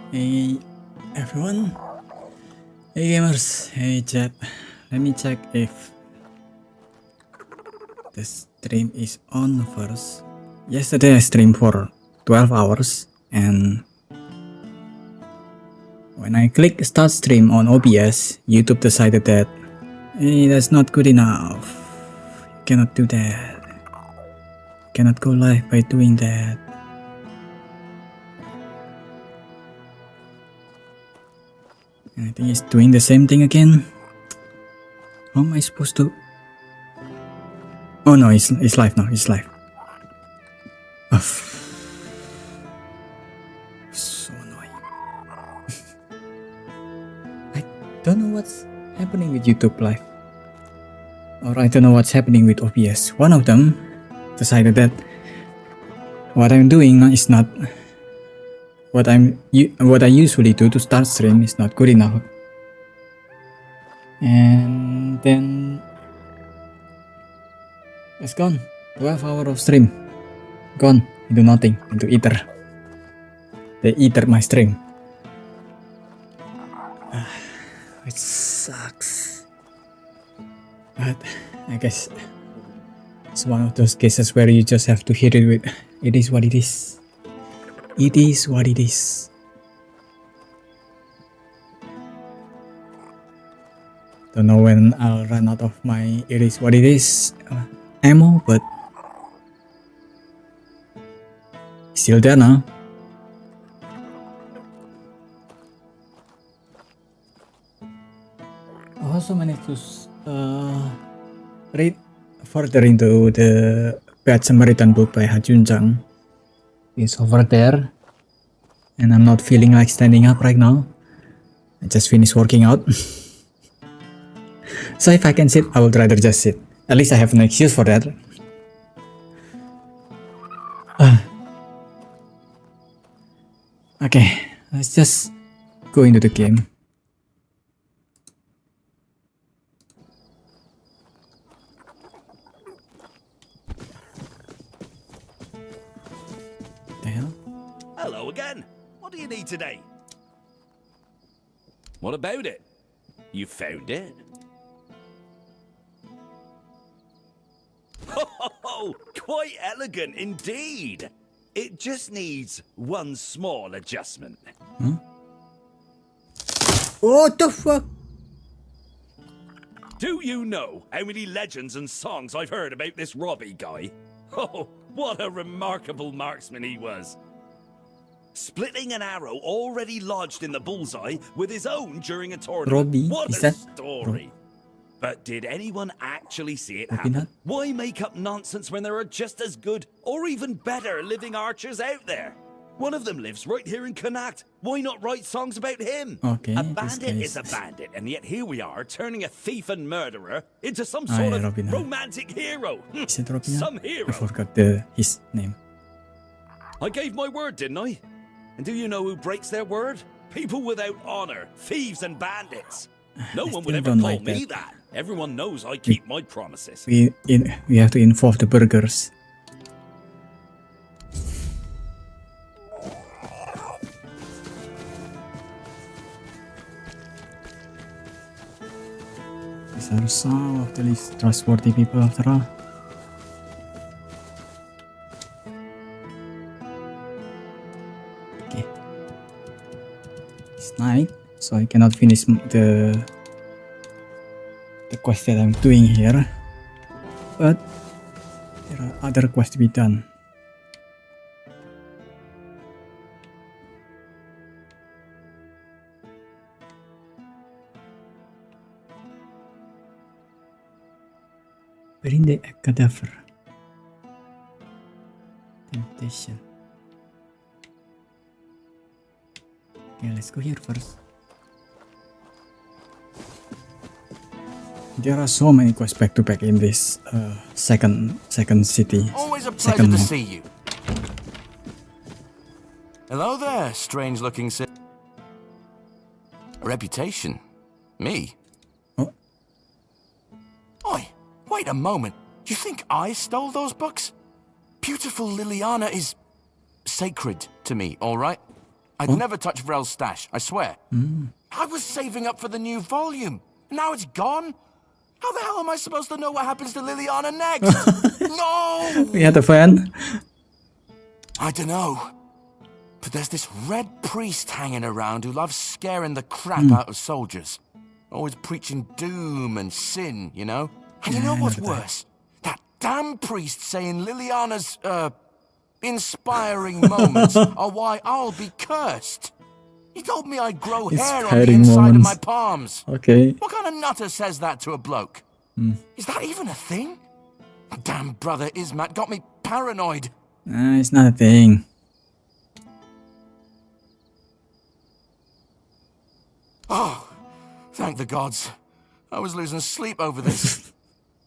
Hey everyone, hey gamers, hey chat. Let me check if the stream is on first. Yesterday I streamed for 12 hours and when I click start stream on OBS, YouTube decided that hey, that's not good enough. You cannot do that. You cannot go live by doing that. And I think it's doing the same thing again. How am I supposed to? Oh no, it's live now. It's live. Oh, so annoying. I don't know what's happening with YouTube Live, or I don't know what's happening with OBS. One of them decided that what I'm doing is not what I usually do to start stream is not good enough, and then it's gone. 12 hours of stream gone into nothing, into ether. They eater my stream. It sucks, but I guess it's one of those cases where you just have to hit it with it is what it is. It is what it is. Don't know when I'll run out of my it is what it is ammo, but still there now. I also managed to read further into the Bad Samaritan book by Ha Jun-jang. It's over there, and I'm not feeling like standing up right now. I just finished working out. So if I can sit, I would rather just sit. At least I have an excuse for that. Okay, let's just go into the game. The hell? Hello again. What do you need today? What about it? You found it? Oh, quite elegant indeed. It just needs one small adjustment. Huh? What the fuck? Do you know how many legends and songs I've heard about this Robbie guy? Oh, what a remarkable marksman he was. Splitting an arrow already lodged in the bullseye with his own during a tournament. Robbie? What Is a that story. But did anyone actually see it Robbie happen? Nut? Why make up nonsense when there are just as good or even better living archers out there? One of them lives right here in Connacht. Why not write songs about him? Okay, A this bandit guy is a bandit, and yet here we are, turning a thief and murderer into some Ah, sort yeah, of Robbie Nut. romantic hero. Is it Robin? Some hero. I forgot his name. I gave my word, didn't I? And do you know who breaks their word? People without honor, thieves and bandits. No I one would still ever don't call like me that. that. Everyone knows I keep my promises. We have to involve the burgers. These are some of the least trustworthy people after all. Okay. It's night, so I cannot finish the quest that I'm doing here. But there are other quests to be done. Bring the cadaver. Temptation. Okay, let's go here first. There are so many quests back to back in this second city. Always a pleasure second to map. see you. Hello there, strange-looking reputation. Me? Oh, Oi, wait a moment. You think I stole those books? Beautiful Liliana is sacred to me, all right? I'd never touch Vrel's stash, I swear. I was saving up for the new volume. Now it's gone? How the hell am I supposed to know what happens to Liliana next? No! We had a fan. I don't know. But there's this red priest hanging around who loves scaring the crap out of soldiers. Always preaching doom and sin, you know? And you know what's worse? That damn priest saying Liliana's, inspiring moments are why I'll be cursed. He told me I'd grow hair on the Inspiring inside of my moments. palms. Okay. What kind of nutter says that to a bloke? Is that even a thing? Damn brother Ismat got me paranoid. It's not a thing. Oh, thank the gods. I was losing sleep over this.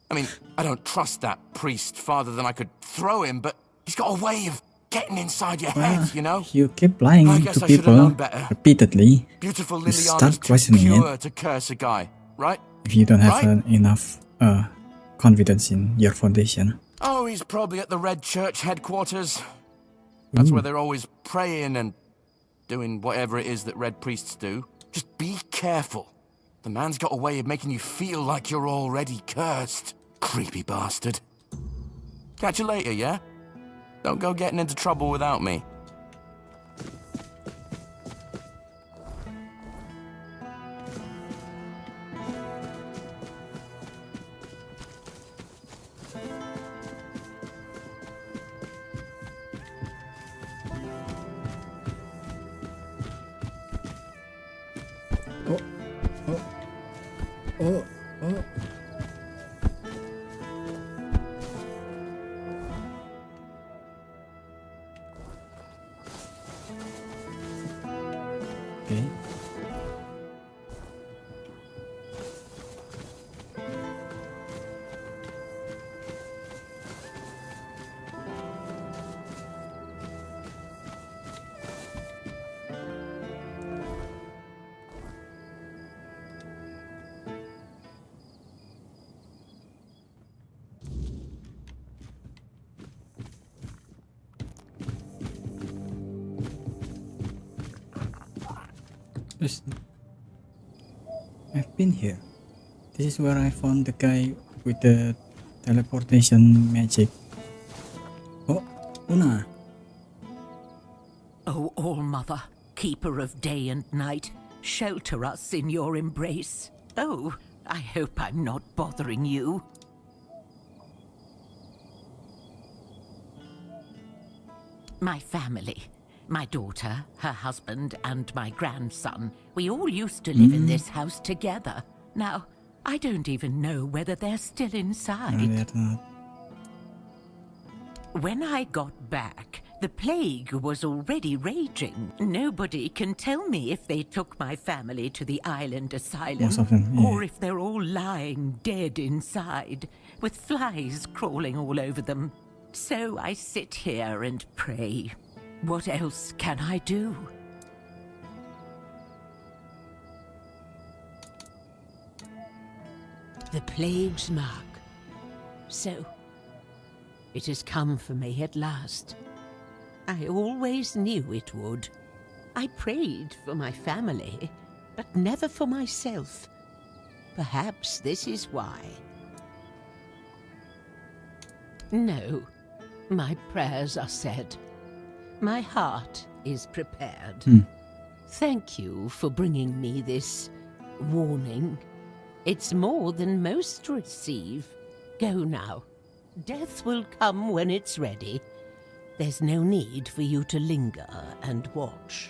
I mean, I don't trust that priest farther than I could throw him, but he's got a way of getting inside your head, you know? You keep lying I guess to I should have people known better. repeatedly. Beautiful You Liliana's start too questioning pure it to curse a guy, right? if you don't have Right? enough confidence in your foundation. Oh, he's probably at the Red Church headquarters. That's where they're always praying and doing whatever it is that Red priests do. Just be careful. The man's got a way of making you feel like you're already cursed. Creepy bastard. Catch you later, yeah? Don't go getting into trouble without me. Okay. I've been here. This is where I found the guy with the teleportation magic. Oh, Una. O All-Mother, keeper of day and night, shelter us in your embrace. Oh, I hope I'm not bothering you. My family, my daughter, her husband, and my grandson, we all used to live in this house together. Now, I don't even know whether they're still No, inside. they're not. When I got back, the plague was already raging. Nobody can tell me if they took my family to the island asylum, Most of them, yeah. or if they're all lying dead inside, with flies crawling all over them. So I sit here and pray. What else can I do? The plague's mark. So, it has come for me at last. I always knew it would. I prayed for my family, but never for myself. Perhaps this is why. No, my prayers are said. My heart is prepared. Thank you for bringing me this warning. It's more than most receive. Go now. Death will come when it's ready. There's no need for you to linger and watch.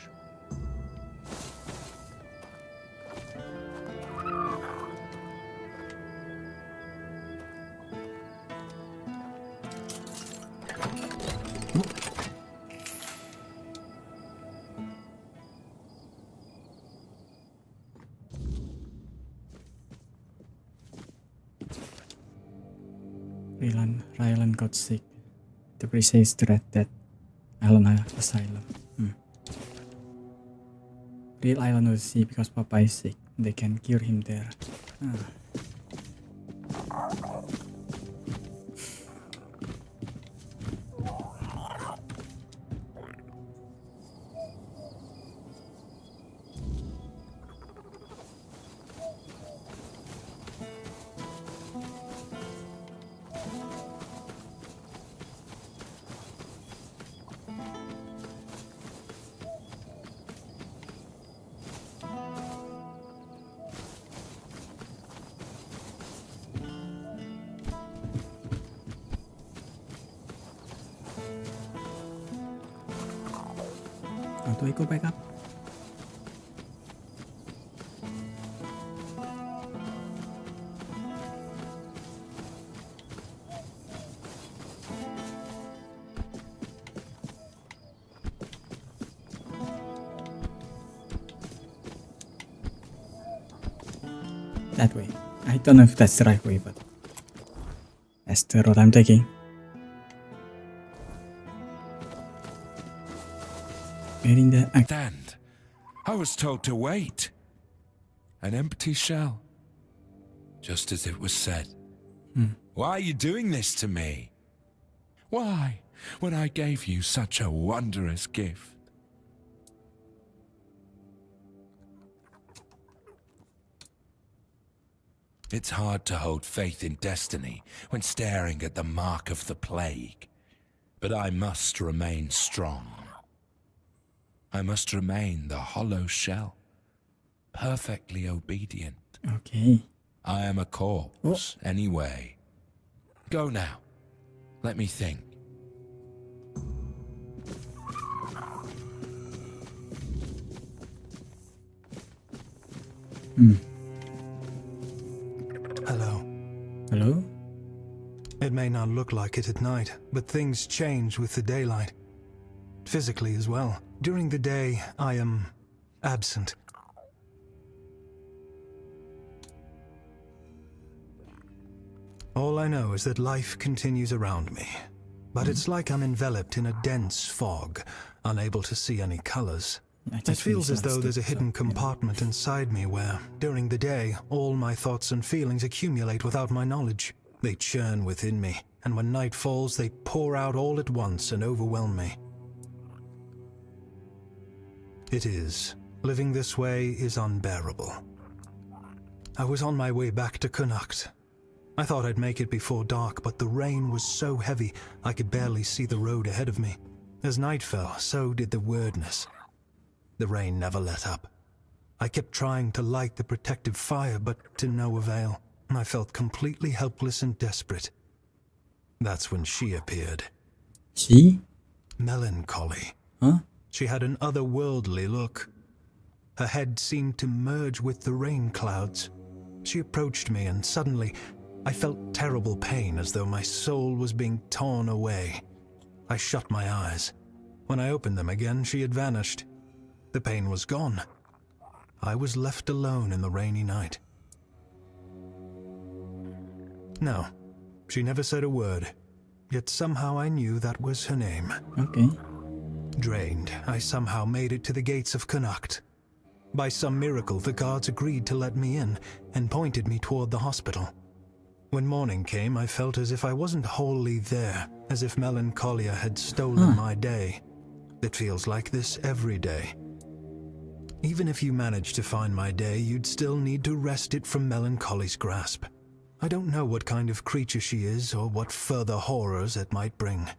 Rylan got sick. The priest says dread that Island Asylum. Real Island will see because Papa is sick. They can cure him there. do I go back up? That way. I don't know if that's the right way, but that's the road I'm taking. Getting the Stand. I was told to wait. An empty shell. Just as it was said. Why are you doing this to me? Why, when I gave you such a wondrous gift? It's hard to hold faith in destiny when staring at the mark of the plague. But I must remain strong. I must remain the hollow shell, perfectly obedient. Okay. I am a corpse, anyway. Go now. Let me think. Hello. Hello? It may not look like it at night, but things change with the daylight. Physically as well. During the day, I am absent. All I know is that life continues around me. But it's like I'm enveloped in a dense fog, unable to see any colors. It feels as though there's a hidden compartment inside me where, during the day, all my thoughts and feelings accumulate without my knowledge. They churn within me, and when night falls, they pour out all at once and overwhelm me. It is. Living this way is unbearable. I was on my way back to Connacht. I thought I'd make it before dark, but the rain was so heavy I could barely see the road ahead of me. As night fell, so did the weirdness. The rain never let up. I kept trying to light the protective fire, but to no avail. I felt completely helpless and desperate. That's when she appeared. She? Melancholy. Huh? She had an otherworldly look. Her head seemed to merge with the rain clouds. She approached me, and suddenly I felt terrible pain, as though my soul was being torn away. I shut my eyes. When I opened them again, she had vanished. The pain was gone. I was left alone in the rainy night. No, she never said a word, yet somehow I knew that was her name. Okay. Drained, I somehow made it to the gates of Connacht. By some miracle, the guards agreed to let me in and pointed me toward the hospital. When morning came, I felt as if I wasn't wholly there, as if melancholia had stolen my day. It feels like this every day. Even if you managed to find my day, you'd still need to wrest it from melancholy's grasp. I don't know what kind of creature she is or what further horrors it might bring.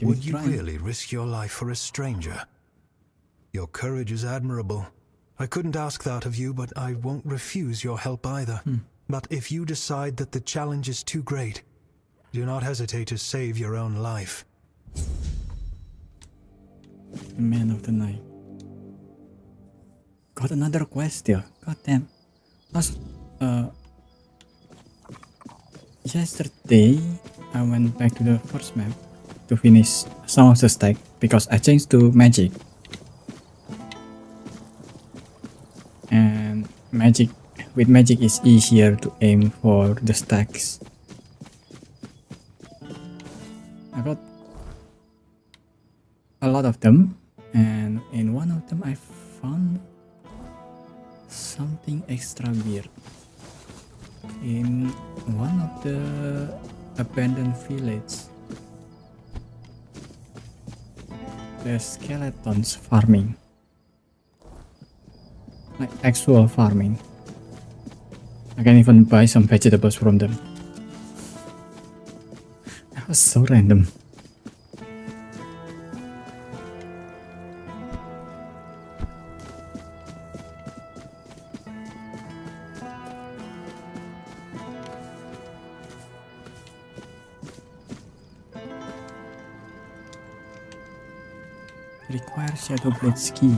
Would you really risk your life for a stranger? Your courage is admirable. I couldn't ask that of you, but I won't refuse your help either. But if you decide that the challenge is too great, do not hesitate to save your own life. The man of the night. Got another quest here. God damn. Yesterday I went back to the first map to finish some of the stack because I changed to magic. And with magic it's easier to aim for the stacks. I got a lot of them, and in one of them I found something extra weird. In one of the abandoned villages, the skeletons farming, like actual farming. I can even buy some vegetables from them. That was so random. Require Shadow Blade's key.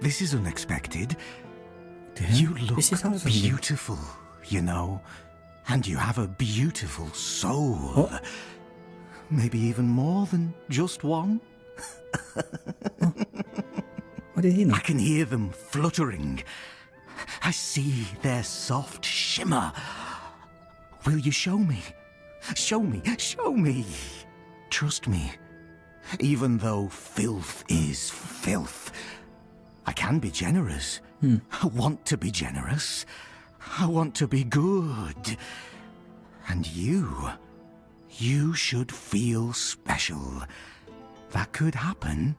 This is unexpected. The You hell? look This is also new. beautiful, you know. And you have a beautiful soul. Oh. Maybe even more than just one. What did he know? I can hear them fluttering. I see their soft shimmer. Will you show me? Show me, show me. Trust me. Even though filth is filth, I can be generous. I want to be generous. I want to be good. And you should feel special. That could happen.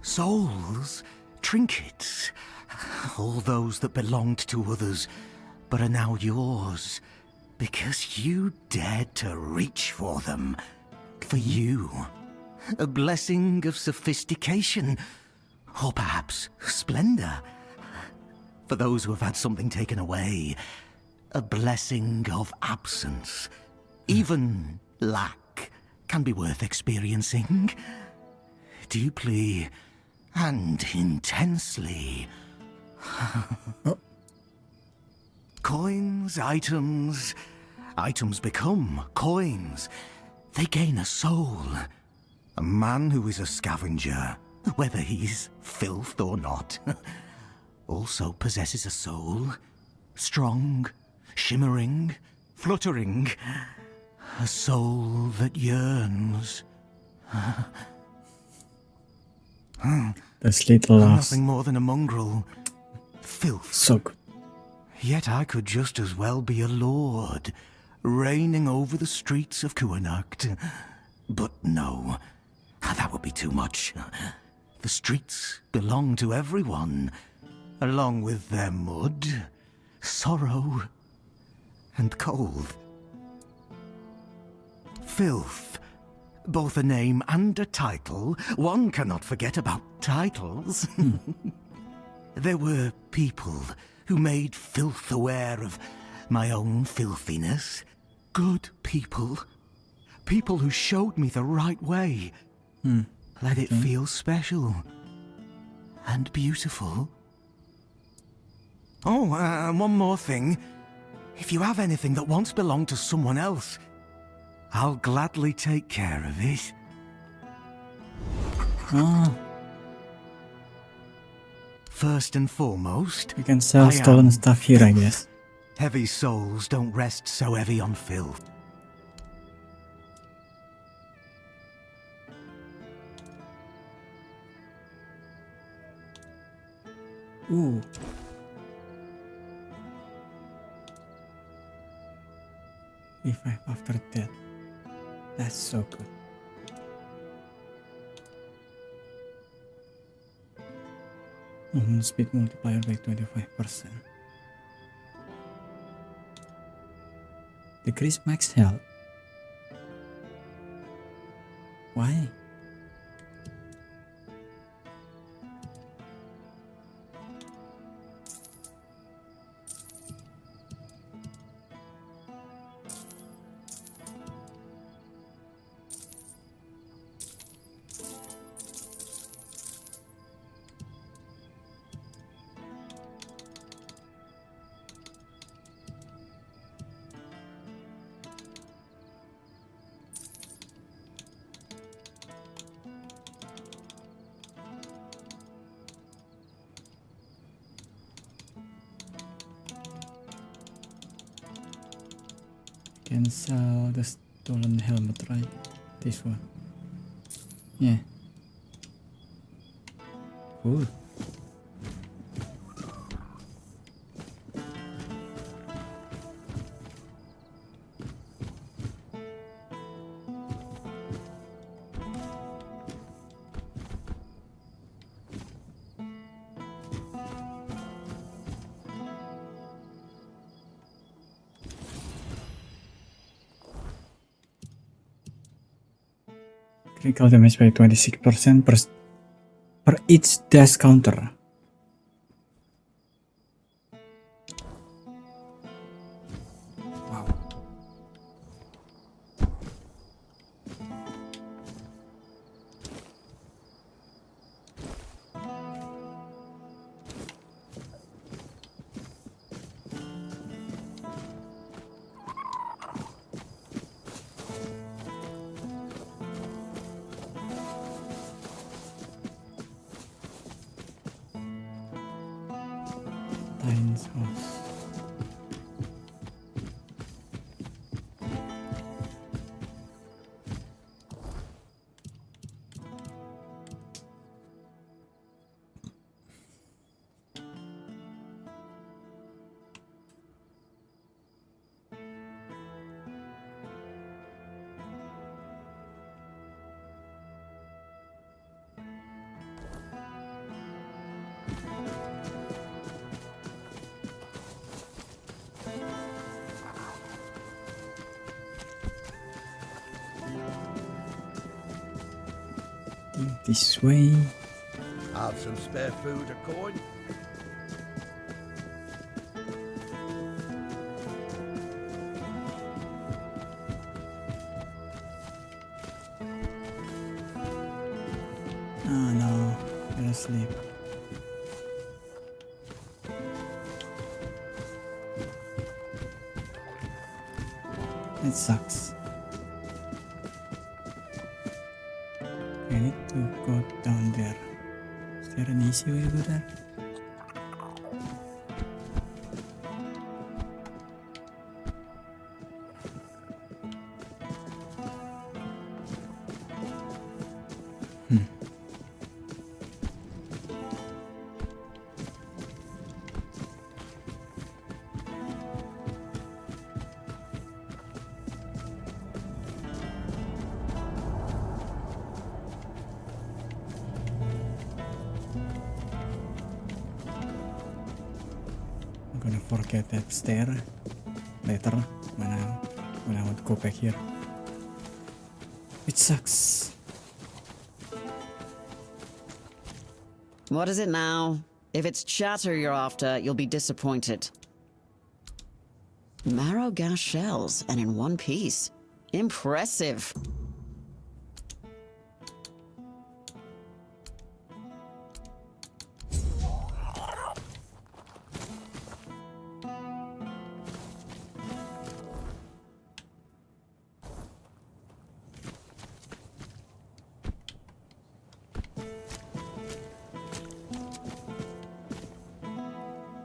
Souls, trinkets, all those that belonged to others, but are now yours, because you dared to reach for them. For you. A blessing of sophistication, or perhaps splendor. For those who have had something taken away, a blessing of absence. Even lack can be worth experiencing. Deeply and intensely. Coins, items become coins. They gain a soul. A man who is a scavenger, whether he's filth or not, also possesses a soul. Strong, shimmering, fluttering. A soul that yearns. This little lass. Nothing more than a mongrel. Filth. So good. Yet I could just as well be a lord, reigning over the streets of Kuanacht. But no, that would be too much. The streets belong to everyone, along with their mud, sorrow, and cold. Filth, both a name and a title. One cannot forget about titles. There were people who made filth aware of my own filthiness. Good people. People who showed me the right way. Let it feel special. And beautiful. Oh, and one more thing. If you have anything that once belonged to someone else, I'll gladly take care of it. Ah, First and foremost, you can sell I stolen am stuff here, I guess. Heavy souls don't rest so heavy on filth. Ooh. Revive after death. That's so good. Movement speed multiplier by 25%. Decrease max health. Why? Can sell the stolen helmet, right? This one. Yeah. Cool. Critical damage by 26% per each dash counter. Einstein's house. This way. Have some spare food or coin? Oh no, fell asleep. It sucks. I need to go down there. Is there an easy way to go there? I'm gonna forget that stair later when I want to go back here. It sucks. What is it now? If it's chatter you're after, you'll be disappointed. Marrow gas shells, and in one piece. Impressive.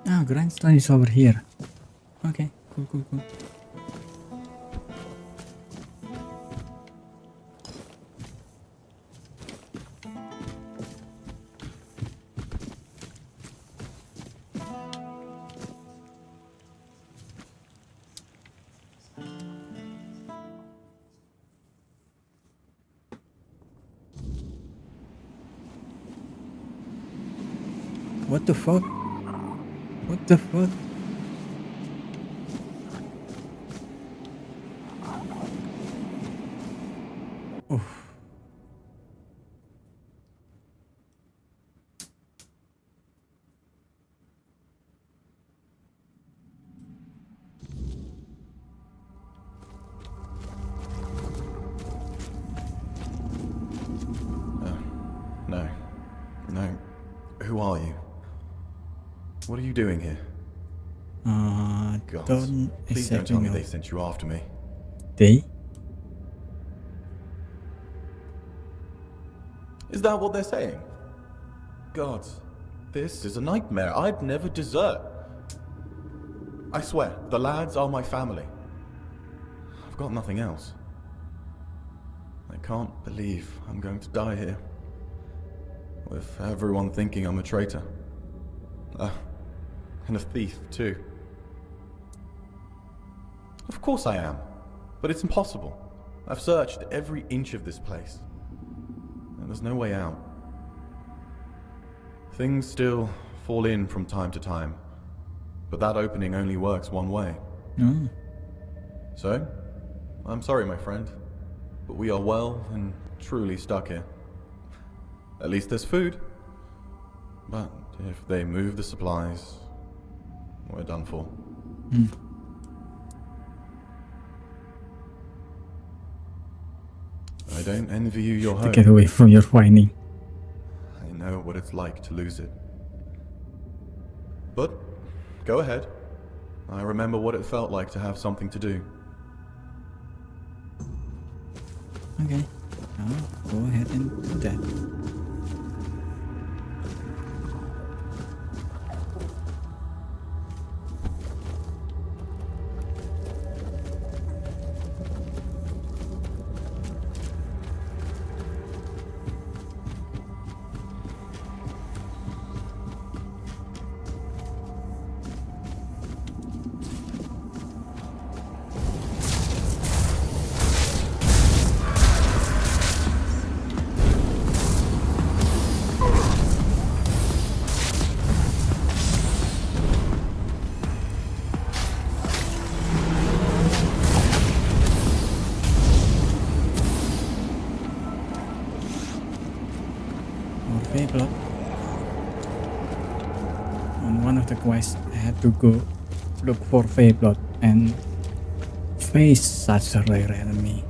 Ah, grindstone is over here. Okay, cool. What the fuck? What the fuck? Oh. No. Who are you? What are you doing here? God, Don't please don't exactly tell me know. they sent you after me. They? Is that what they're saying? God, this is a nightmare. I'd never desert. I swear, the lads are my family. I've got nothing else. I can't believe I'm going to die here. With everyone thinking I'm a traitor. And a thief, too. Of course I am. But it's impossible. I've searched every inch of this place. And there's no way out. Things still fall in from time to time. But that opening only works one way. Oh. So, I'm sorry, my friend. But we are well and truly stuck here. At least there's food. But if they move the supplies, we're done for. I don't envy you your To home. get away from your whining. I know what it's like to lose it. But, go ahead. I remember what it felt like to have something to do. Okay, I'll go ahead and do that. blood. On one of the quests, I had to go look for Fey blood and face such a rare enemy.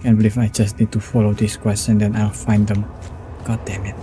Can't believe I just need to follow this quest and then I'll find them. God damn it.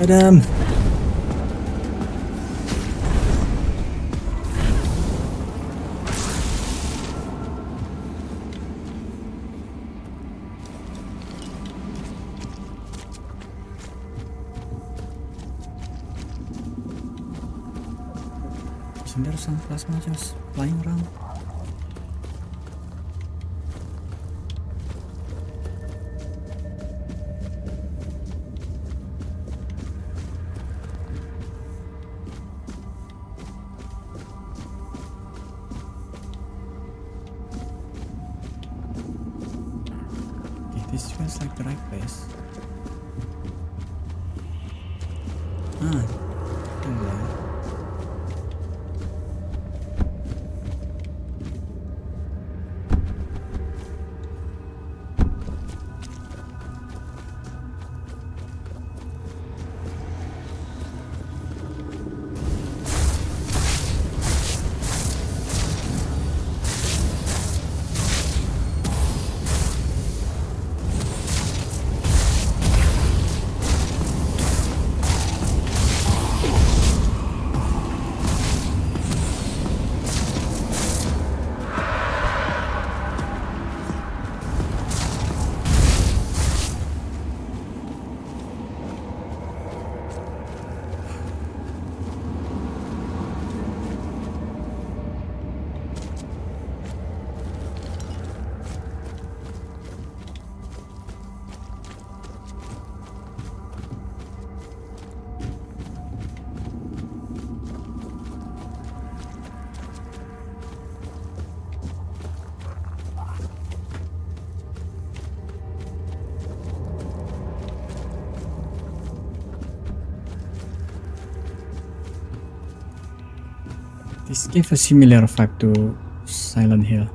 Get him! Isn't there some plasma just flying around? This feels like the right place. Hello. This gave a similar vibe to Silent Hill.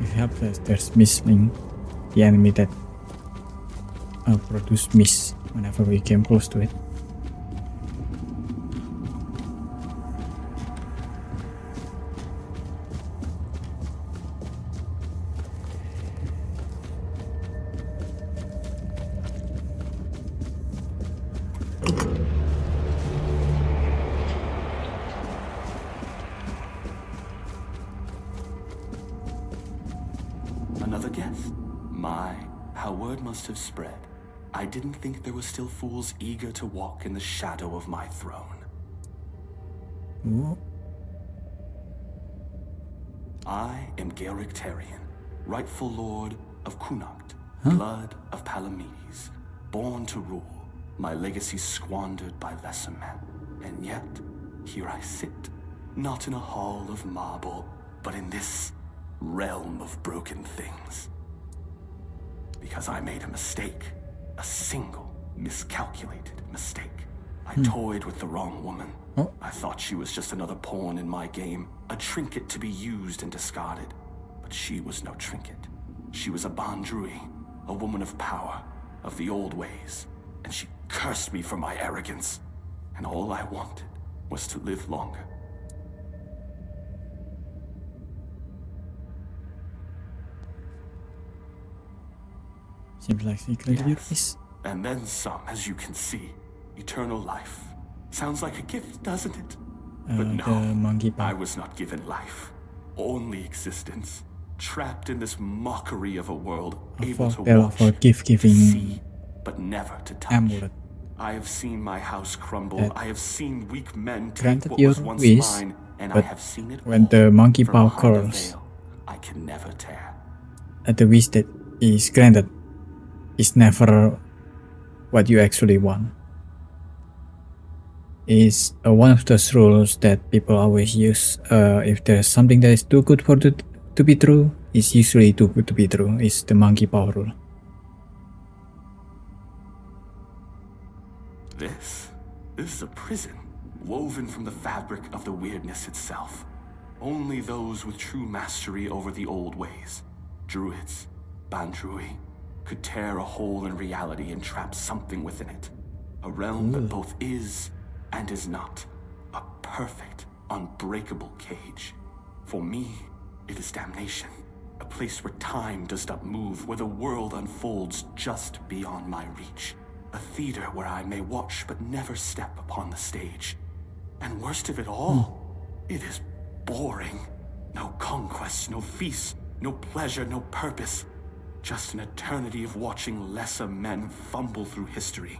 It helps that there's missing the enemy that produce mist whenever we came close to it. Another guest? My, how word must have spread. I didn't think there were still fools eager to walk in the shadow of my throne. Ooh. I am Garrick Tarion, rightful lord of Connacht, blood of Palamedes, born to rule, my legacy squandered by lesser men. And yet, here I sit, not in a hall of marble, but in this realm of broken things. because I made a mistake. A single, miscalculated mistake. I toyed with the wrong woman. Oh. I thought she was just another pawn in my game, a trinket to be used and discarded. But she was no trinket. She was a Bandrui, a woman of power, of the old ways. And she cursed me for my arrogance. And all I wanted was to live longer. Seems like secret Yes. And then some, as you can see. Eternal life. Sounds like a gift, doesn't it? But no, the monkey I paw. was not given life. Only existence. Trapped in this mockery of a world, able to Bell watch, for gift to giving see, but never to touch. amulet. I have seen my house crumble. That I have seen weak men take granted what your was once wish, mine, and I but have seen it when all the monkey from paw behind a curls, veil I can never tear. the wish that is granted is never what you actually want. Is one of those rules that people always use. If there's something that is too good for to be true, it's usually too good to be true. It's the monkey paw rule. This is a prison, woven from the fabric of the weirdness itself. Only those with true mastery over the old ways, druids, Bandrui, could tear a hole in reality and trap something within it. A realm that both is and is not. A perfect, unbreakable cage. For me, it is damnation. A place where time does not move, where the world unfolds just beyond my reach. A theater where I may watch but never step upon the stage. And worst of it all, it is boring. No conquests, no feasts, no pleasure, no purpose. Just an eternity of watching lesser men fumble through history.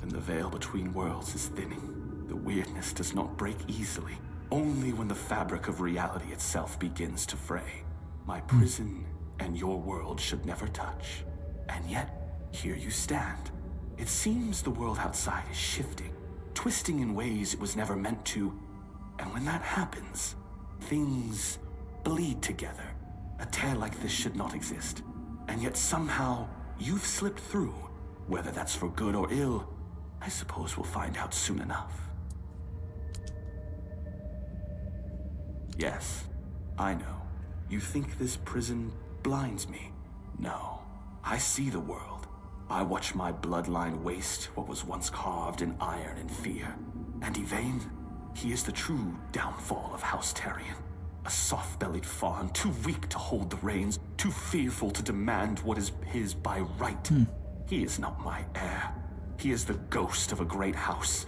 And the veil between worlds is thinning. The weirdness does not break easily, only when the fabric of reality itself begins to fray. My prison and your world should never touch. And yet, here you stand. It seems the world outside is shifting, twisting in ways it was never meant to. And when that happens, things bleed together. A tear like this should not exist. And yet somehow, you've slipped through. Whether that's for good or ill, I suppose we'll find out soon enough. Yes, I know. You think this prison blinds me? No. I see the world. I watch my bloodline waste what was once carved in iron and fear. And Yvain, he is the true downfall of House Tarion. A soft-bellied fawn, too weak to hold the reins, too fearful to demand what is his by right. He is not my heir. He is the ghost of a great house,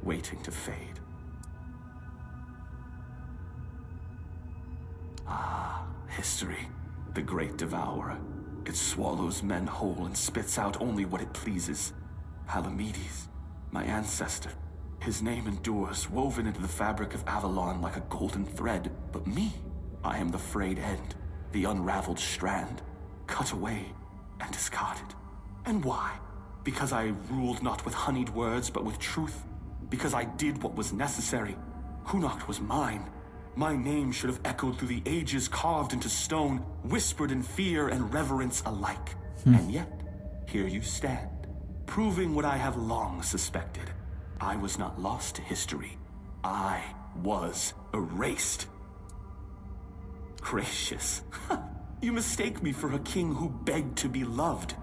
waiting to fade. Ah, history, the great devourer. It swallows men whole and spits out only what it pleases. Palamedes, my ancestor. His name endures, woven into the fabric of Avalon like a golden thread. But me, I am the frayed end, the unraveled strand, cut away and discarded. And why? Because I ruled not with honeyed words, but with truth. Because I did what was necessary. Connacht was mine. My name should have echoed through the ages, carved into stone, whispered in fear and reverence alike. And yet, here you stand, proving what I have long suspected. I was not lost to history. I was erased. Gracious. You mistake me for a king who begged to be loved.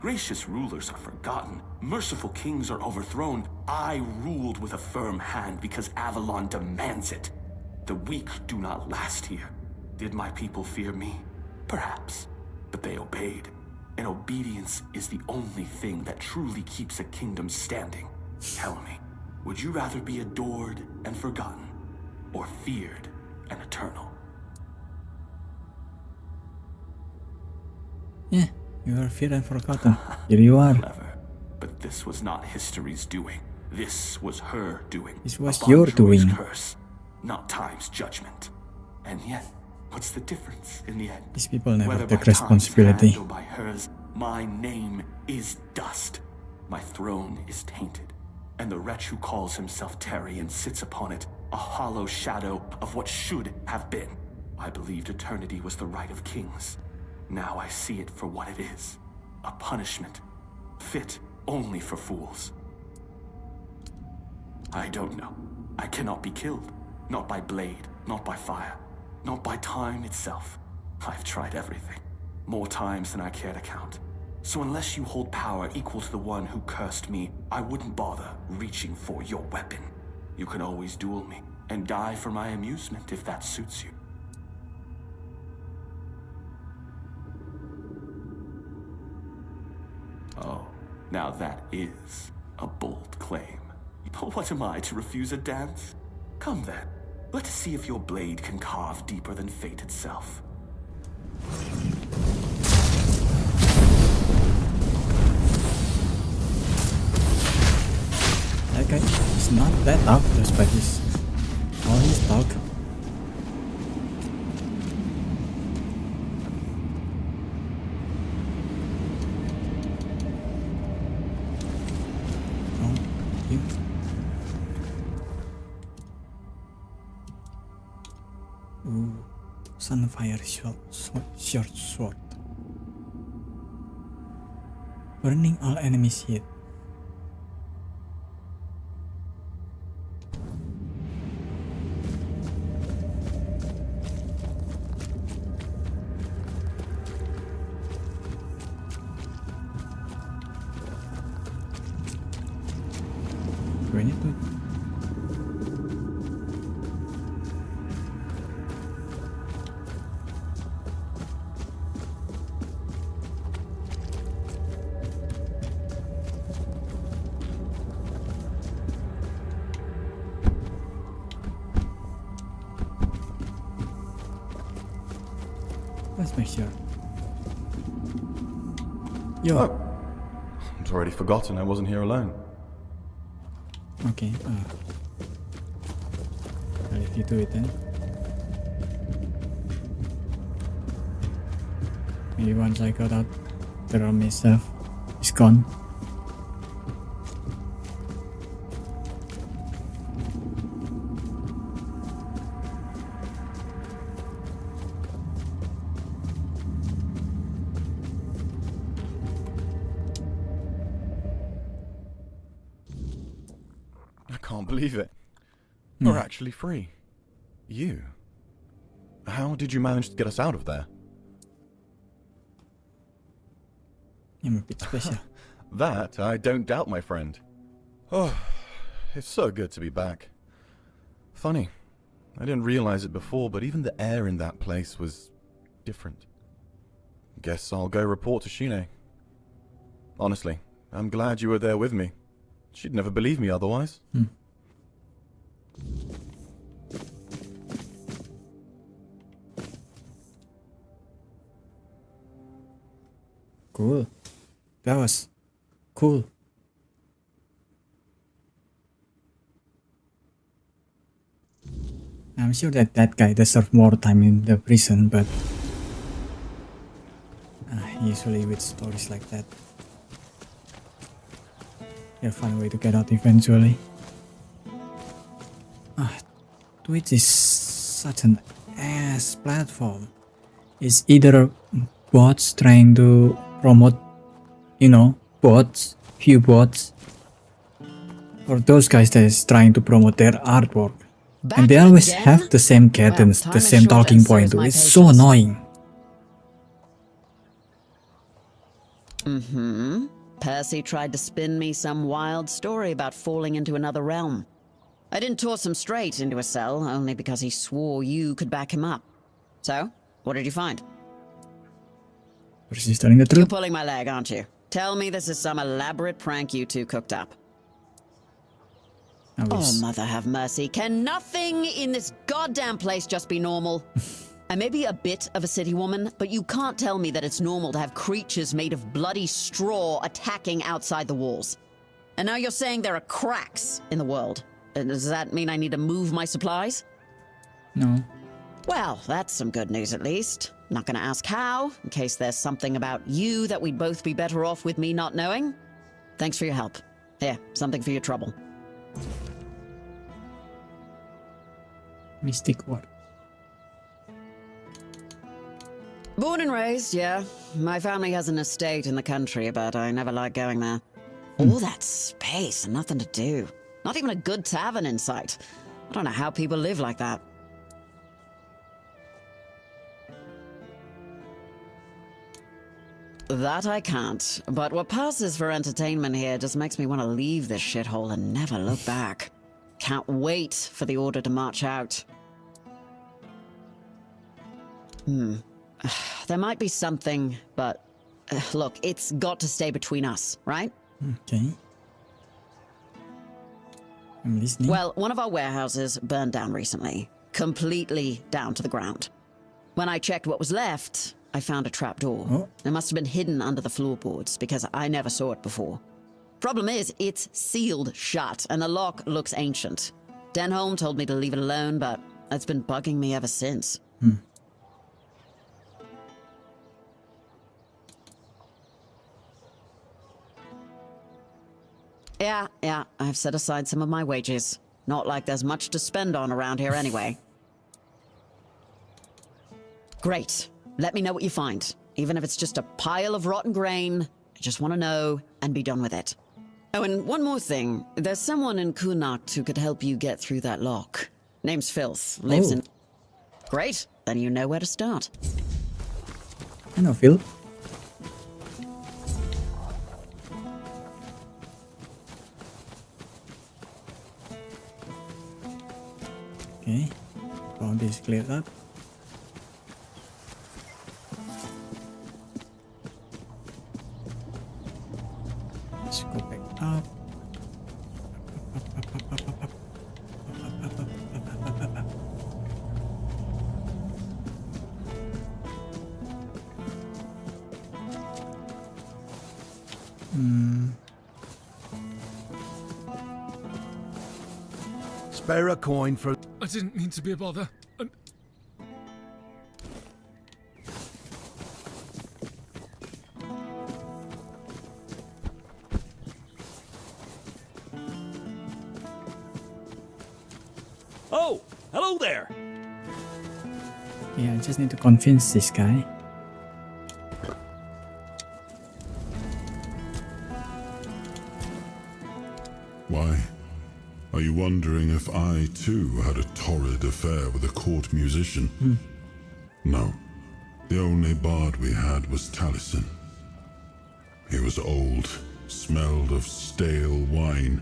Gracious rulers are forgotten. Merciful kings are overthrown. I ruled with a firm hand because Avalon demands it. The weak do not last here. Did my people fear me? Perhaps. But they obeyed. And obedience is the only thing that truly keeps a kingdom standing. Tell me, would you rather be adored and forgotten, or feared and eternal? Yeah, you are feared and forgotten. Here you are. Clever. But this was not history's doing. This was her doing. This was A your Bandrui's doing. curse, not time's judgment. And yet, what's the difference in the end? These people never Whether take by time's responsibility. hand or by hers, my name is dust. My throne is tainted. And the wretch who calls himself Tarion sits upon it, a hollow shadow of what should have been. I believed eternity was the right of kings. Now I see it for what it is. A punishment. Fit only for fools. I don't know. I cannot be killed. Not by blade, not by fire, not by time itself. I've tried everything. More times than I care to count. So unless you hold power equal to the one who cursed me, I wouldn't bother reaching for your weapon. You can always duel me, and die for my amusement if that suits you. Oh, now that is a bold claim. What am I, to refuse a dance? Come then, let us see if your blade can carve deeper than fate itself. That guy is not that tough, despite his all his talk. Oh, you. Ooh, Sunfire short sword. Burning all enemies hit. Grenade tuh. Let's make sure. Yo. Oh. I'd already forgotten I wasn't here alone. Okay. I'll leave you to it then. Maybe once I got out, the room itself is gone. I can't believe it. You're actually free. You? How did you manage to get us out of there? I'm a bit special. That I don't doubt, my friend. Oh, it's so good to be back. Funny, I didn't realize it before, but even the air in that place was different. Guess I'll go report to Shine. Honestly, I'm glad you were there with me. She'd never believe me otherwise. Cool. That was cool. I'm sure that that guy deserves more time in the prison, but usually with stories like that, they'll find a way to get out eventually. Twitch is such an ass platform. It's either bots trying to promote, few bots, or those guys that is trying to promote their artwork. And they always have the same cadence, the same talking point. It's so annoying. Percy tried to spin me some wild story about falling into another realm. I didn't toss him straight into a cell, only because he swore you could back him up. So, what did you find? Percy's telling the You're truth. pulling my leg, aren't you? Tell me this is some elaborate prank you two cooked up. Oh, mother have mercy. Can nothing in this goddamn place just be normal? I may be a bit of a city woman, but you can't tell me that it's normal to have creatures made of bloody straw attacking outside the walls. And now you're saying there are cracks in the world. Does that mean I need to move my supplies? No. Well, that's some good news at least. Not gonna ask how, in case there's something about you that we'd both be better off with me not knowing. Thanks for your help. Here, something for your trouble. Mystic word. Born and raised, yeah. My family has an estate in the country, but I never liked going there. All that space and nothing to do. Not even a good tavern in sight. I don't know how people live like that. That I can't, but what passes for entertainment here just makes me want to leave this shithole and never look back. Can't wait for the order to march out. There might be something, but look, it's got to stay between us, right? Okay. I'm listening. Well, one of our warehouses burned down recently. Completely down to the ground. When I checked what was left, I found a trapdoor. Oh. It must have been hidden under the floorboards because I never saw it before. Problem is, it's sealed shut and the lock looks ancient. Denholm told me to leave it alone, but it's been bugging me ever since. Yeah, I've set aside some of my wages. Not like there's much to spend on around here anyway. Great. Let me know what you find. Even if it's just a pile of rotten grain, I just want to know and be done with it. Oh, and one more thing. There's someone in Connacht who could help you get through that lock. Name's Filth. Lives in... Great. Then you know where to start. I know, Phil. Okay. Found this cleared up. Let's go back up. Spare a coin for... I didn't mean to be a bother. Oh, hello there. Yeah, I just need to convince this guy. Why? Are you wondering if I, too, had a torrid affair with a court musician? No. The only bard we had was Taliesin. He was old, smelled of stale wine,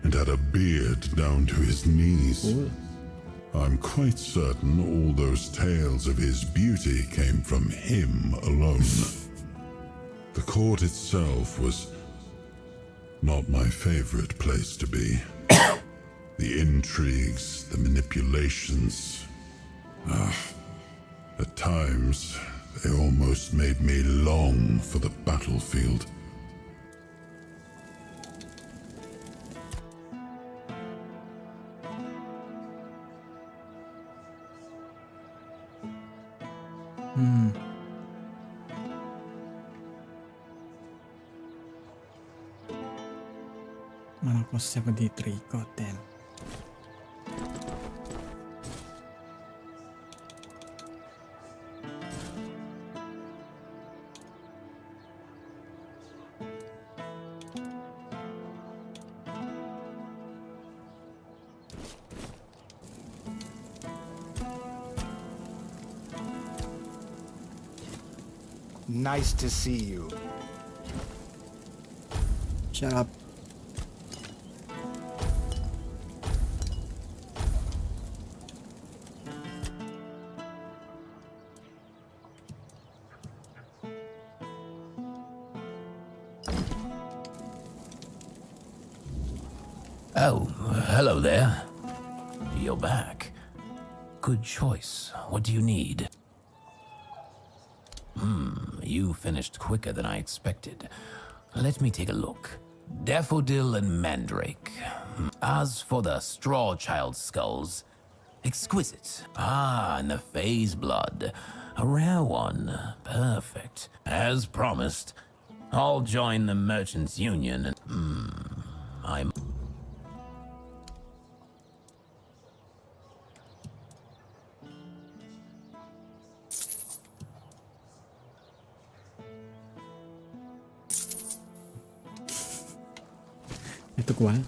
and had a beard down to his knees. Ooh. I'm quite certain all those tales of his beauty came from him alone. The court itself was not my favorite place to be. The intrigues, the manipulations. At times, they almost made me long for the battlefield. Mana cost 73, goddamn. Nice to see you. Shut up. Oh, hello there. You're back. Good choice. What do you need? You finished quicker than I expected. Let me take a look. Daffodil and Mandrake. As for the Straw Child skulls, exquisite. And the phase blood. A rare one. Perfect. As promised, I'll join the Merchants Union and... I'm... It took a while.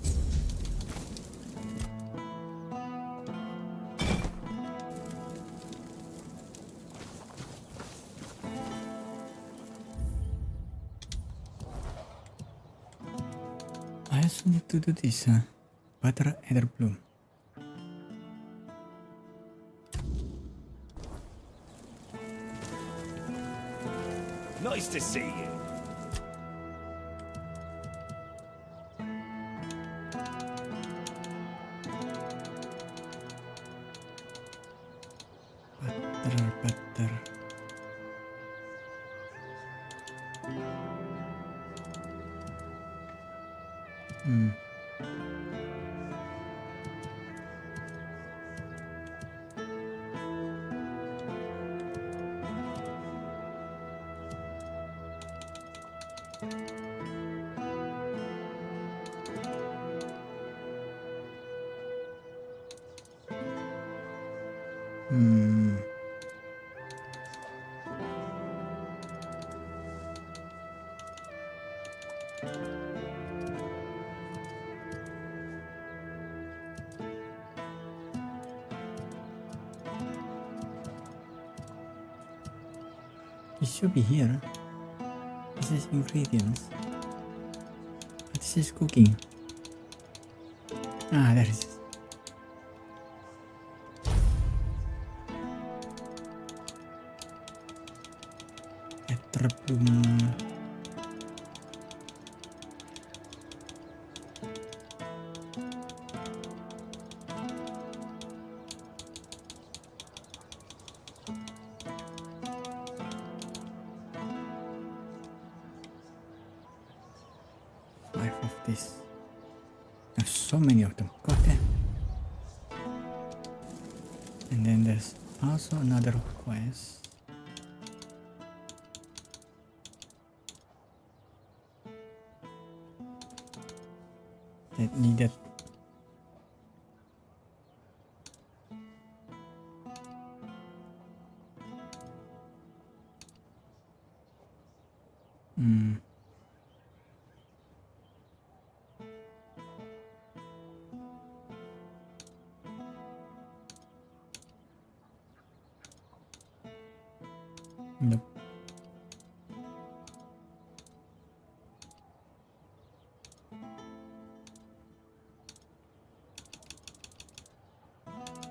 I also need to do this, butter ether bloom. Nice to see you. Butter. It should be here. This is ingredients. This is cooking. Ah, there it is. Ether bloom. Of this. There's so many of them. God damn. And then there's also another quest that needed Nope.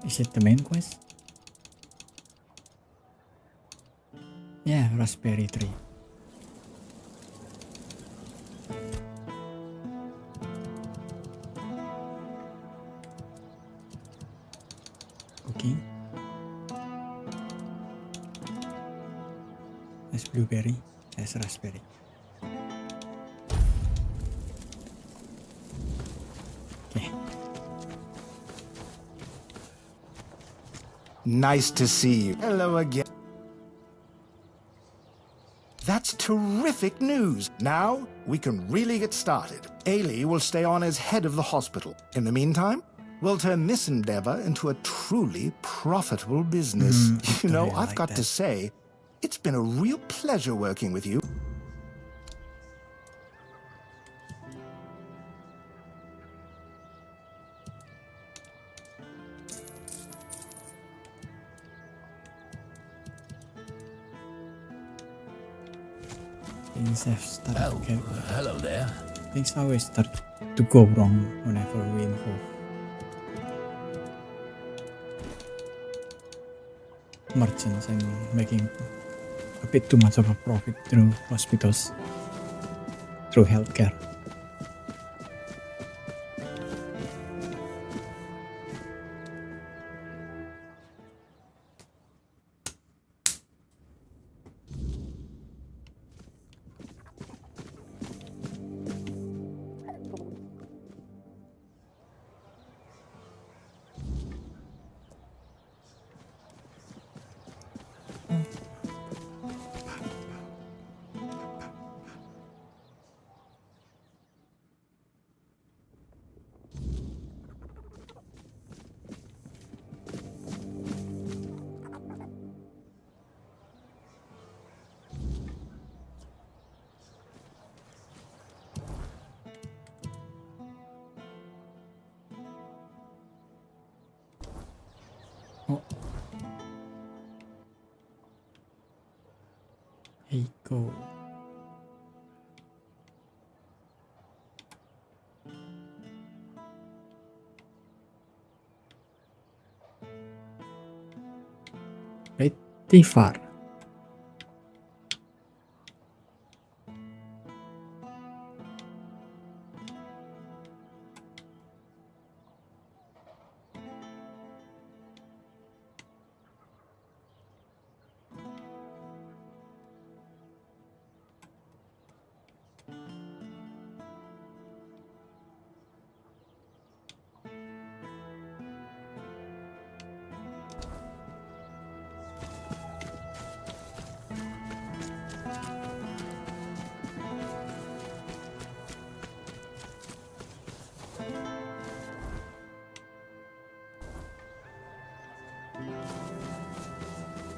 Is it the main quest? Yeah, raspberry tree. Cooking. There's blueberry, there's raspberry. Okay. Nice to see you. Hello again. That's terrific news. Now we can really get started. Ailey will stay on as head of the hospital. In the meantime, we'll turn this endeavor into a truly profitable business. You know, I've got to say, it's been a real pleasure working with you. Things have started to get... hello there. Things always start to go wrong whenever we involve merchants and making a bit too much of a profit through hospitals, through healthcare. Eiko. Pretty far.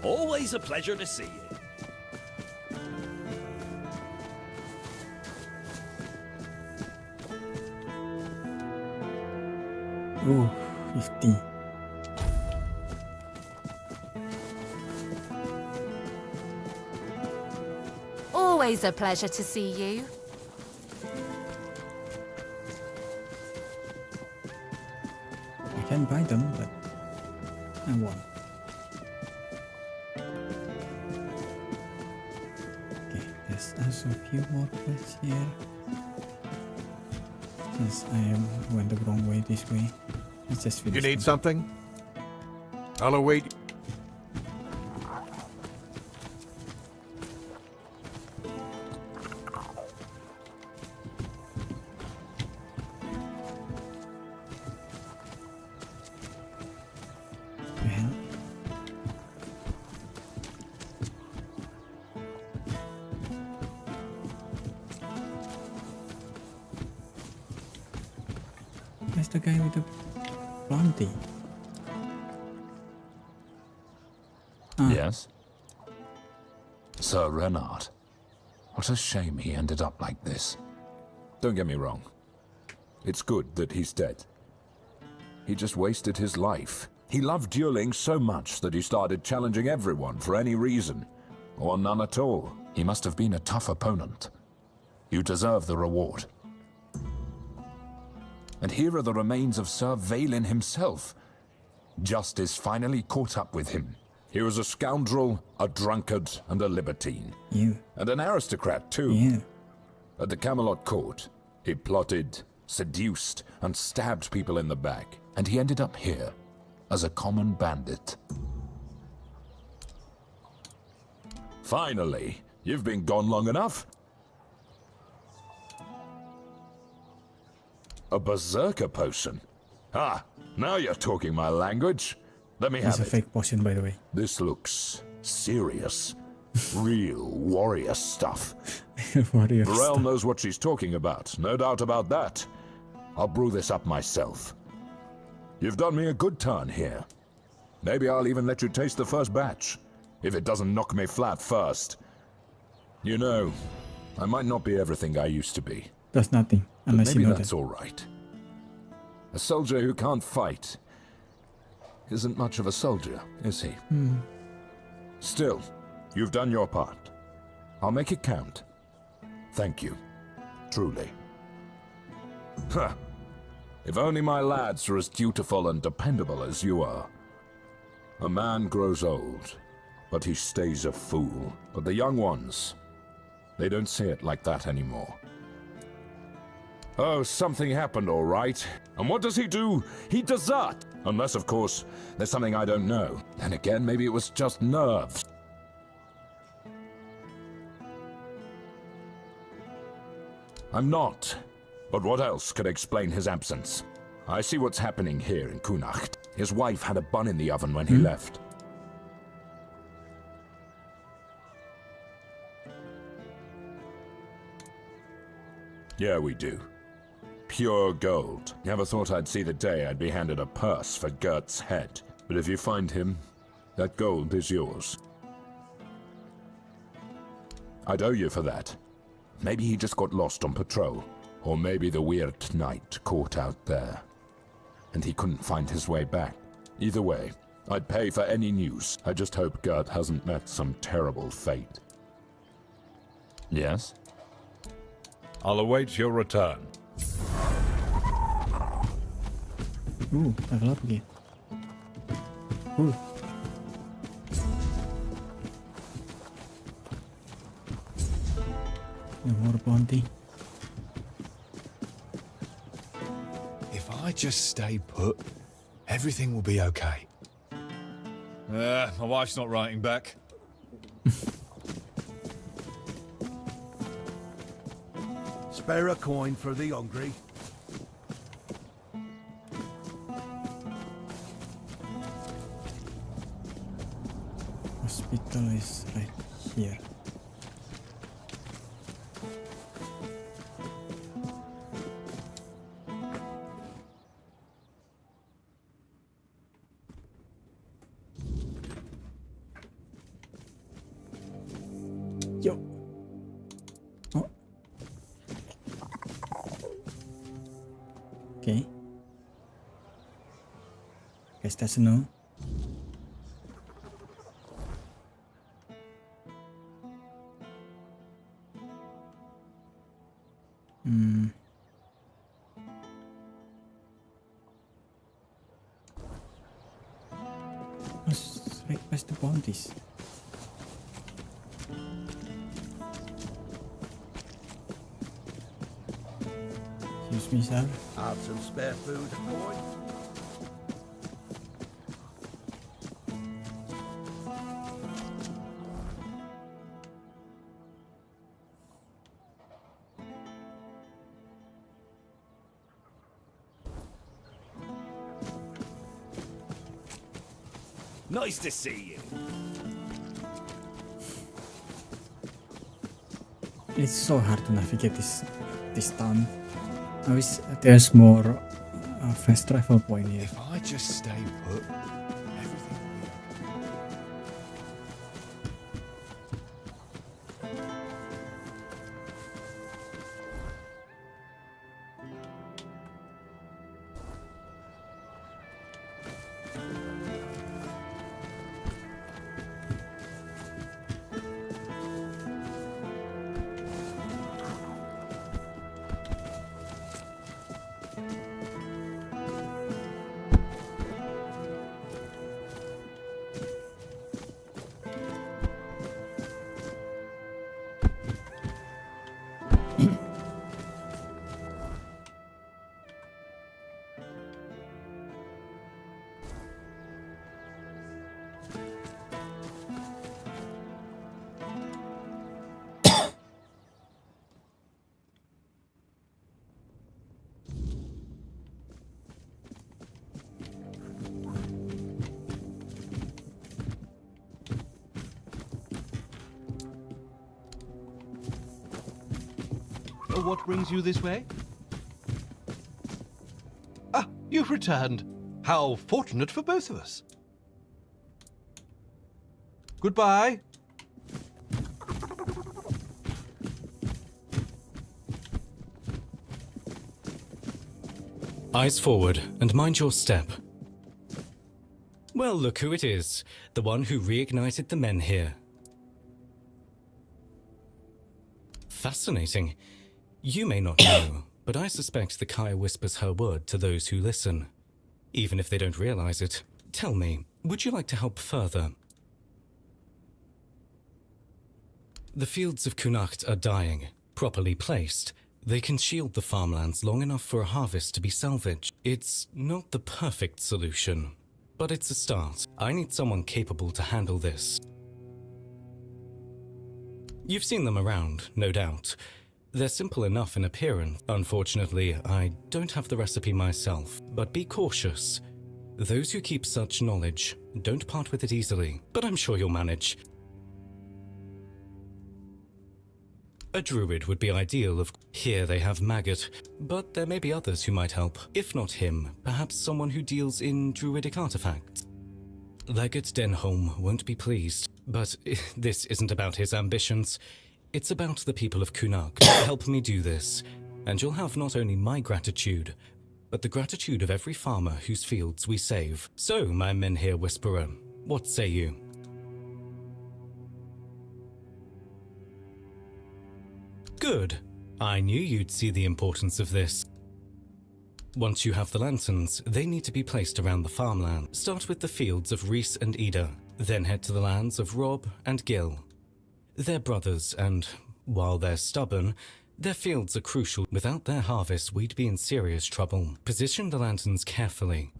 Always a pleasure to see you. Oh, 50. Always a pleasure to see you. I can buy them, but I won't. Okay, there's also a few more quests here. Since I went the wrong way this way, let's just finish. You need them. something? I'll await. Well, where's the guy with the bounty? Yes? Sir Renard. What a shame he ended up like this. Don't get me wrong. It's good that he's dead. He just wasted his life. He loved dueling so much that he started challenging everyone for any reason. Or none at all. He must have been a tough opponent. You deserve the reward. And here are the remains of Sir Valen himself. Justice finally caught up with him. He was a scoundrel, a drunkard, and a libertine. You. And an aristocrat, too. Yeah. At the Camelot court, he plotted, seduced, and stabbed people in the back. And he ended up here, as a common bandit. Finally, you've been gone long enough. A berserker potion? Ah, now you're talking my language. Let me It's have a it. fake potion, by the way. This looks serious. Real warrior stuff. Warrior Varel stuff. knows what she's talking about, no doubt about that. I'll brew this up myself. You've done me a good turn here. Maybe I'll even let you taste the first batch, if it doesn't knock me flat first. You know, I might not be everything I used to be. Does nothing, But unless maybe you know that's that. all right. A soldier who can't fight isn't much of a soldier, is he? Still, you've done your part. I'll make it count. Thank you. Truly. Huh. If only my lads are as dutiful and dependable as you are. A man grows old, but he stays a fool. But the young ones, they don't say it like that anymore. Oh, something happened, all right. And what does he do? He deserts. Unless, of course, there's something I don't know. Then again, maybe it was just nerves. I'm not. But what else could explain his absence? I see what's happening here in Kunacht. His wife had a bun in the oven when he left. Yeah, we do. Pure gold. Never thought I'd see the day I'd be handed a purse for Gert's head. But if you find him, that gold is yours. I'd owe you for that. Maybe he just got lost on patrol. Or maybe the weird night caught out there. And he couldn't find his way back. Either way, I'd pay for any news. I just hope Gert hasn't met some terrible fate. Yes? I'll await your return. Level up again. Ooh. No more bounty. If I just stay put, everything will be okay. My wife's not writing back. Spare a coin for the hungry. Hospital is right here. Yo. Oh. Okay. Guess that's a no. Where's the bounties? Excuse me, sir. Have some spare food, boy. Nice to see you. It's so hard to navigate this town. I wish there's more fast travel point here. If I just stay put, everything will be What brings you this way? Ah, you've returned. How fortunate for both of us. Goodbye. Eyes forward and mind your step. Well, look who it is. The one who reignited the men here. Fascinating. You may not know, but I suspect the Kaya whispers her word to those who listen. Even if they don't realize it. Tell me, would you like to help further? The fields of Connacht are dying. Properly placed, they can shield the farmlands long enough for a harvest to be salvaged. It's not the perfect solution, but it's a start. I need someone capable to handle this. You've seen them around, no doubt. They're simple enough in appearance. Unfortunately, I don't have the recipe myself, but be cautious. Those who keep such knowledge don't part with it easily, but I'm sure you'll manage. A druid would be ideal. Here they have Maggot, but there may be others who might help. If not him, perhaps someone who deals in druidic artifacts. Legate Denholm won't be pleased, but this isn't about his ambitions. It's about the people of Connacht. Help me do this, and you'll have not only my gratitude, but the gratitude of every farmer whose fields we save. So, my Menhir Whisperer, what say you? Good. I knew you'd see the importance of this. Once you have the lanterns, they need to be placed around the farmland. Start with the fields of Reese and Ida, then head to the lands of Rob and Gil. They're brothers, and while they're stubborn, their fields are crucial. Without their harvest, we'd be in serious trouble. Position the lanterns carefully.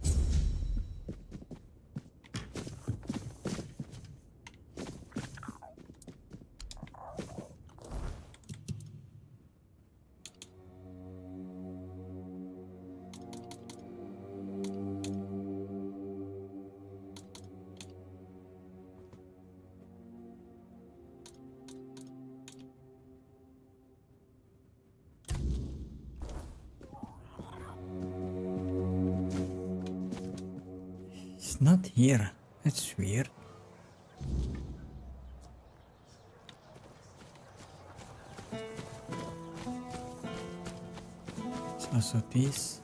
It's not here. That's weird. It's also this.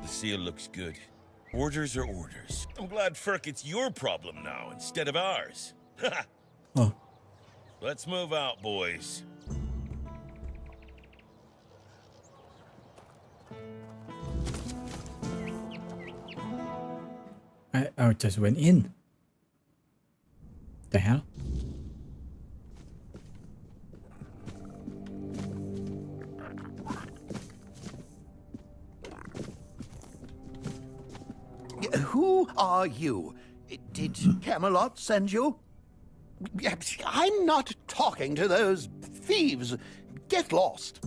The seal looks good. Orders are orders. I'm glad, Ferk, it's your problem now instead of ours. Oh. Let's move out, boys. I just went in. The hell? Who are you? Did Camelot send you? I'm not talking to those thieves. Get lost.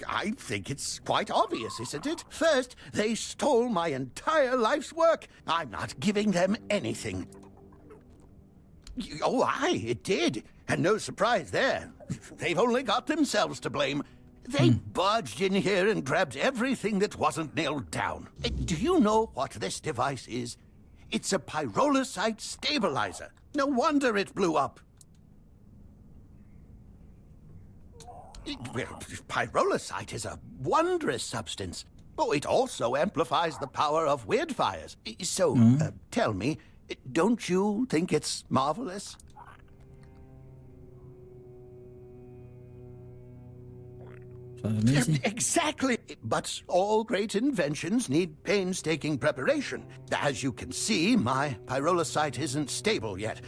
I think it's quite obvious, isn't it? First, they stole my entire life's work. I'm not giving them anything. Oh, aye, it did. And no surprise there. They've only got themselves to blame. They barged in here and grabbed everything that wasn't nailed down. Do you know what this device is? It's a pyrolusite stabilizer. No wonder it blew up. Well, pyrolusite is a wondrous substance. Oh, it also amplifies the power of weird fires. So, tell me, don't you think it's marvelous? Amazing. Exactly. But all great inventions need painstaking preparation. As you can see, my pyrolusite isn't stable yet.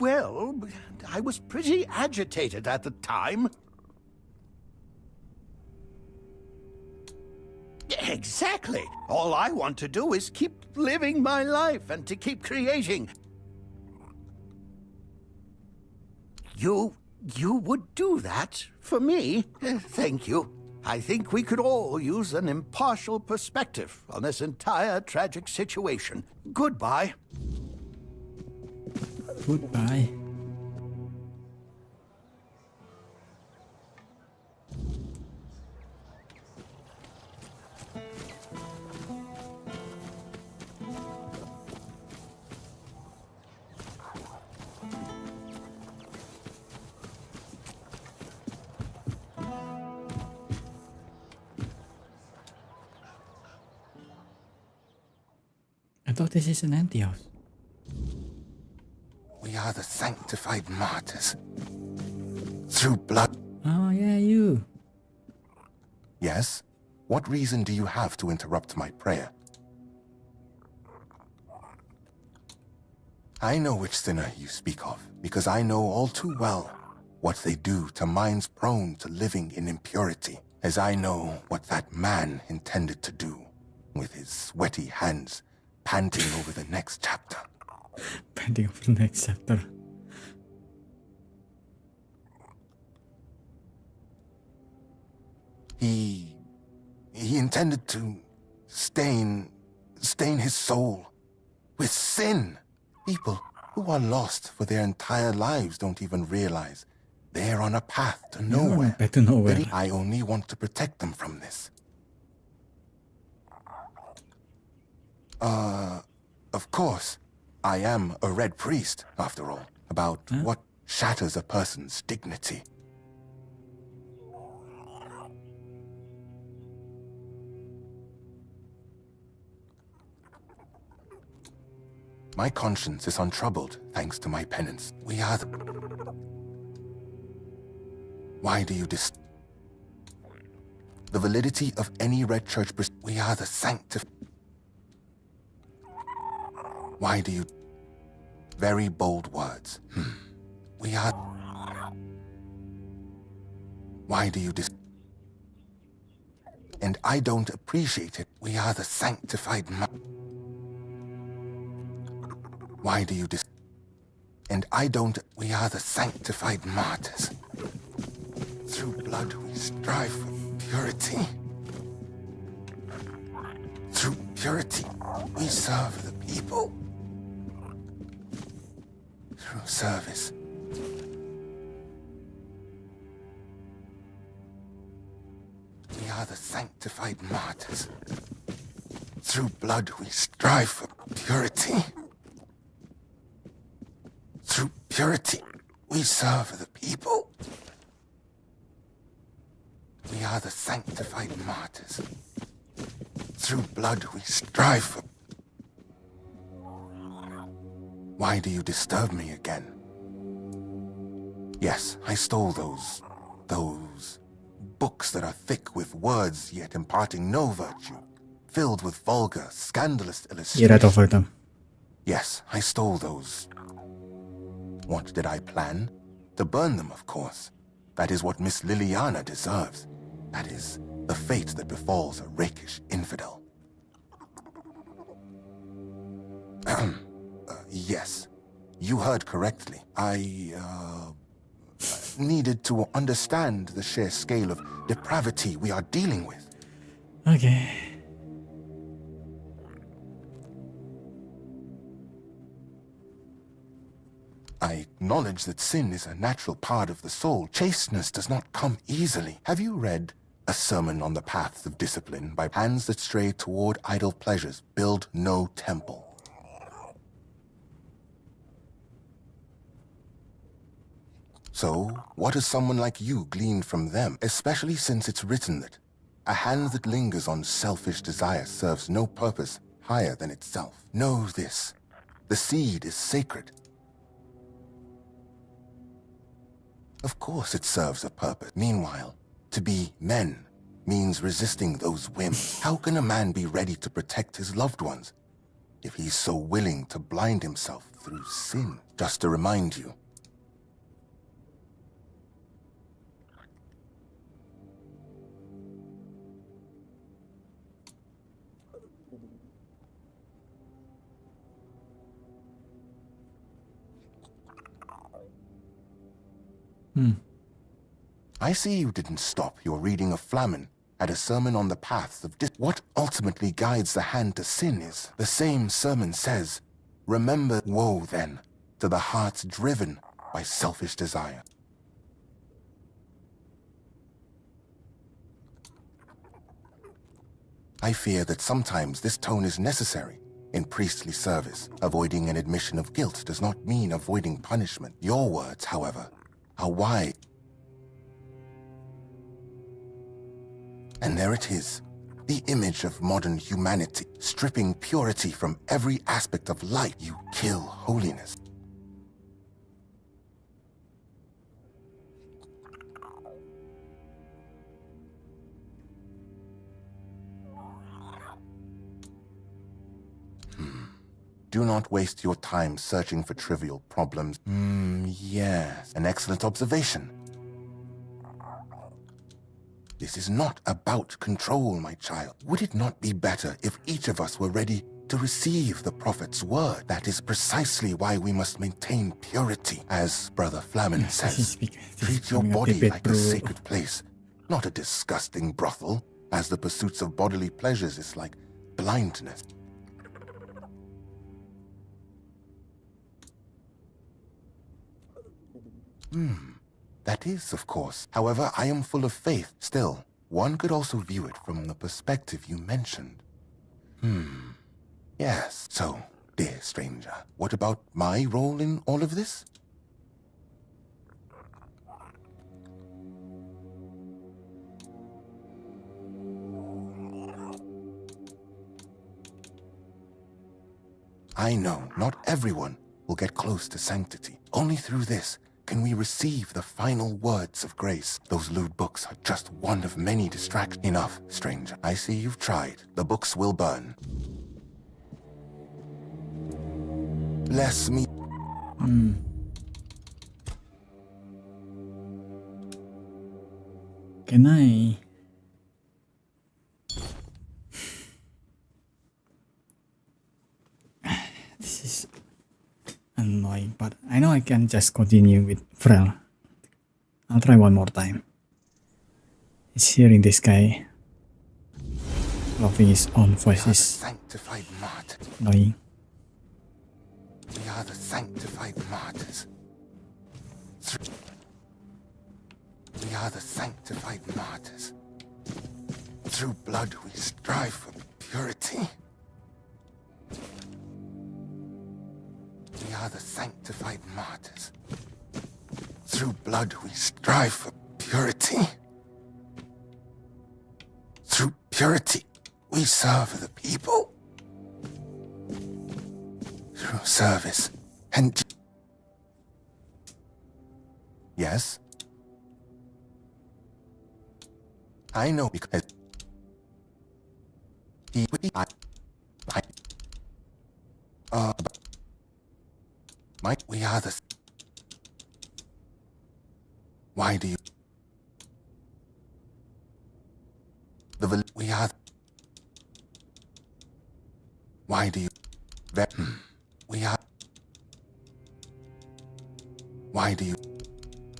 Well, I was pretty agitated at the time. Exactly. All I want to do is keep living my life and to keep creating. You would do that for me? Thank you. I think we could all use an impartial perspective on this entire tragic situation. Goodbye. Goodbye. I thought this is an empty house. We are the sanctified martyrs. Through blood. Oh, yeah, you. Yes? What reason do you have to interrupt my prayer? I know which sinner you speak of, because I know all too well what they do to minds prone to living in impurity, as I know what that man intended to do with his sweaty hands panting over the next chapter. Panting over the next chapter. He intended to stain his soul with sin. People who are lost for their entire lives don't even realize they're on a path to nowhere. Back to nowhere. I only want to protect them from this. Of course, I am a red priest, after all. About what shatters a person's dignity. My conscience is untroubled thanks to my penance. We are the... Why do you the validity of any Red Church... We are the Why do you... Very bold words. We are... Why do you And I don't appreciate it. We are the sanctified... Why do you And I don't... We are the sanctified martyrs. Through blood we strive for purity. Through purity we serve the people. Through service. We are the sanctified martyrs. Through blood we strive for purity. Through purity we serve the people. We are the sanctified martyrs. Through blood we strive for... Why do you disturb me again? Yes, I stole those books that are thick with words yet imparting no virtue, filled with vulgar, scandalous illustrations. Get over them. Yes, I stole those. What did I plan? To burn them, of course. That is what Miss Liliana deserves. That is the fate that befalls a rakish infidel. Yes, you heard correctly. I needed to understand the sheer scale of depravity we are dealing with. Okay. I acknowledge that sin is a natural part of the soul. Chasteness does not come easily. Have you read A Sermon on the Paths of Discipline by Hands That Stray Toward Idle Pleasures Build No Temple? So, what has someone like you gleaned from them, especially since it's written that a hand that lingers on selfish desire serves no purpose higher than itself? Know this, the seed is sacred. Of course it serves a purpose. Meanwhile, to be men means resisting those whims. How can a man be ready to protect his loved ones if he's so willing to blind himself through sin? Just to remind you, I see you didn't stop your reading of Flamen at A Sermon on the Paths of What ultimately guides the hand to sin is, the same sermon says, remember, woe then to the hearts driven by selfish desire. I fear that sometimes this tone is necessary in priestly service. Avoiding an admission of guilt does not mean avoiding punishment. Your words, however, are wise. And there it is, the image of modern humanity, stripping purity from every aspect of life. You kill holiness. Do not waste your time searching for trivial problems. Yes, an excellent observation. This is not about control, my child. Would it not be better if each of us were ready to receive the Prophet's word? That is precisely why we must maintain purity. As Brother Flamen says, treat your body like a sacred place, not a disgusting brothel, as the pursuits of bodily pleasures is like blindness. That is, of course. However, I am full of faith. Still, one could also view it from the perspective you mentioned. Yes. So, dear stranger, what about my role in all of this? I know not everyone will get close to sanctity. Only through this can we receive the final words of grace. Those lewd books are just one of many distractions. Enough, stranger. I see you've tried. The books will burn. Bless me. Can I? This is annoying, but I know I can just continue with Frel. I'll try one more time. It's hearing this guy loving his own voice is Sanctified martyr. annoying. We are the sanctified martyrs. We are the sanctified martyrs. Through blood we strive for purity. We are the sanctified martyrs. Through blood we strive for purity. Through purity we serve the people. Through service and... Yes? I know because... we are the... Why do you... We are... Why do you... We are... Why do you...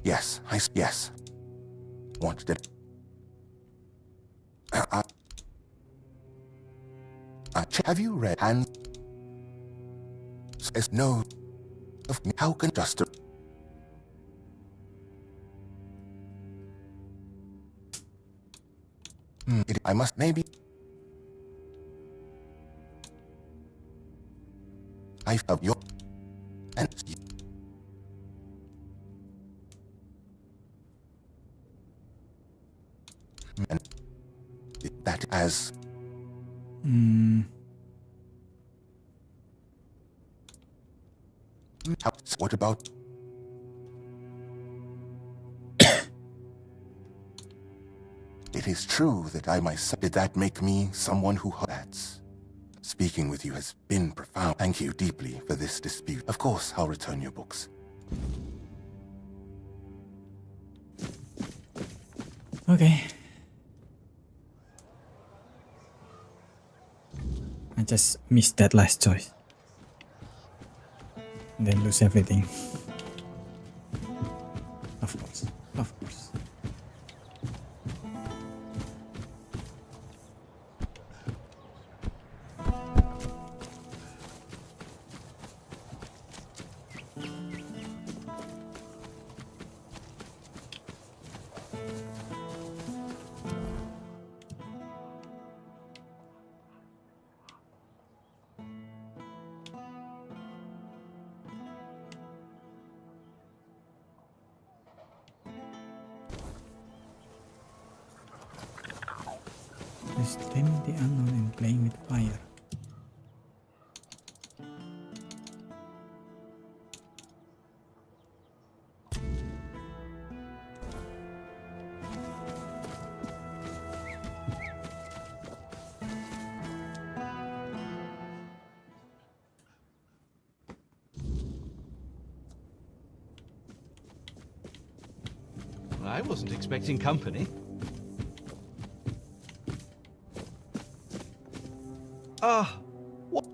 Yes, yes. Want to... have you read and says no of me? How can just I must maybe I have your and that as what about it is true that I myself did that make me someone who that's speaking with you has been profound. Thank you deeply for this dispute. Of course I'll return your books. Okay. I just missed that last choice. And then lose everything. Of course. Of course. Just taming the unknown and playing with fire. I wasn't expecting company. What?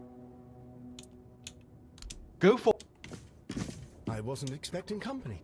Go for... I wasn't expecting company.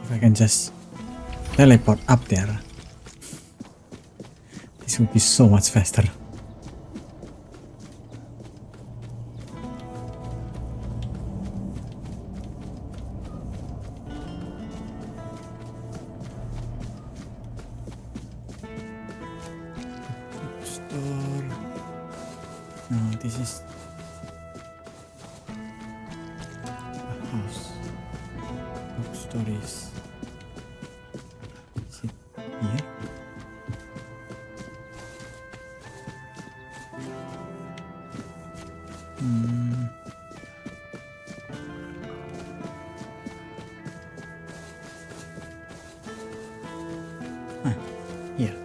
If I can just teleport up there. This would be so much faster. Store. No, this is a house. Bookstore is it here? Here.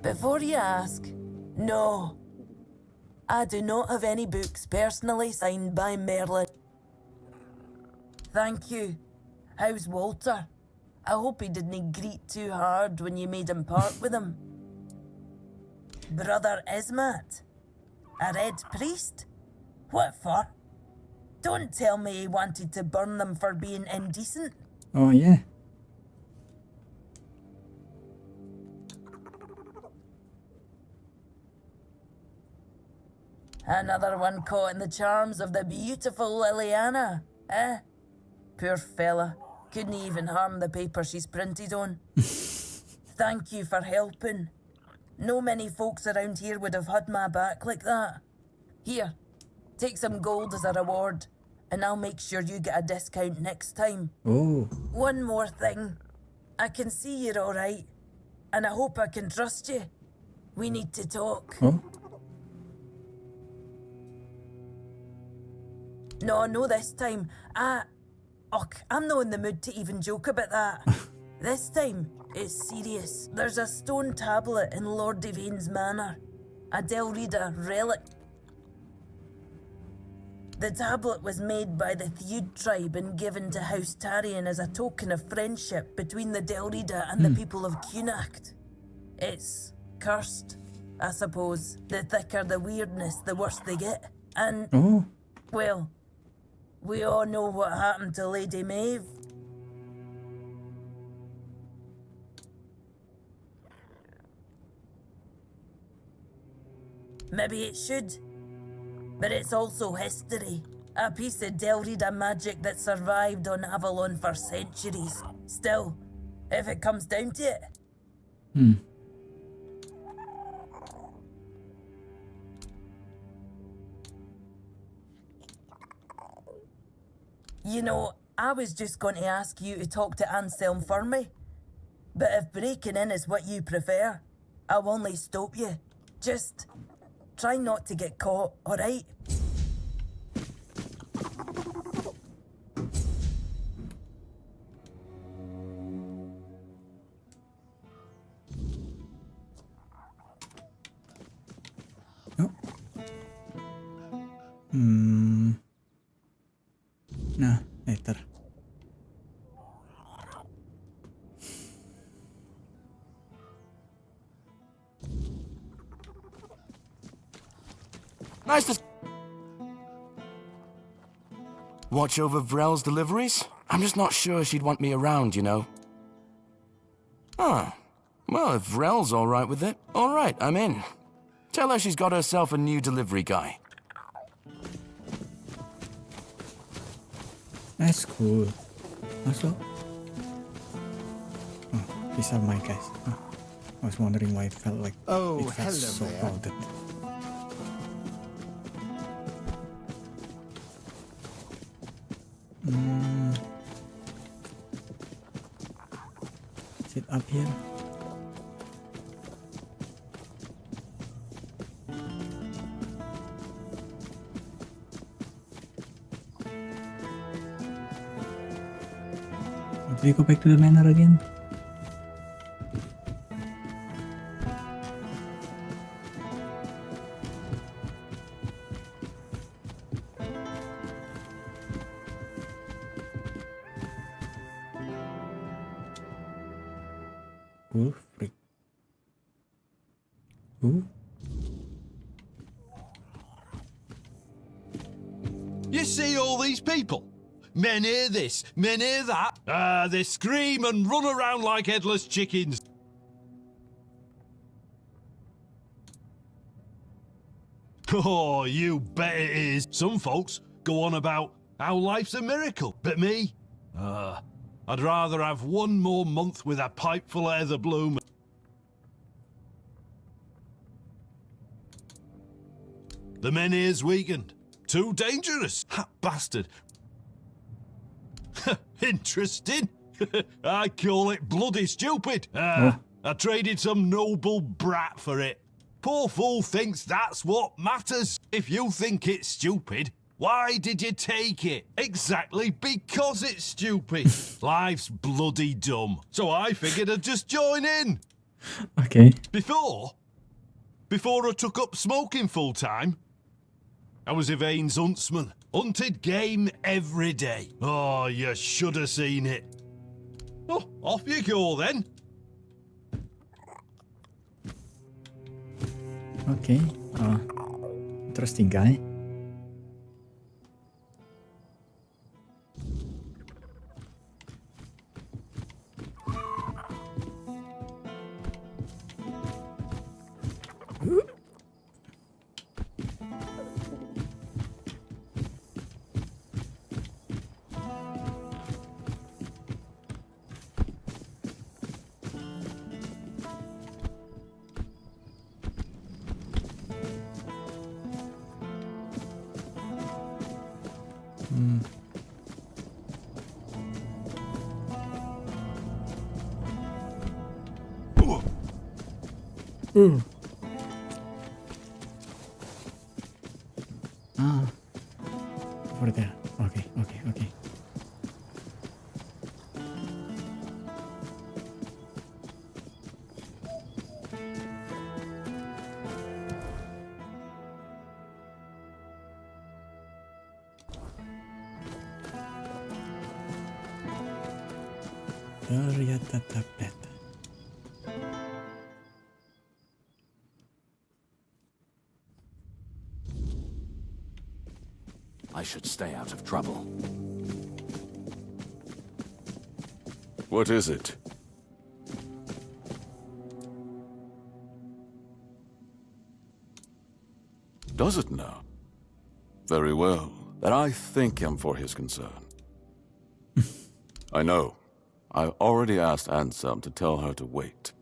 Before you ask, no. I do not have any books personally signed by Merlin. Thank you. How's Walter? I hope he didn't greet too hard when you made him part with him. Brother Ismat? A red priest? What for? Don't tell me he wanted to burn them for being indecent. Oh yeah. Another one caught in the charms of the beautiful Liliana, eh? Poor fella. Couldn't even harm the paper she's printed on. Thank you for helping. No many folks around here would have had my back like that. Here, take some gold as a reward, and I'll make sure you get a discount next time. Oh. One more thing. I can see you're alright, and I hope I can trust you. We need to talk. Oh. No, this time. I'm not in the mood to even joke about that. This time, it's serious. There's a stone tablet in Lord Devane's manor. A Delrida relic. The tablet was made by the Theud tribe and given to House Tarion as a token of friendship between the Delrida and the people of Cunacht. It's cursed, I suppose. The thicker the weirdness, the worse they get. And, well, we all know what happened to Lady Maeve. Maybe it should. But it's also history. A piece of Delrida magic that survived on Avalon for centuries. Still, if it comes down to it. You know, I was just going to ask you to talk to Anselm for me. But if breaking in is what you prefer, I'll only stop you. Just try not to get caught, alright? Nah, later. Nice to watch over Vrel's deliveries. I'm just not sure she'd want me around, you know. Ah, well, if Vrel's all right with it, all right, I'm in. Tell her she's got herself a new delivery guy. That's cool. Also, these are my guys. I was wondering why it felt like it felt hello so there. crowded. Is it up here? Do we go back to the manor again? Oh, freak. Oh. You see all these people? Men hear this, men hear that. They scream and run around like headless chickens. Oh, you bet it is. Some folks go on about how life's a miracle, but me? I'd rather have one more month with a pipe full of heather bloom. The men here's weakened. Too dangerous. That bastard. Interesting. I call it bloody stupid. I traded some noble brat for it. Poor fool thinks that's what matters. If you think it's stupid, why did you take it? Exactly because it's stupid. Life's bloody dumb. So I figured I'd just join in. Okay. Before I took up smoking full time, I was Yvain's huntsman. Hunted game every day. Oh, you should have seen it. Oh, off you go then. Okay. Interesting guy. Over there. Okay. I should stay out of trouble. What is it? Does it now? Very well. Then I thank him for his concern. I know. I already asked Anselm to tell her to wait.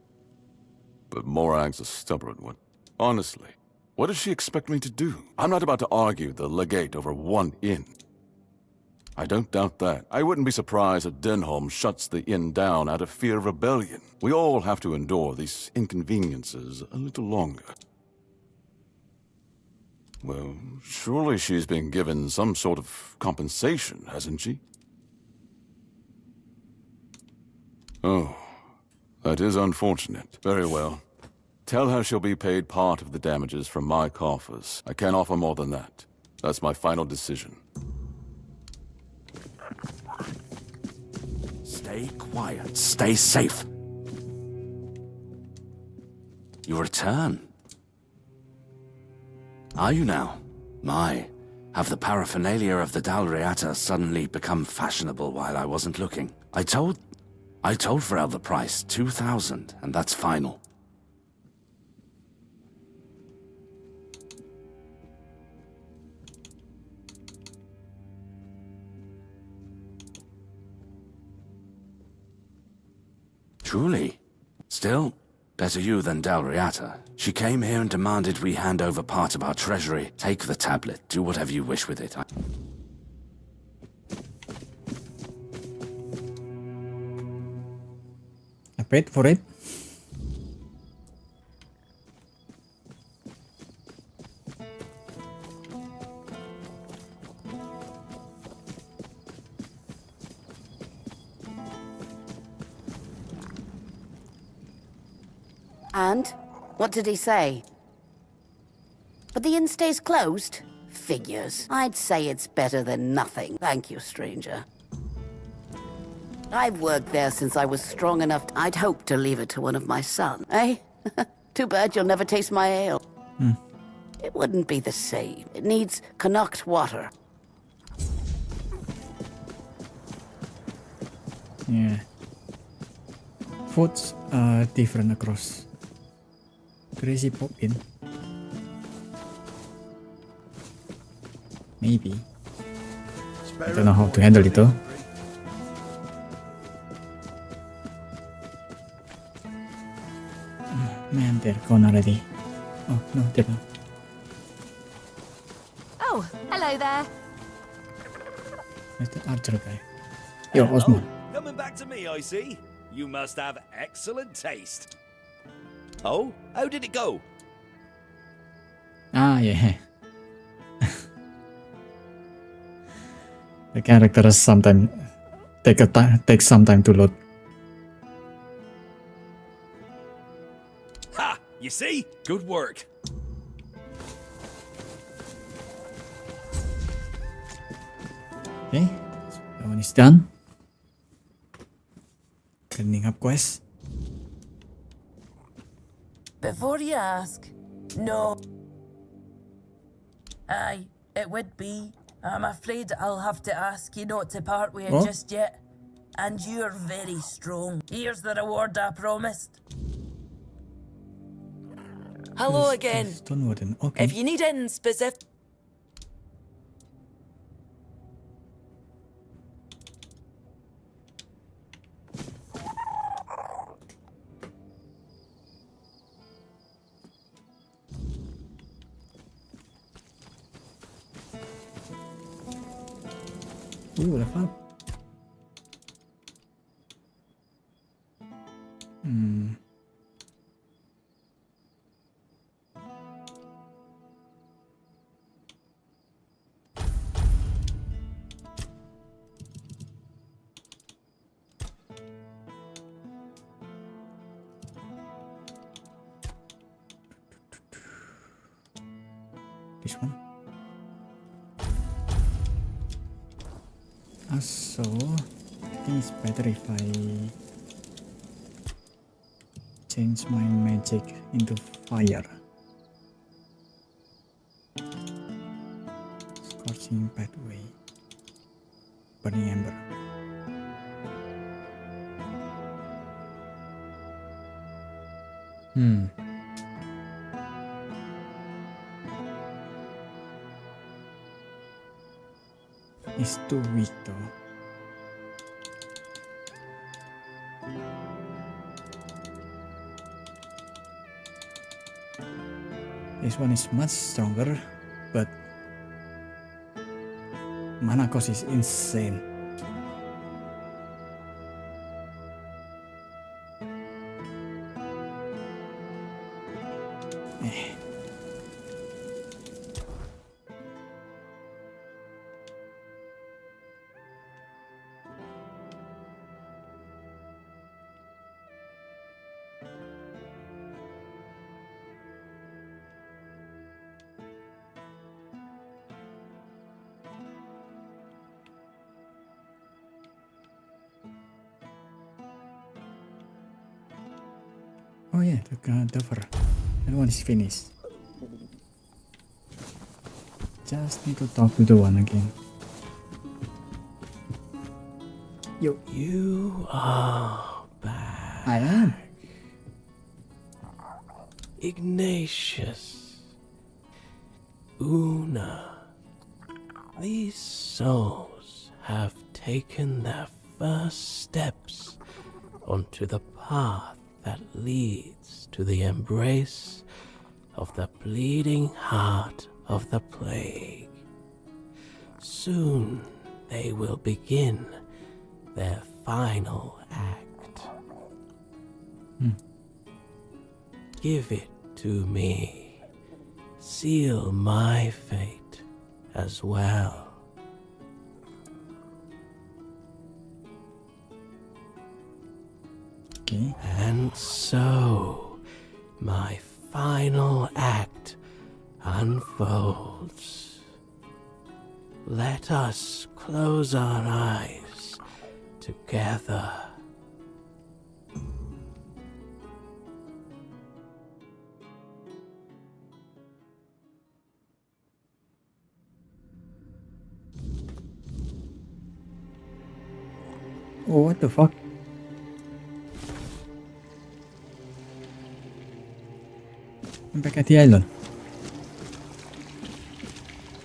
But Morag's a stubborn one. Honestly, what does she expect me to do? I'm not about to argue the legate over one inn. I don't doubt that. I wouldn't be surprised if Denholm shuts the inn down out of fear of rebellion. We all have to endure these inconveniences a little longer. Well, surely she's been given some sort of compensation, hasn't she? Oh, that is unfortunate. Very well. Tell her she'll be paid part of the damages from my coffers. I can't offer more than that. That's my final decision. Stay quiet. Stay safe. You return. Are you now? My, have the paraphernalia of the Dalriata suddenly become fashionable while I wasn't looking? I told Frel the price, 2,000, and that's final. Truly? Still, better you than Dalriata. She came here and demanded we hand over part of our treasury. Take the tablet, do whatever you wish with it. I paid for it. And? What did he say? But the inn stays closed? Figures. I'd say it's better than nothing. Thank you, stranger. I've worked there since I was strong enough. I'd hope to leave it to one of my sons, eh? Too bad you'll never taste my ale. It wouldn't be the same. It needs Connacht water. Yeah. Foods are different across. Crazy pop-in. Maybe. I don't know how to handle it though. Man, they're gone already. Oh, no, they're not. Oh, hello there. Where's the archer guy? Yo, Osmo. Coming back to me, I see. You must have excellent taste. Oh, how did it go? Ah, yeah. The characters sometimes take some time to load. Ha! You see? Good work. Okay, so that one is done. Cleaning up quest. Before you ask, no. Aye, it would be. I'm afraid I'll have to ask you not to part with it What? just yet. And you're very strong. Here's the reward I promised. Hello again. Stonewarden. Okay. If you need anything specific. Ooh, level up. This one. So, I think it's better if I change my magic into fire. Scorching pathway. Burning ember. It's too weak though. This one is much stronger, but mana cost is insane. Oh yeah, the cover. That one is finished. Just need to talk to the one again. Yo. You are back. I am. Ignatius. Una. These souls have taken their first steps onto the path that leads to the embrace of the bleeding heart of the plague. Soon they will begin their final act. Give it to me. Seal my fate as well. Okay. And so, my final act unfolds. Let us close our eyes together. Oh, what the fuck? I'm back at the island.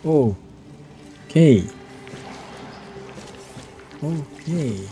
Oh. Okay. Okay.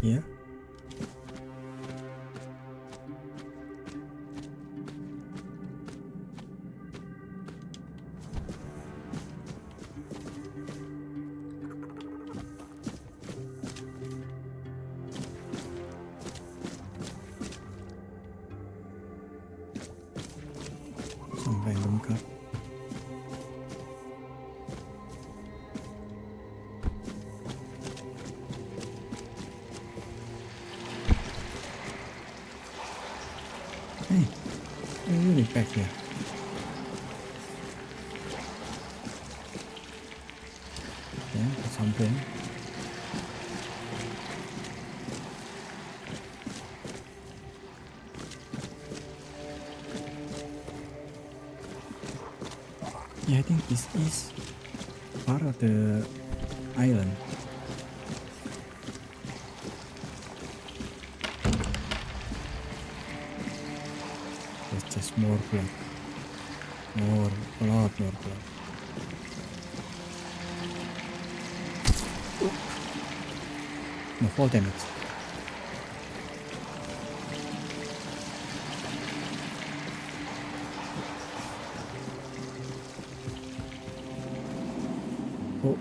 Yeah. Some random cup. Hey, we're really back here. Yeah, that's something. Yeah, I think this is part of the island. There's just more blood. More blood. No, fall damage. Oh.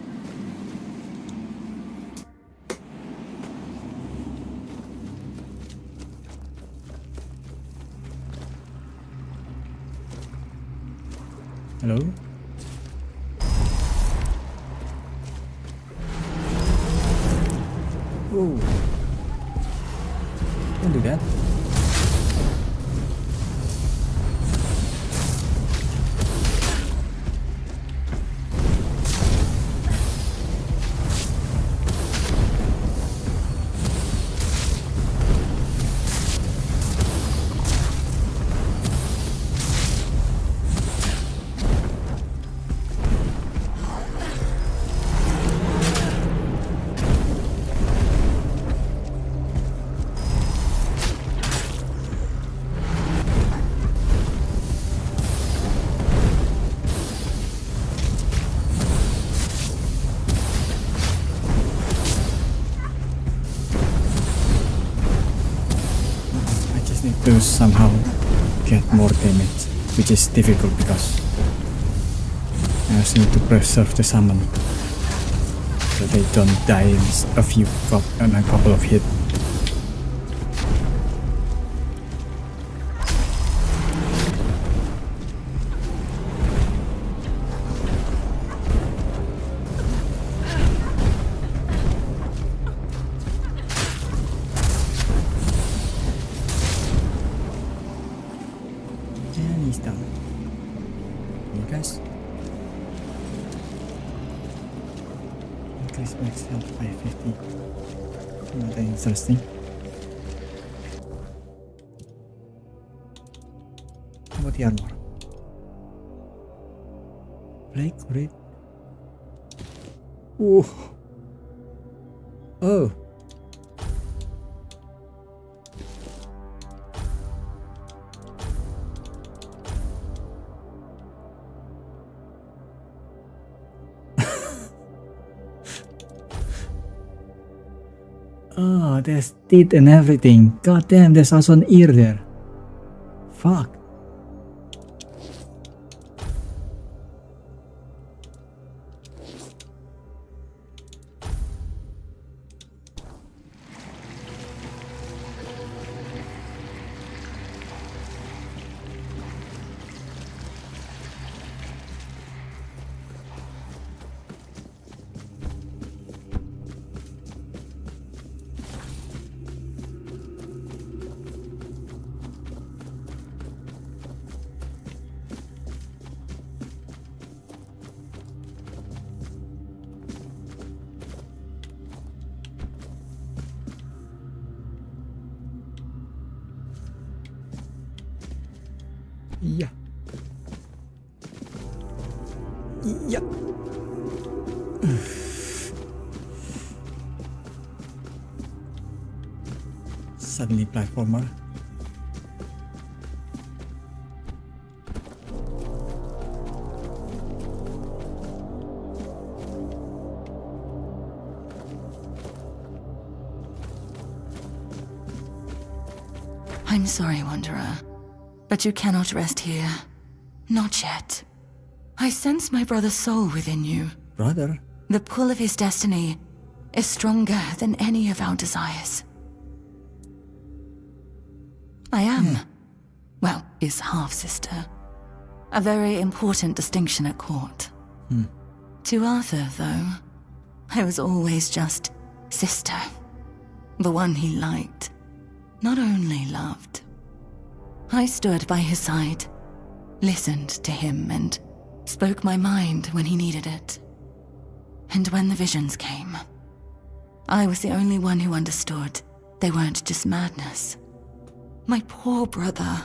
Hello? Oh. Don't do that. To somehow get more damage, which is difficult because I also need to preserve the summon so they don't die in a couple of hits. Guys, increase max health by 50. Not that interesting. How about the armor? Plague rate. Oh. Oh. Oh, there's teeth and everything. God damn, there's also an ear there. Fuck. Yeah. Yeah. Suddenly platformer. I'm sorry, Wanderer, but you cannot rest here. Not yet. I sense my brother's soul within you. Brother? The pull of his destiny is stronger than any of our desires. I am, well, his half-sister. A very important distinction at court. To Arthur, though, I was always just sister. The one he liked, not only loved. I stood by his side, listened to him, and spoke my mind when he needed it. And when the visions came, I was the only one who understood they weren't just madness. My poor brother.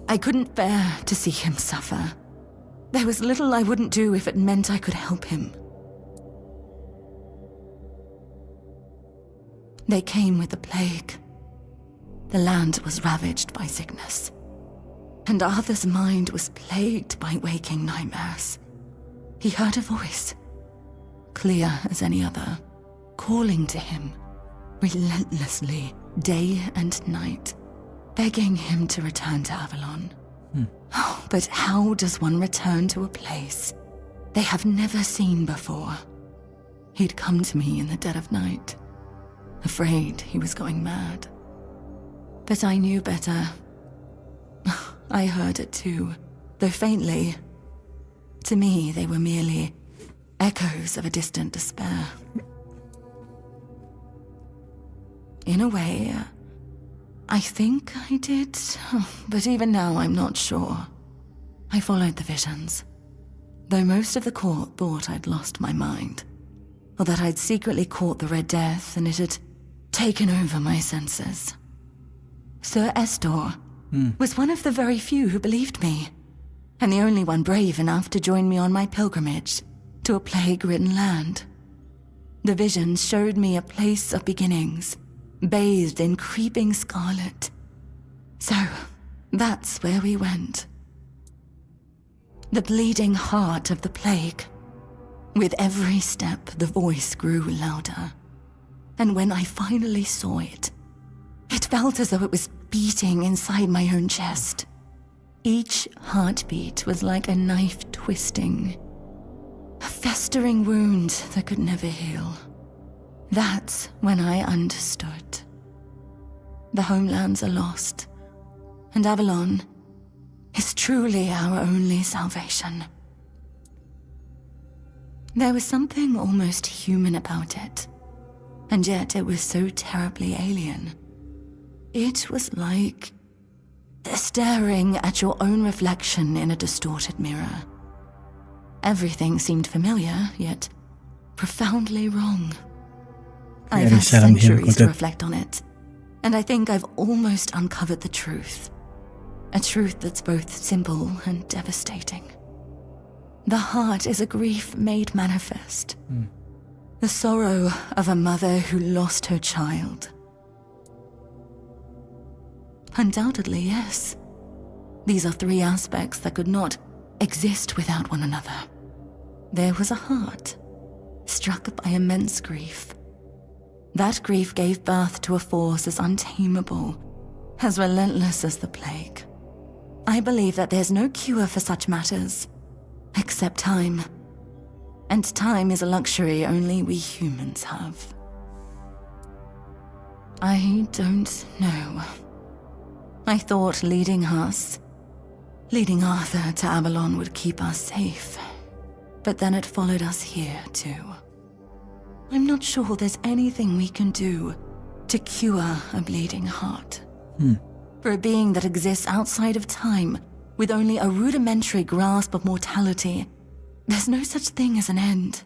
I couldn't bear to see him suffer. There was little I wouldn't do if it meant I could help him. They came with the plague. The land was ravaged by sickness, and Arthur's mind was plagued by waking nightmares. He heard a voice, clear as any other, calling to him, relentlessly, day and night, begging him to return to Avalon. Oh, but how does one return to a place they have never seen before? He'd come to me in the dead of night, afraid he was going mad. But I knew better. I heard it too, though faintly. To me, they were merely echoes of a distant despair. In a way, I think I did, but even now I'm not sure. I followed the visions, though most of the court thought I'd lost my mind, or that I'd secretly caught the Red Death and it had taken over my senses. Sir Estor was one of the very few who believed me, and the only one brave enough to join me on my pilgrimage to a plague-ridden land. The visions showed me a place of beginnings, bathed in creeping scarlet. So, that's where we went. The bleeding heart of the plague. With every step, the voice grew louder. And when I finally saw it, it felt as though it was beating inside my own chest. Each heartbeat was like a knife twisting, a festering wound that could never heal. That's when I understood. The homelands are lost, and Avalon is truly our only salvation. There was something almost human about it, and yet it was so terribly alien. It was like staring at your own reflection in a distorted mirror. Everything seemed familiar, yet profoundly wrong. I've had centuries to reflect on it, and I think I've almost uncovered the truth. A truth that's both simple and devastating. The heart is a grief made manifest. The sorrow of a mother who lost her child. Undoubtedly, yes. These are three aspects that could not exist without one another. There was a heart, struck by immense grief. That grief gave birth to a force as untamable, as relentless as the plague. I believe that there's no cure for such matters, except time. And time is a luxury only we humans have. I don't know. I thought leading Arthur to Avalon would keep us safe. But then it followed us here, too. I'm not sure there's anything we can do to cure a bleeding heart. For a being that exists outside of time, with only a rudimentary grasp of mortality, there's no such thing as an end.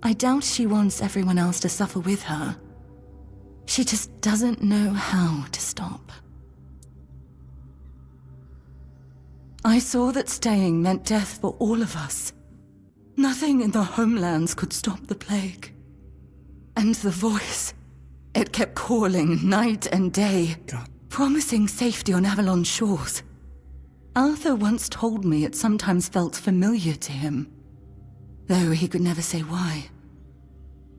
I doubt she wants everyone else to suffer with her. She just doesn't know how to stop. I saw that staying meant death for all of us. Nothing in the homelands could stop the plague. And the voice, it kept calling night and day, promising safety on Avalon's shores. Arthur once told me it sometimes felt familiar to him, though he could never say why.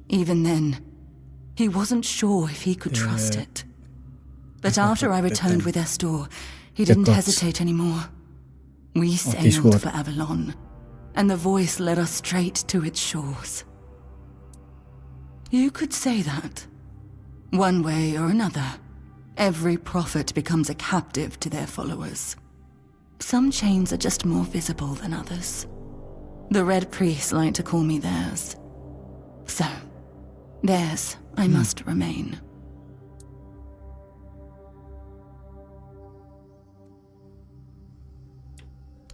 Even then, he wasn't sure if he could trust it. But after I returned with Estor, he didn't hesitate anymore. We sailed for Avalon, and the voice led us straight to its shores. You could say that. One way or another, every prophet becomes a captive to their followers. Some chains are just more visible than others. The Red Priests like to call me theirs. So, theirs I must remain.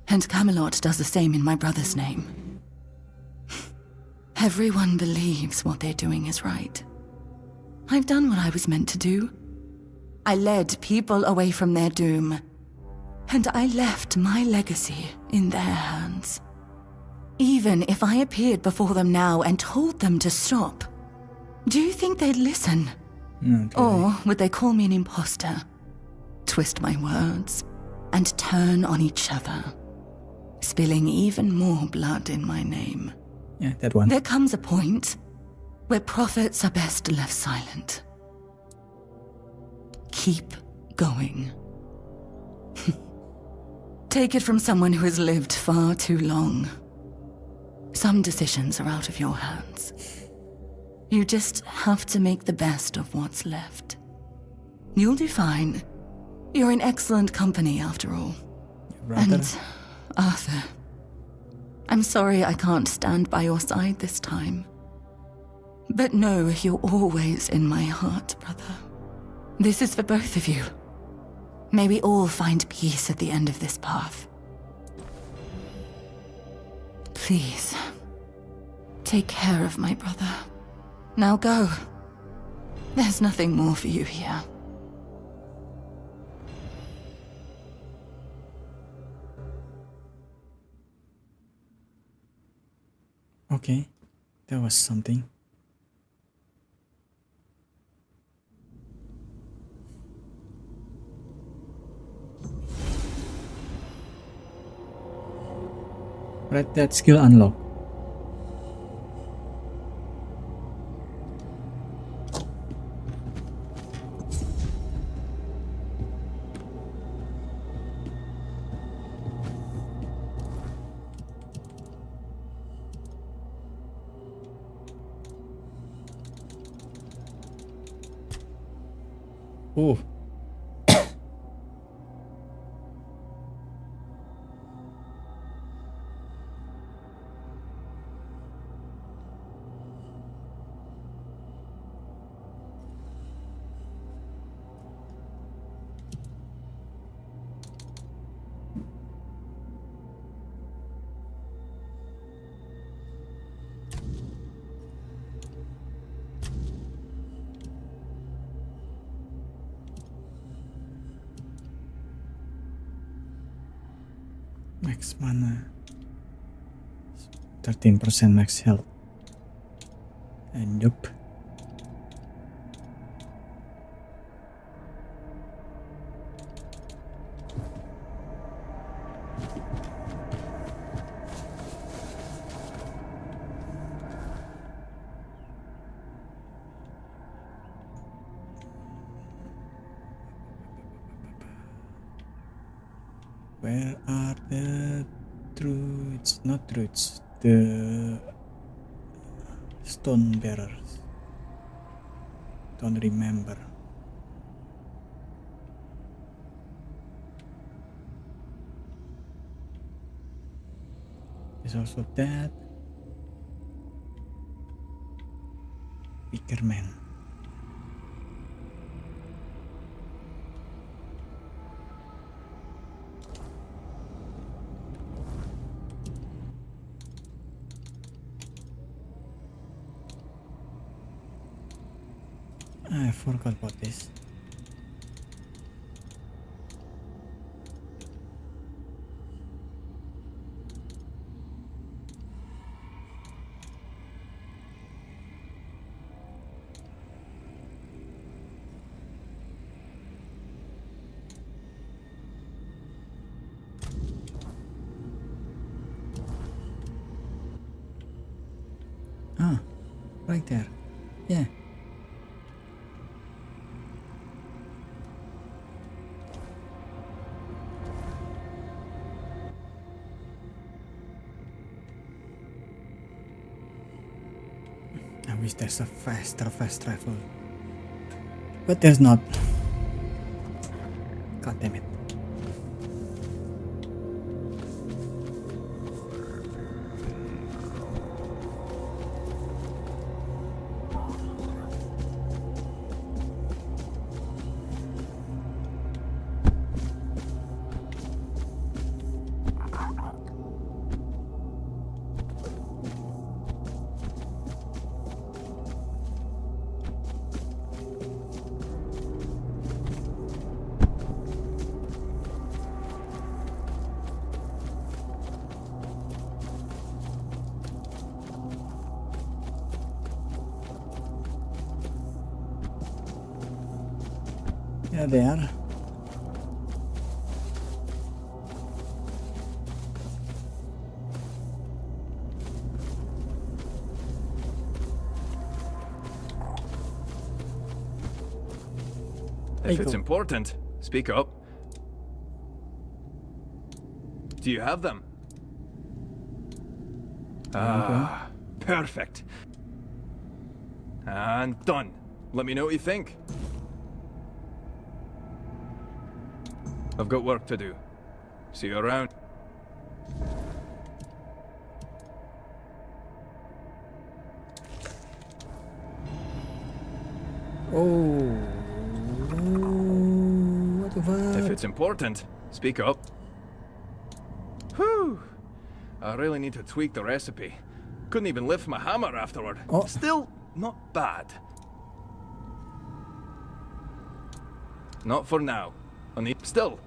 And Camelot does the same in my brother's name. Everyone believes what they're doing is right. I've done what I was meant to do. I led people away from their doom, and I left my legacy in their hands. Even if I appeared before them now and told them to stop, do you think they'd listen? Or would they call me an imposter, twist my words, and turn on each other, spilling even more blood in my name? Yeah, that one. There comes a point where prophets are best left silent. Keep going. Take it from someone who has lived far too long. Some decisions are out of your hands. You just have to make the best of what's left. You'll do fine. You're in excellent company, after all. And Arthur, I'm sorry I can't stand by your side this time. But know you're always in my heart, brother. This is for both of you. May we all find peace at the end of this path. Please, take care of my brother. Now go. There's nothing more for you here. Okay, that was something. Right, that skill unlocked. Oh. Max mana, 13% max health, and yup. Where are the druids? Not druids, the stone bearers. Don't remember. There's also that bigger man. I forgot about this. Right there. Yeah. I wish there's a faster fast travel. But there's not. God damn it. Yeah, they are. If it's important, speak up. Do you have them? Ah, perfect. And done. Let me know what you think. I've got work to do. See you around. Oh, what the fuck? If it's important, speak up. Whew. I really need to tweak the recipe. Couldn't even lift my hammer afterward. Oh. Still, not bad. Not for now. Still,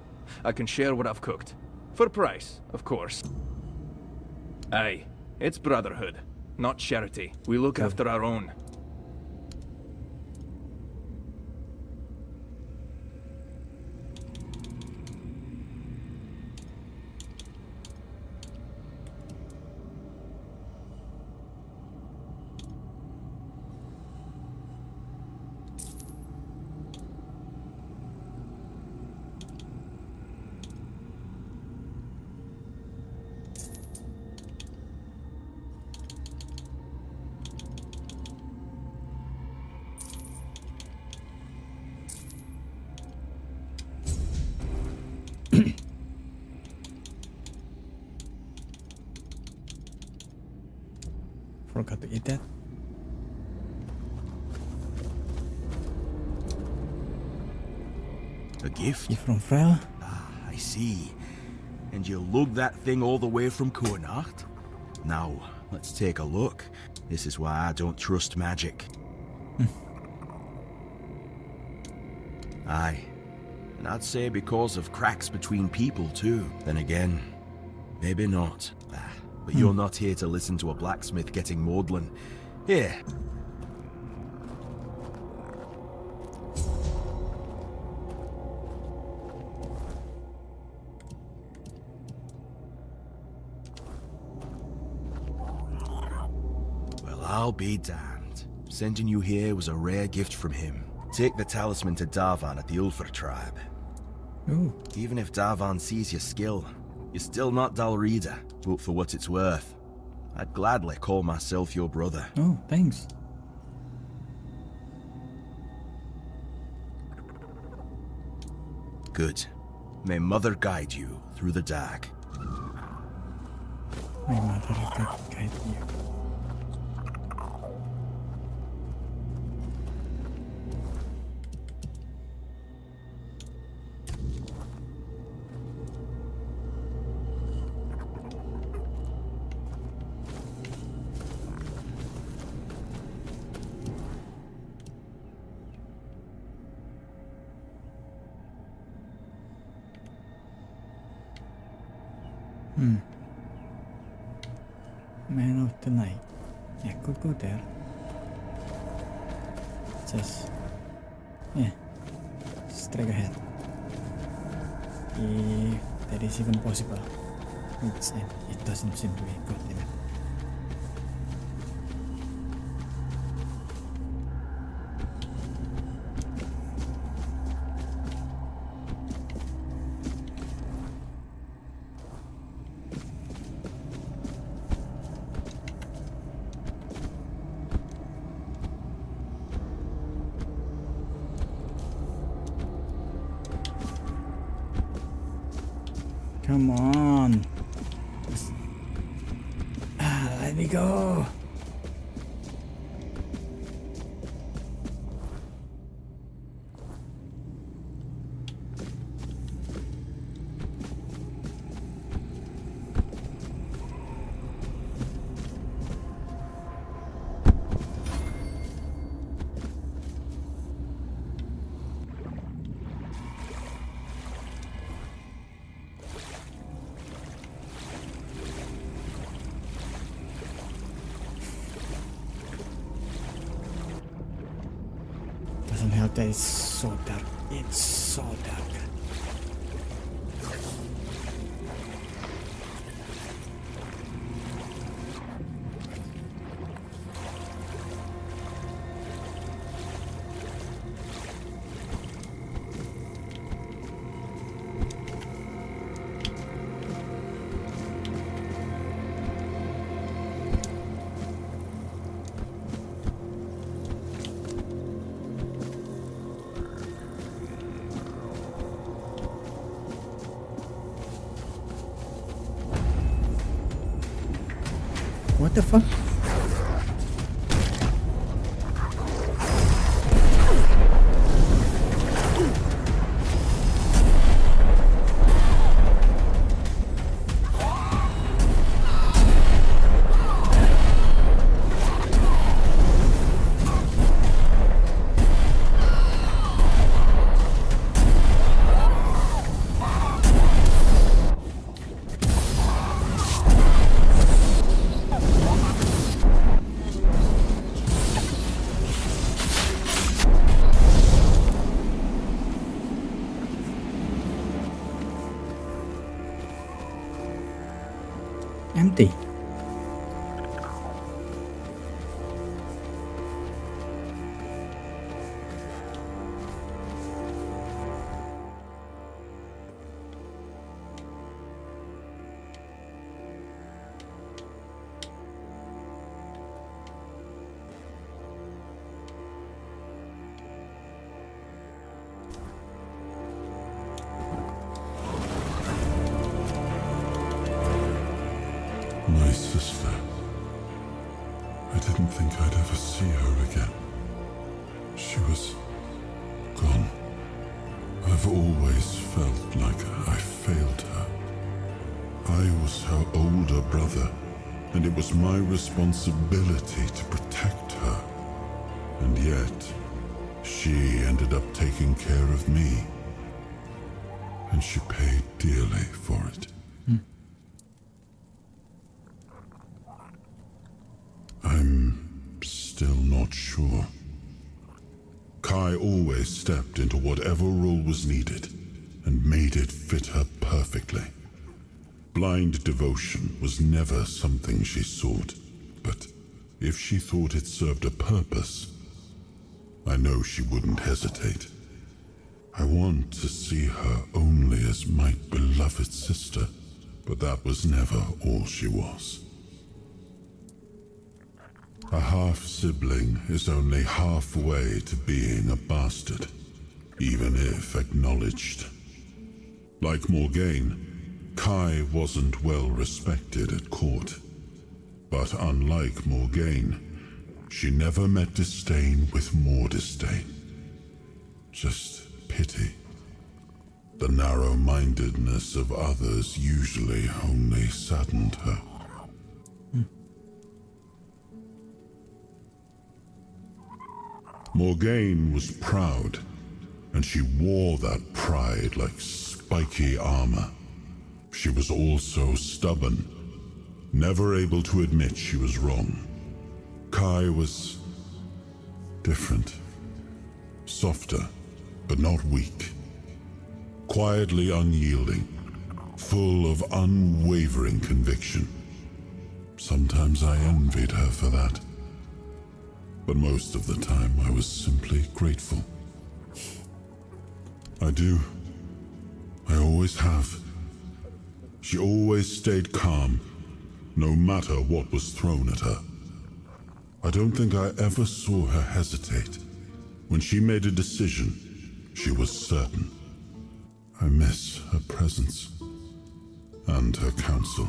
I can share what I've cooked. For price, of course. Aye, it's brotherhood, not charity. We look after our own. Forgot to eat that. A gift? Gift from Frel? Ah, I see. And you lugged that thing all the way from Coenart? Now, let's take a look. This is why I don't trust magic. Aye. And I'd say because of cracks between people too. Then again, maybe not. But you're not here to listen to a blacksmith getting maudlin. Here. Well, I'll be damned. Sending you here was a rare gift from him. Take the talisman to Darvan at the Ulfar tribe. Ooh. Even if Darvan sees your skill, you're still not Dalrida, but for what it's worth, I'd gladly call myself your brother. Oh, thanks. Good. May Mother guide you through the dark. My mother will guide you. Man of the night. Yeah, could go there. Just straight ahead. If that is even possible. It doesn't seem to be. God damn it. Come on. Let me go. Doesn't help that it's so dark. It's so dark. What the fuck? Empty. My sister. I didn't think I'd ever see her again. She was gone. I've always felt like I failed her. I was her older brother, and it was my responsibility to protect her. And yet, she ended up taking care of me. And she paid dearly for it. I'm still not sure. Kai always stepped into whatever role was needed and made it fit her perfectly. Blind devotion was never something she sought, but if she thought it served a purpose, I know she wouldn't hesitate. I want to see her only as my beloved sister, but that was never all she was. A half-sibling is only halfway to being a bastard, even if acknowledged. Like Morgaine, Kai wasn't well respected at court. But unlike Morgaine, she never met disdain with more disdain. Just pity. The narrow-mindedness of others usually only saddened her. Morgaine was proud, and she wore that pride like spiky armor. She was also stubborn, never able to admit she was wrong. Kai was different. Softer, but not weak. Quietly unyielding, full of unwavering conviction. Sometimes I envied her for that. But most of the time I was simply grateful. I do. I always have. She always stayed calm, no matter what was thrown at her. I don't think I ever saw her hesitate. When she made a decision, she was certain. I miss her presence. and her counsel.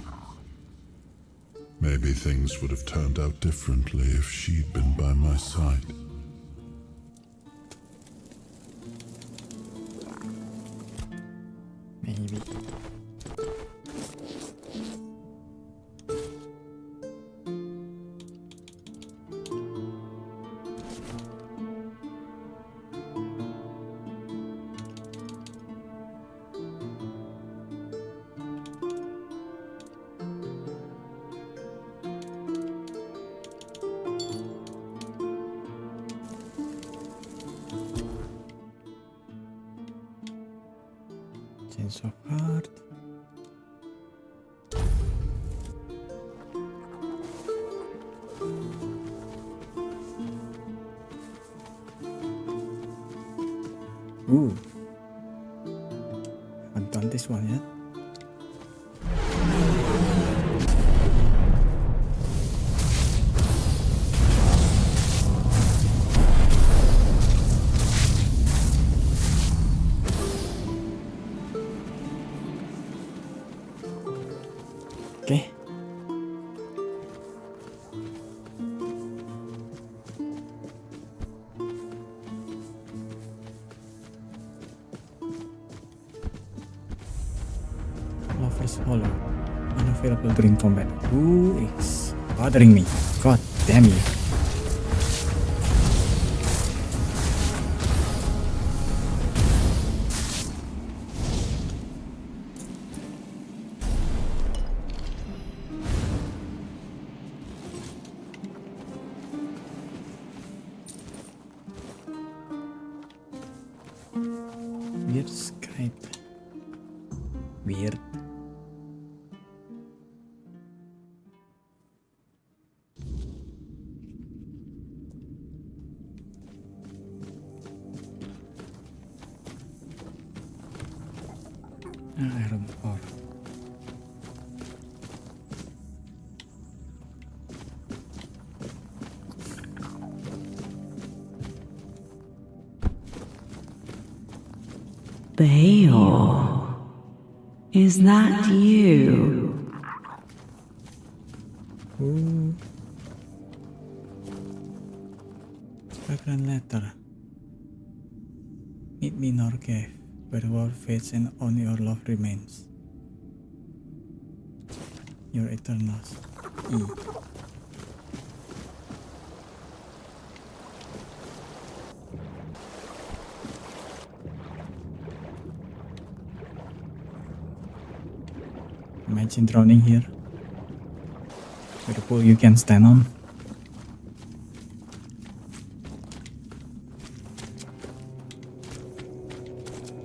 Maybe things would have turned out differently if she'd been by my side. Maybe. Change of heart. Ooh. Haven't done this one yet. Okay. Lover's Hollow. Unavailable during combat. Who is bothering me? God damn you. Weird Skype. Weird. Iron ore. Bayor, is that you? Fragrant letter. Meet me in our cave, where the world fades and only your love remains. Your Eternals. E. Imagine drowning here. With a pool you can stand on.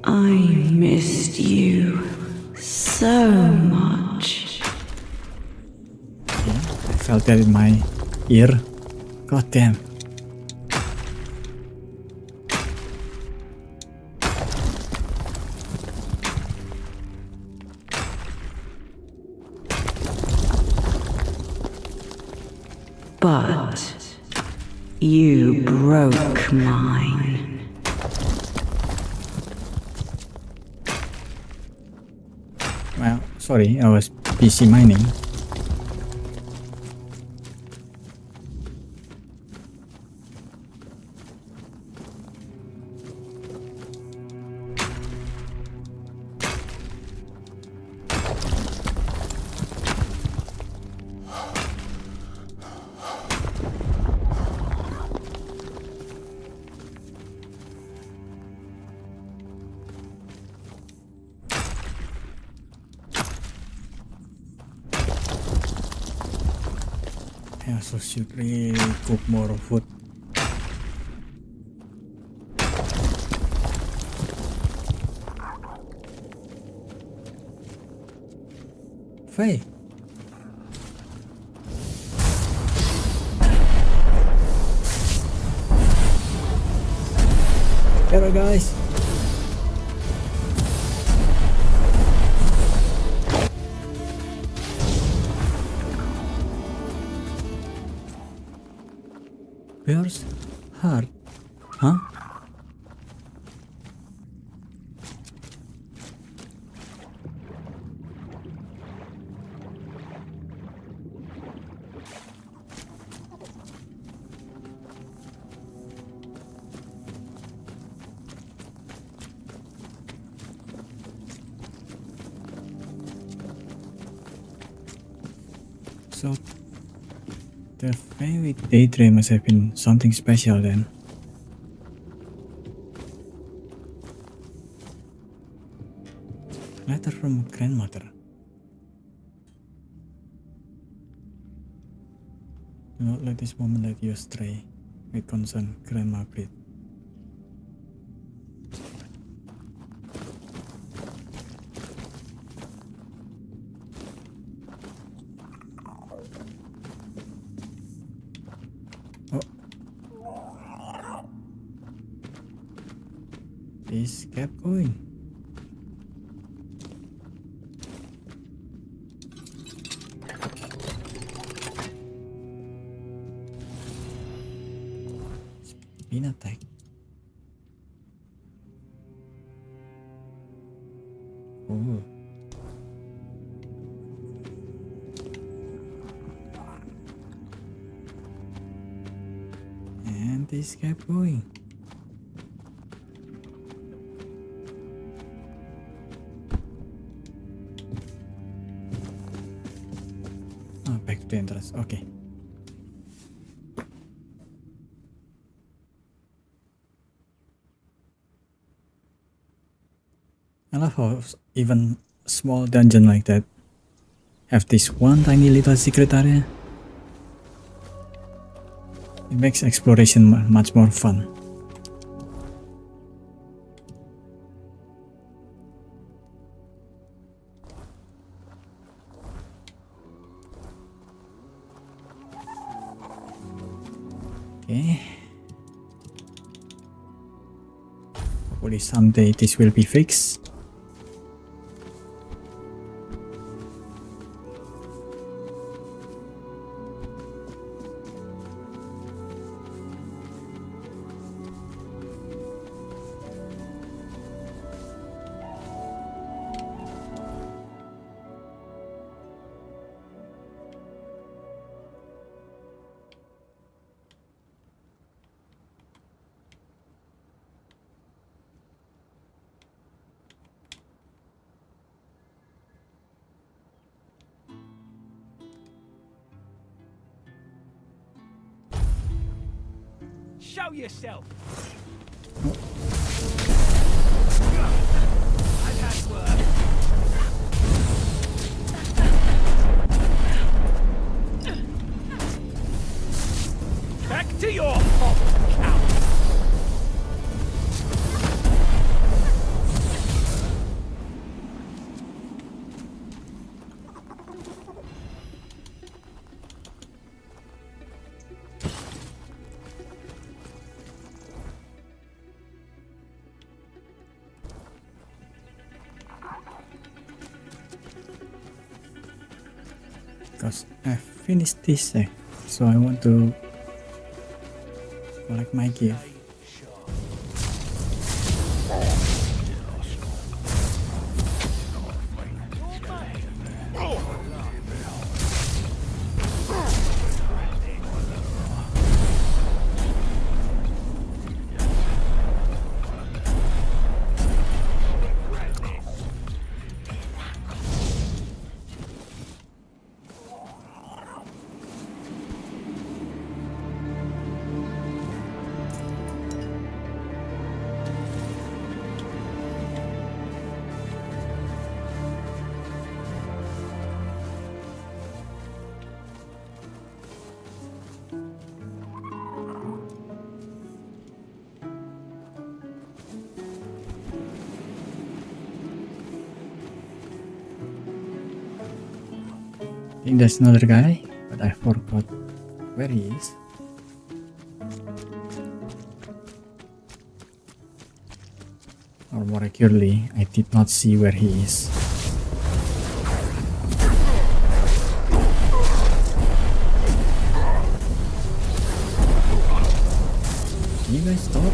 I missed you so much. Yeah, I felt that in my ear. God damn. But you broke mine. Well, sorry, I was PC mining. I also should really cook more food. Faye. Hello guys. Where's heart? Huh? So the fairy daydream must have been something special then. Letter from grandmother. Do not let this moment lead you astray. With concern, Grandma Brit. Oh. This kept going. Spin attack. Oh. And this kept going. Ah, back to the entrance. Okay. I love how even small dungeon like that have this one tiny little secret area. It makes exploration much more fun. Okay. Hopefully someday this will be fixed. Show yourself. I've had work. Back to your hop, cow. Because I finished this so I want to collect my gift. I think there's another guy, but I forgot where he is. Or more accurately, I did not see where he is. Can you guys stop?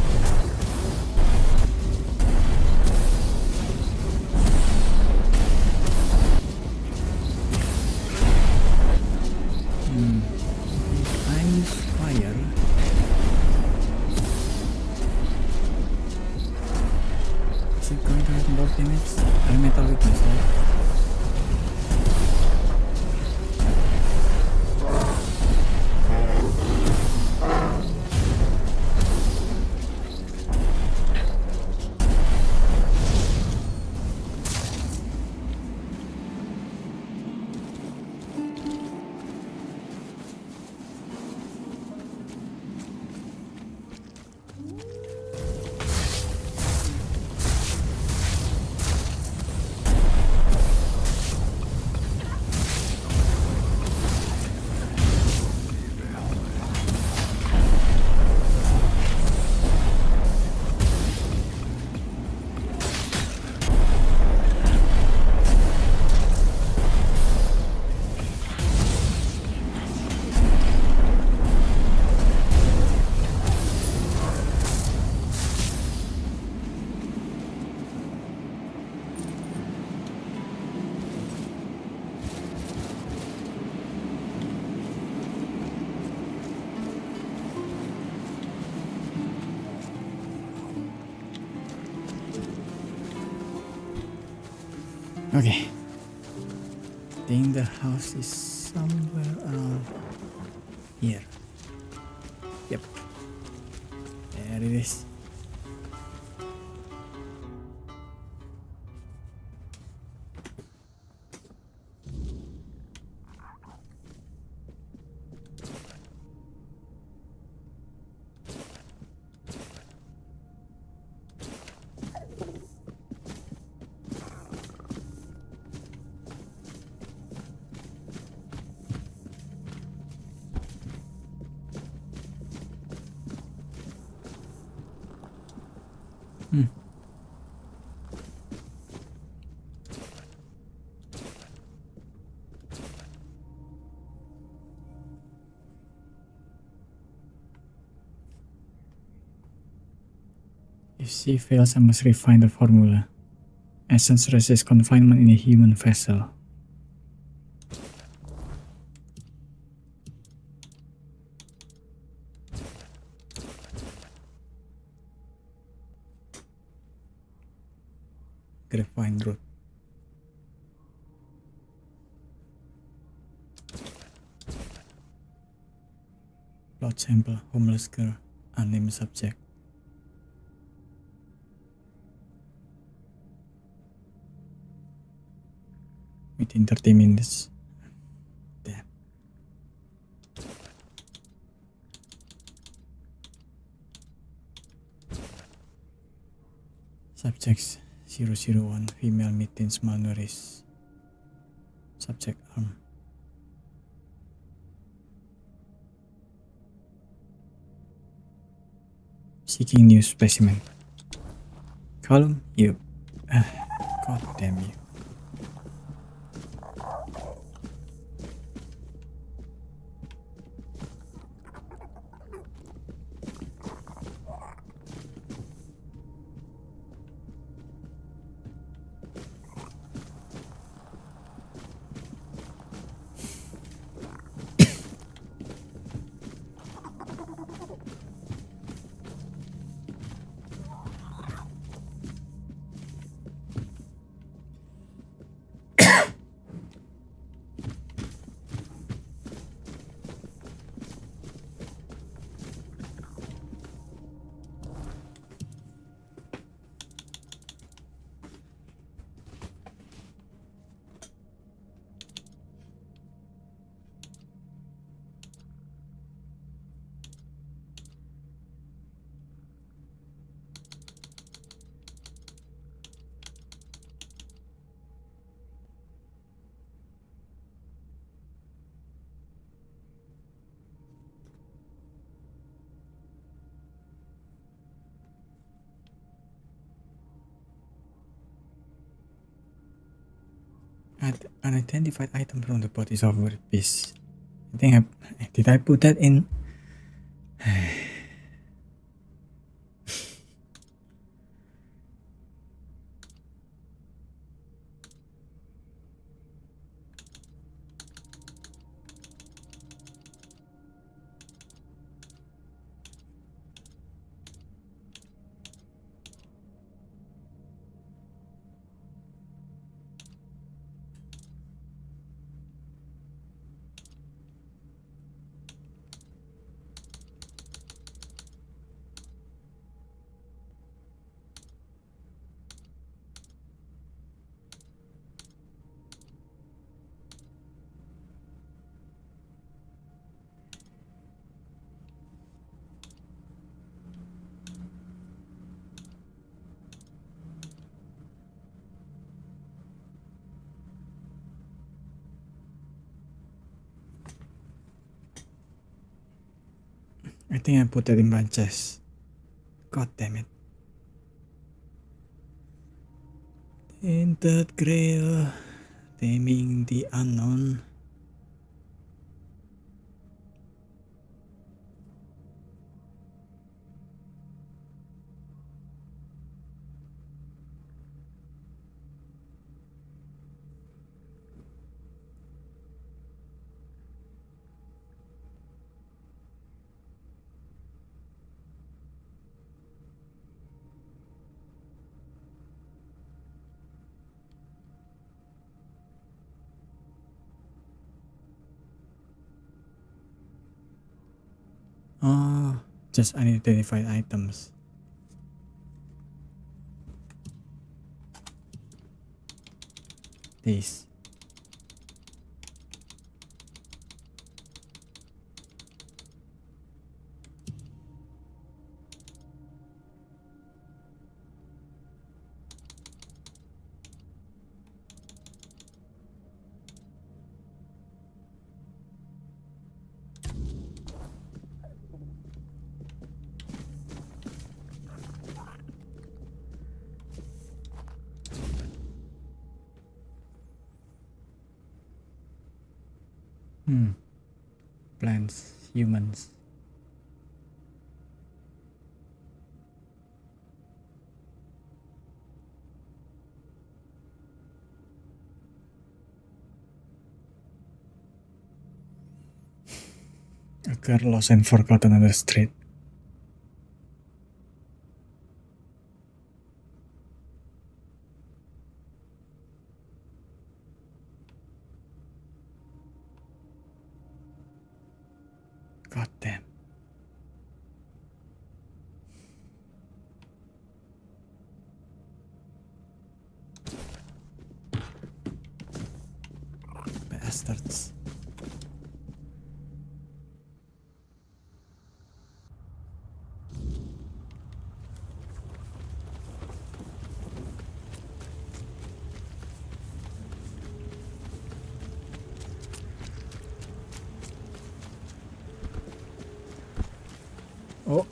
Okay. I think the house is somewhere around here. Yep. There it is. If she fails, I must refine the formula. Essence resists confinement in a human vessel. Grapevine root. Blood sample, homeless girl, unnamed subject. Within 30 minutes. Damn. Subjects 001, female mid-teens malnourished. Subject arm. Seeking new specimen. Column, you. God damn you. Unidentified item from the bodies of a beast. I think did I put that in? I think I put that in my chest. God damn it. Tainted Grail, Taming the Unknown. Oh, just unidentified items. These. Plants, humans. A girl lost and forgotten on the street. God damn. Bastards. Oh.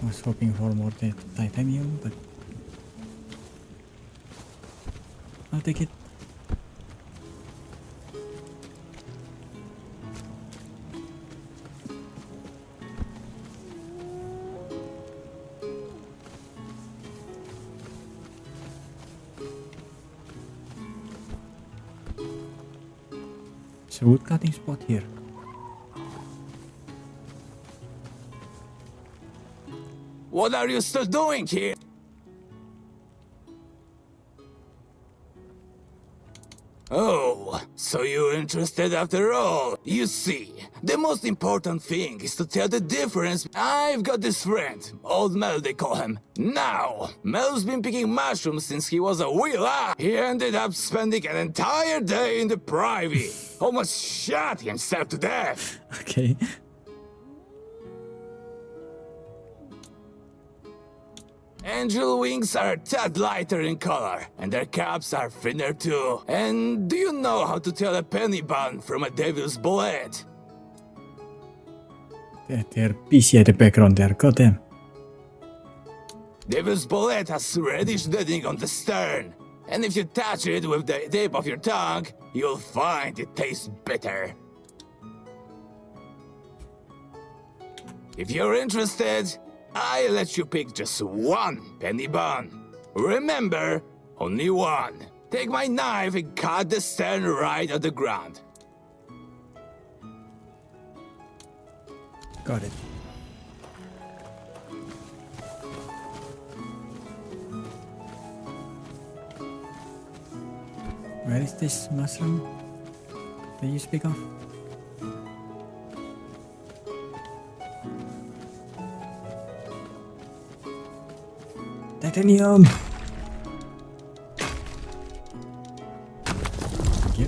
I was hoping for more titanium, but I'll take it. There's a wood cutting spot here. What are you still doing here? Oh, so you're interested after all. You see, the most important thing is to tell the difference. I've got this friend, Old Mel they call him. Now, Mel's been picking mushrooms since he was a wee lad. He ended up spending an entire day in the privy. Almost shot himself to death. Okay. Angel wings are a tad lighter in color, and their caps are thinner too. And do you know how to tell a penny bun from a devil's bullet? They're busy at the background there, goddamn. Devil's bullet has reddish deadening on the stern, and if you touch it with the tip of your tongue, you'll find it tastes bitter. If you're interested, I'll let you pick just one penny bun. Remember, only one. Take my knife and cut the stern right at the ground. Got it. Where is this mushroom that you speak of? Titanium! Thank you.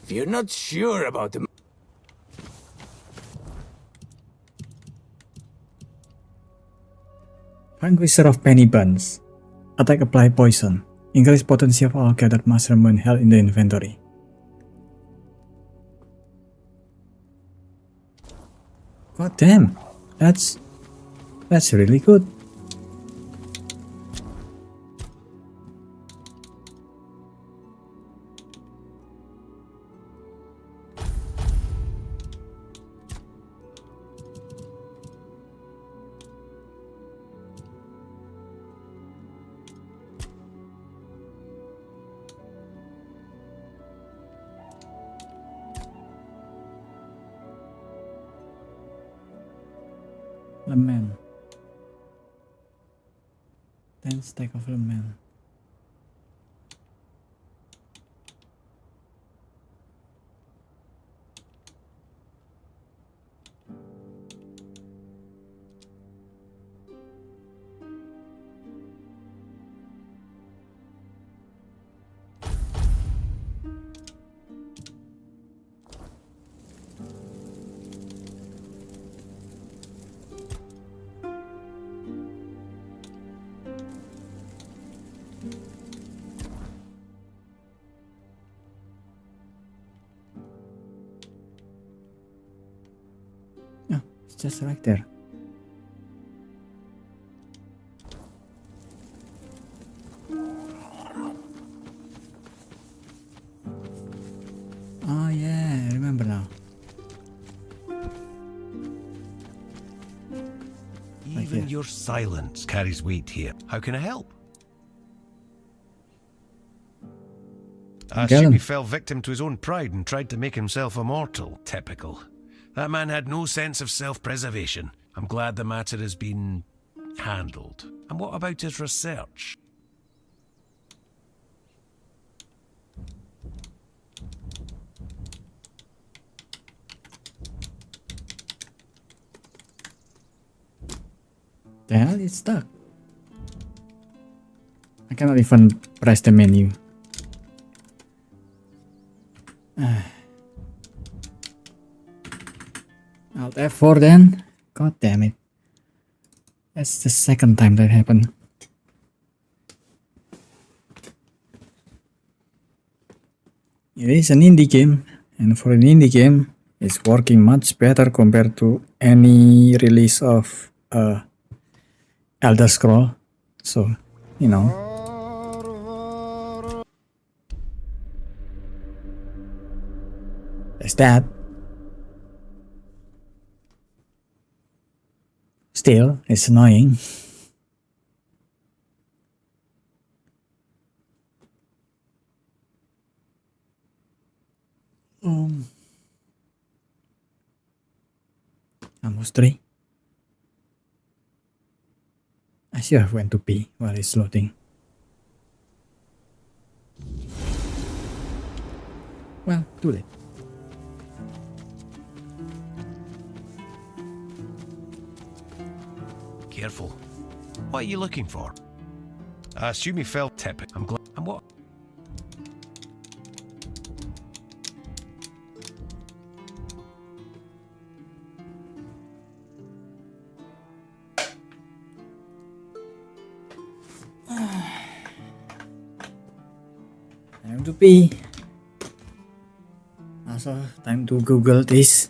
If you're not sure about the Vanquisher of Penny Buns. Attack apply poison. Increase potency of all gathered mushroom when held in the inventory. God damn, that's really good. Lemon. 10 stack of lemon. Oh, it's just right there. Oh yeah, I remember now. Even your silence carries weight here. How can I help? I Get assume him. he fell victim to his own pride and tried to make himself immortal. Typical. That man had no sense of self-preservation. I'm glad the matter has been handled. And what about his research? The hell, it's stuck. I cannot even press the menu. Alt F4 then. God damn it. That's the second time that happened. It is an indie game, and for an indie game, it's working much better compared to any release of Elder Scroll. So, you know. There's that. Still, it's annoying. Almost 3. I should have went to pee while it's loading. Well, too late. Careful. What are you looking for? I assume he fell tepid. I'm glad. And what? Time to pee. Also, time to Google this.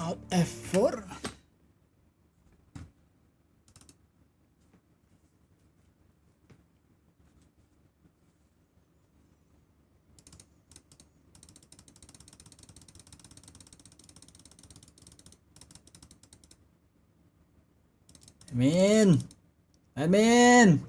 Alt F4. Admin.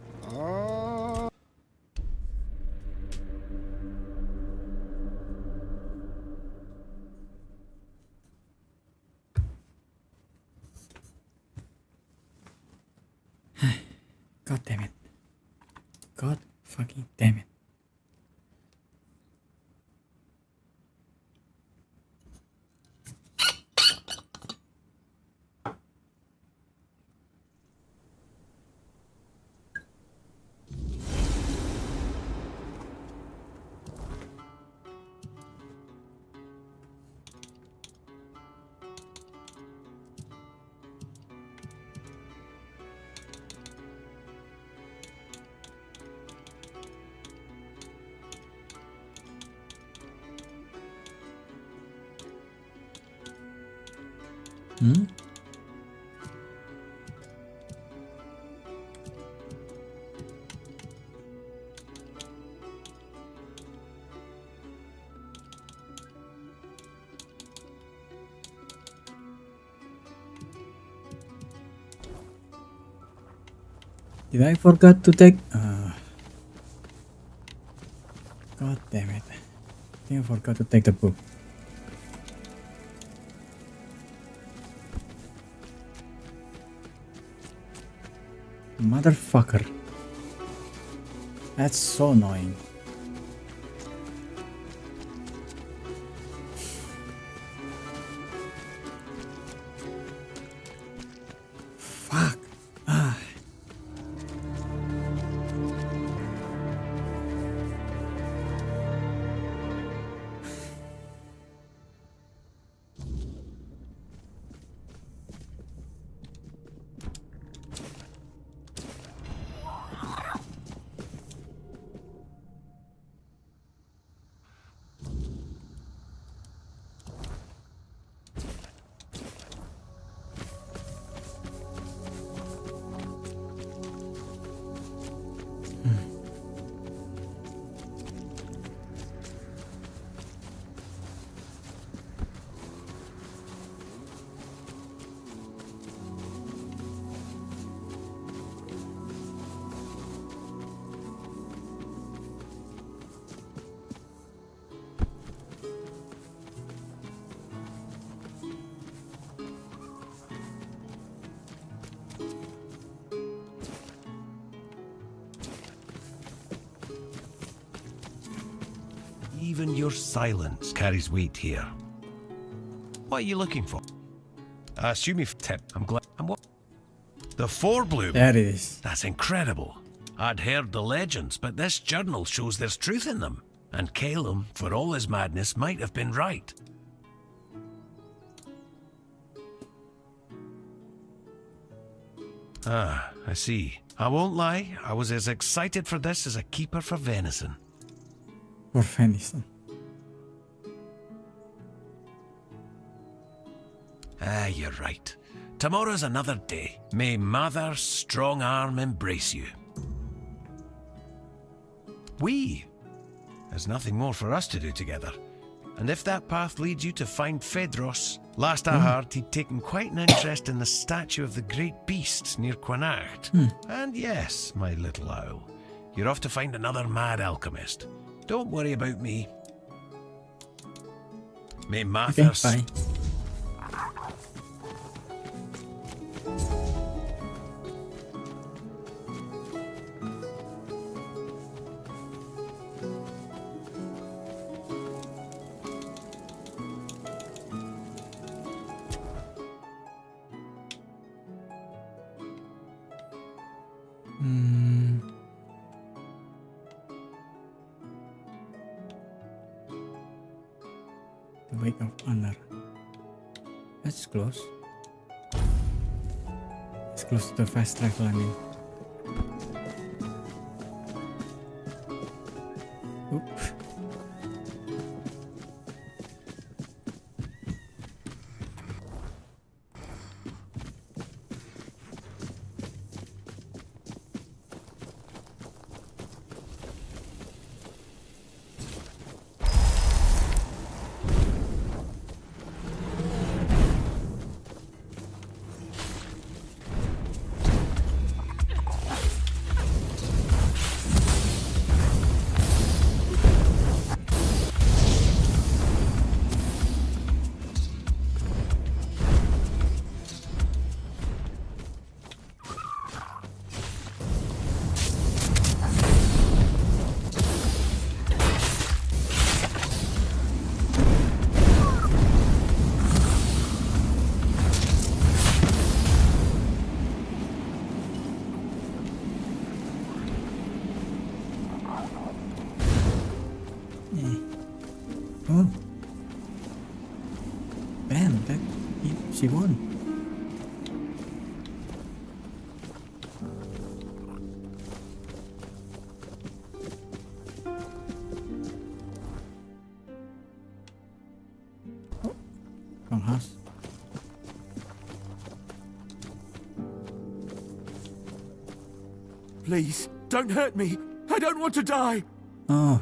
God damn it. God fucking damn it. Hmm? Did I forget to take? God damn it! I think I forgot to take the book. Motherfucker! That's so annoying. Fuck! Ah. Even your silence carries weight here. What are you looking for? I assume you've tipped. I'm glad. I'm what? The Forbloom. There it is. That's incredible. I'd heard the legends, but this journal shows there's truth in them. And Calum, for all his madness, might have been right. Ah, I see. I won't lie, I was as excited for this as a keeper for venison. For venison. Ah, you're right. Tomorrow's another day. May Mather's strong arm embrace you. There's nothing more for us to do together. And if that path leads you to find Phaedros, last I heard he'd taken quite an interest in the statue of the great beast near Quanacht. And yes, my little owl, you're off to find another mad alchemist. Don't worry about me. May Mathers... Okay, bye. The Wake of Honor. That's close. It's close to the fast travel, I mean. Oop. she won. Oh, wrong house. Please, don't hurt me. I don't want to die. Oh.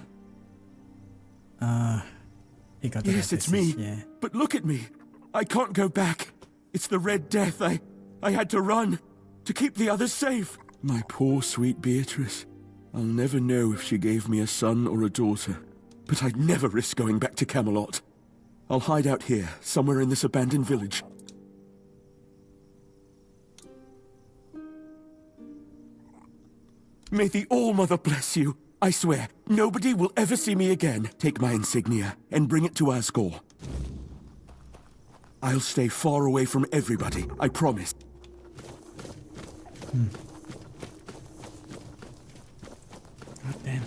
He got the Yes, it's me. yeah. But look at me. I can't go back. It's the Red Death. I had to run to keep the others safe. My poor sweet Beatrice. I'll never know if she gave me a son or a daughter. But I'd never risk going back to Camelot. I'll hide out here, somewhere in this abandoned village. May the All-Mother bless you. I swear, nobody will ever see me again. Take my insignia and bring it to Asgore. I'll stay far away from everybody, I promise. God damn.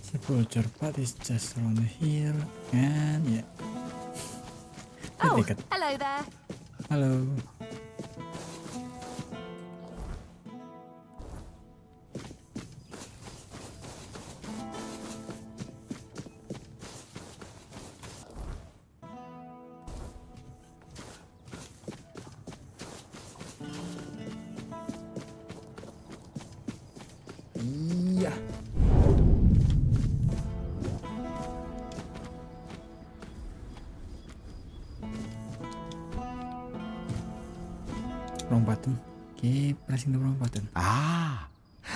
Sepulture path is just around here, and yeah. Oh, Take it. hello there. Hello. Yeah. Wrong button. Keep pressing the wrong button. Ah,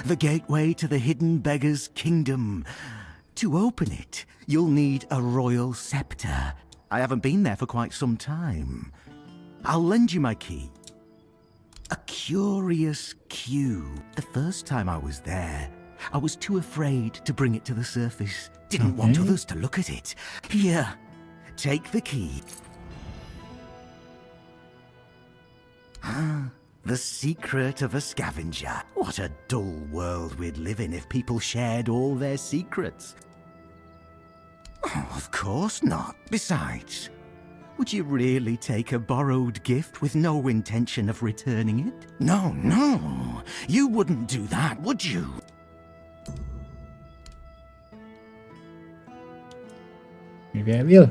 the gateway to the hidden beggar's kingdom. To open it, you'll need a royal scepter. I haven't been there for quite some time. I'll lend you my key. A curious cube. The first time I was there, I was too afraid to bring it to the surface. Didn't want others to look at it. Here, take the key. Ah, the secret of a scavenger. What a dull world we'd live in if people shared all their secrets. Oh, of course not. Besides, would you really take a borrowed gift with no intention of returning it? No, no. You wouldn't do that, would you? Maybe I will.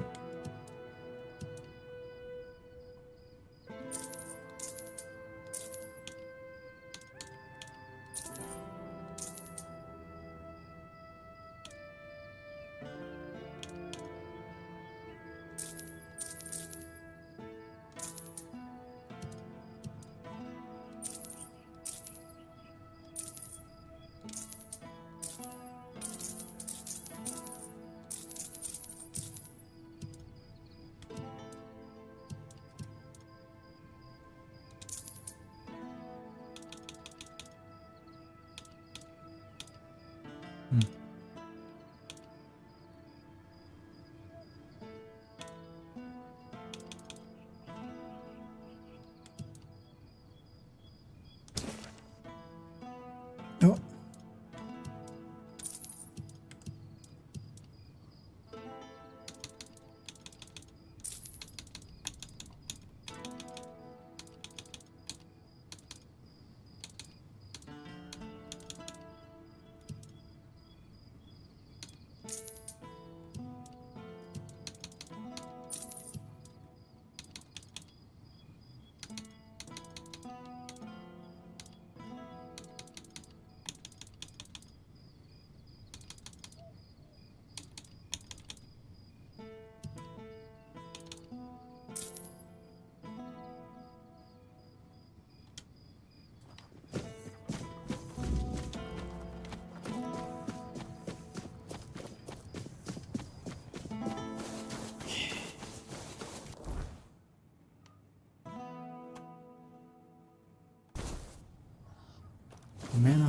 Oh.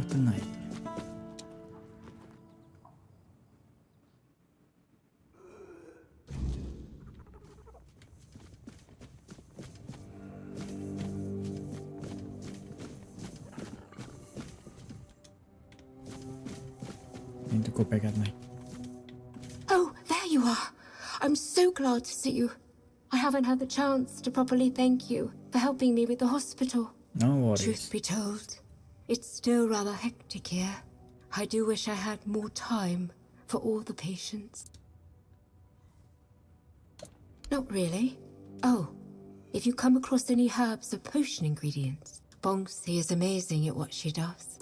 of the night. Need to go back at night. Oh, there you are. I'm so glad to see you. I haven't had the chance to properly thank you for helping me with the hospital. No worries. Truth be told, it's still rather hectic here. I do wish I had more time for all the patients. Not really. Oh, if you come across any herbs or potion ingredients, Bongsi is amazing at what she does.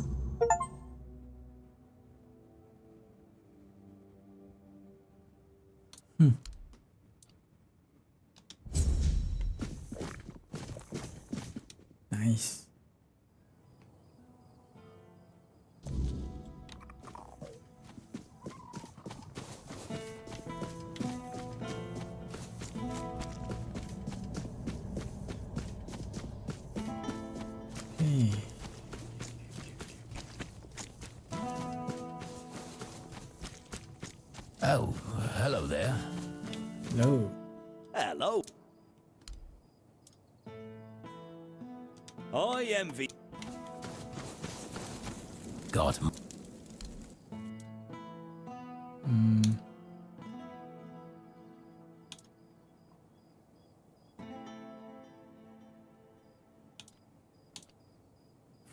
Nice. Okay. Oh, hello there. Hello. Hello. I envy. God.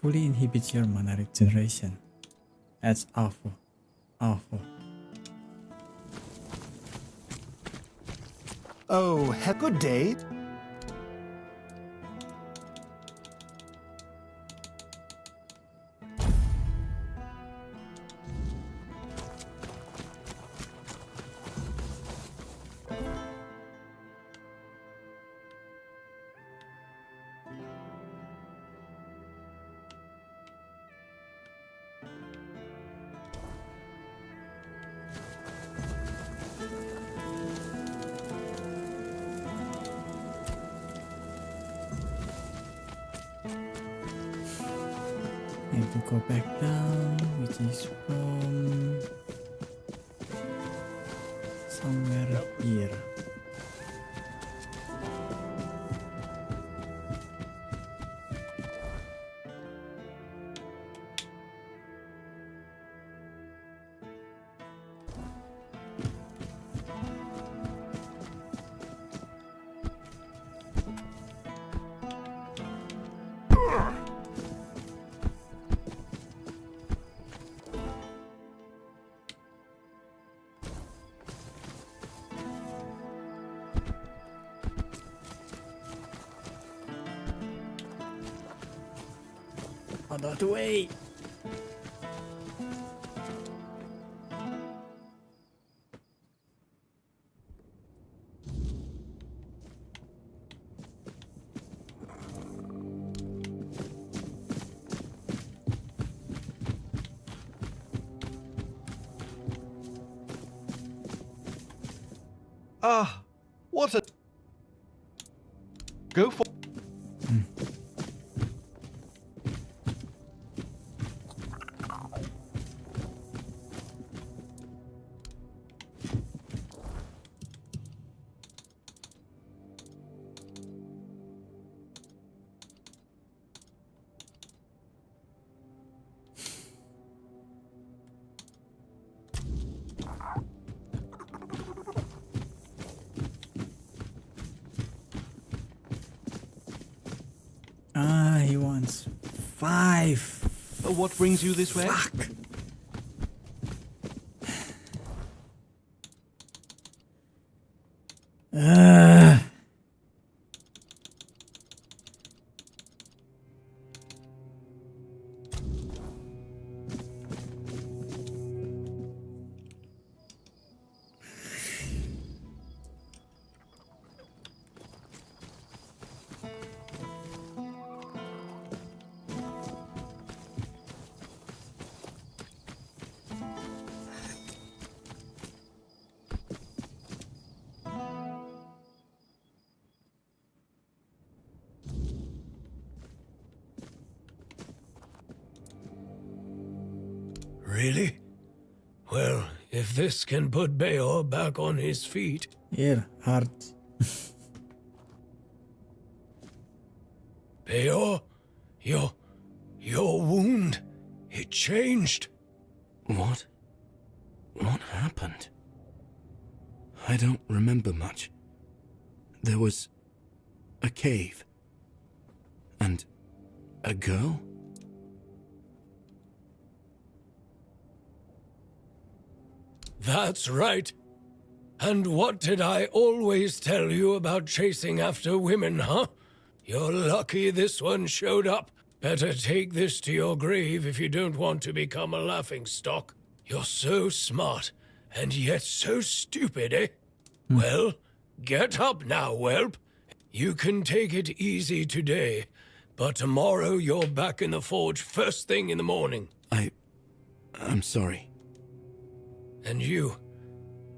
Fully inhibits your mana regeneration. That's awful. Awful. Oh, good day. Need to go back down, which is from somewhere here. Out of the way! Ah, what a... Go for... Ah, he wants 5. What brings you this way? Fuck. Really? Well, if this can put Beor back on his feet... Here, heart. Beor, your wound, it changed. What? What happened? I don't remember much. There was a cave. And a girl? That's right. And what did I always tell you about chasing after women, huh? You're lucky this one showed up. Better take this to your grave if you don't want to become a laughingstock. You're so smart, and yet so stupid, eh? Well, get up now, whelp. You can take it easy today, but tomorrow you're back in the forge first thing in the morning. I'm sorry. And you,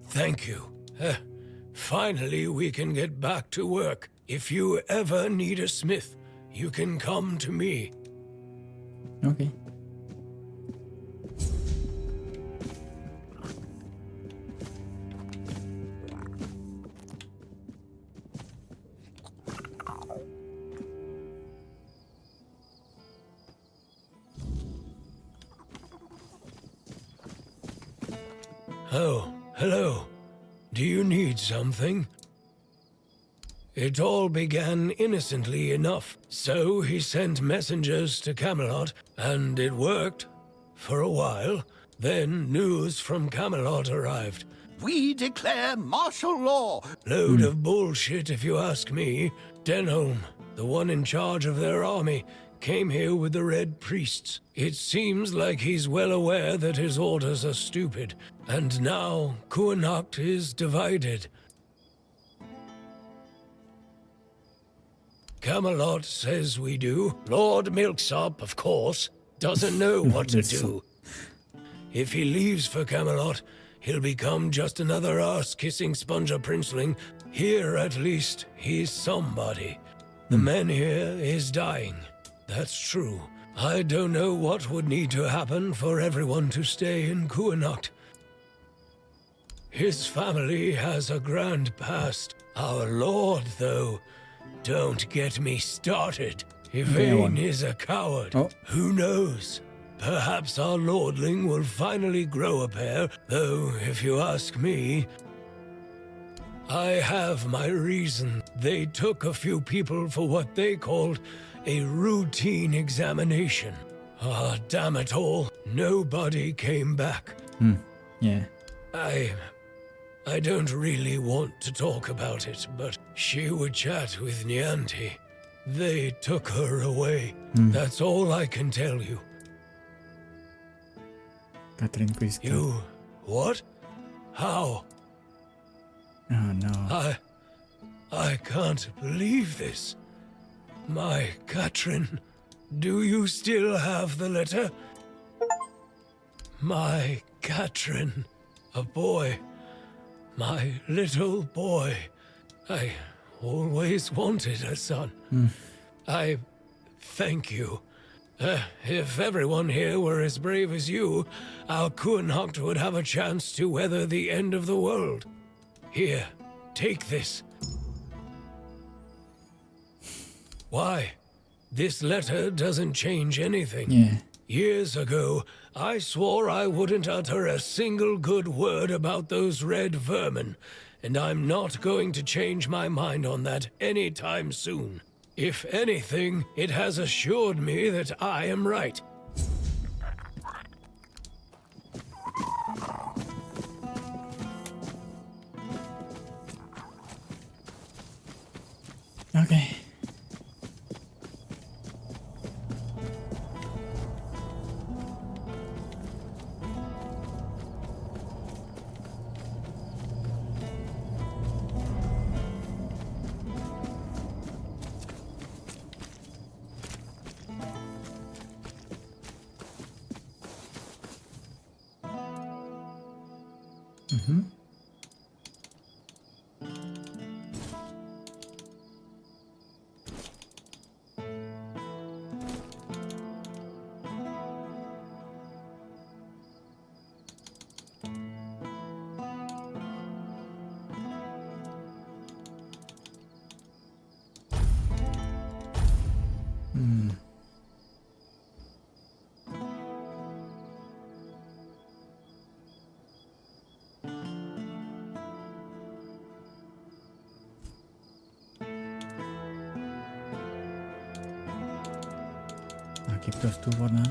thank you. Finally, we can get back to work. If you ever need a smith, you can come to me. Okay. Oh, hello. Do you need something? It all began innocently enough. So he sent messengers to Camelot, and it worked. For a while. Then news from Camelot arrived. We declare martial law. Load of bullshit, if you ask me. Denholm, the one in charge of their army, came here with the Red Priests. It seems like he's well aware that his orders are stupid. And now Kuanacht is divided. Camelot says we do. Lord Milksop, of course, doesn't know what to do. If he leaves for Camelot, he'll become just another arse-kissing sponger princeling. Here, at least, he's somebody. The man here is dying. That's true. I don't know what would need to happen for everyone to stay in Kuanacht. His family has a grand past. Our lord, though, don't get me started. Yvain is a coward. Who knows? Perhaps our lordling will finally grow a pair, though, if you ask me, I have my reason. They took a few people for what they called a routine examination. Ah, damn it all. Nobody came back. Yeah. I don't really want to talk about it, but she would chat with Nianti. They took her away. That's all I can tell you. Catherine Quist. You... what? How? Oh no. I can't believe this. My Katrin, do you still have the letter? My Katrin, a boy. My little boy. I always wanted a son. I thank you. If everyone here were as brave as you, our Kuanacht would have a chance to weather the end of the world. Here, take this. Why? This letter doesn't change anything. Yeah. Years ago, I swore I wouldn't utter a single good word about those red vermin, and I'm not going to change my mind on that anytime soon. If anything, it has assured me that I am right. Okay. keep those two for now.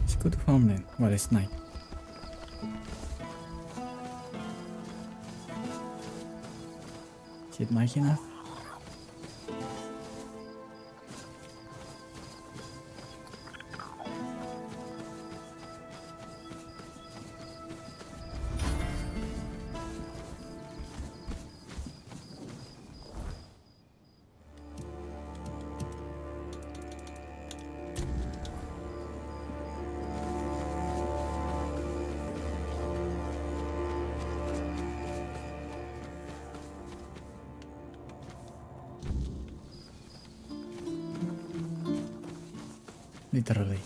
Let's go to farmland while it's night. Is it night enough? Literally.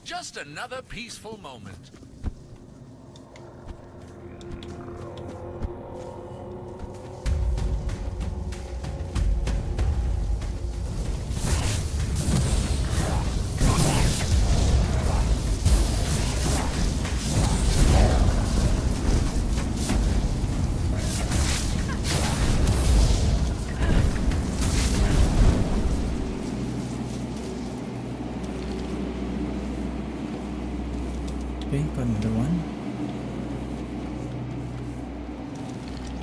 Just another peaceful moment. Okay, got another one.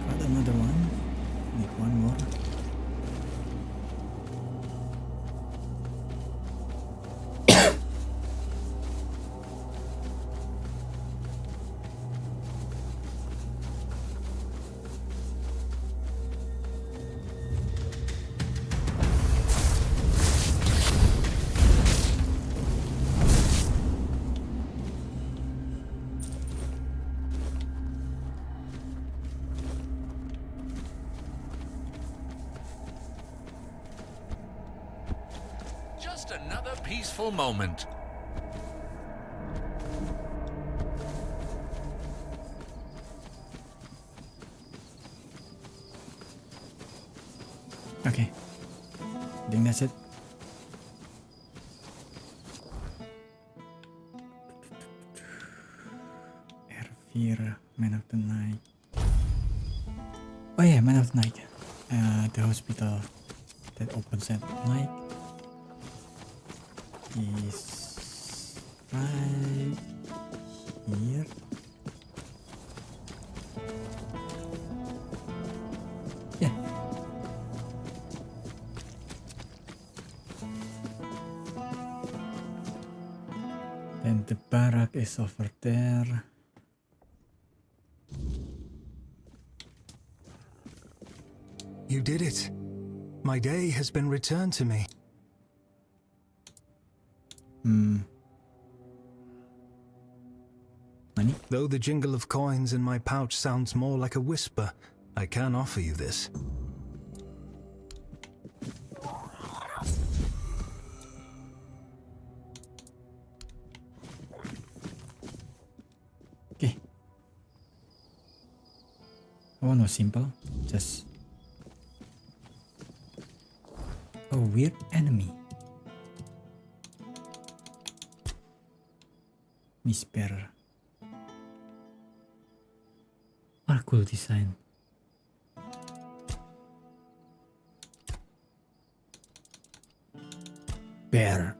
Got another one. Need one more. Just another peaceful moment. Okay, I think that's it. Ervir, Man of the Night. Oh yeah, Man of the Night. The hospital that opens at night is right here. Yeah. Then the barrack is over there. You did it. My day has been returned to me. Money? Though the jingle of coins in my pouch sounds more like a whisper, I can offer you this. Okay. One was simple. Just a weird enemy. Nisper. What a cool design. Bear.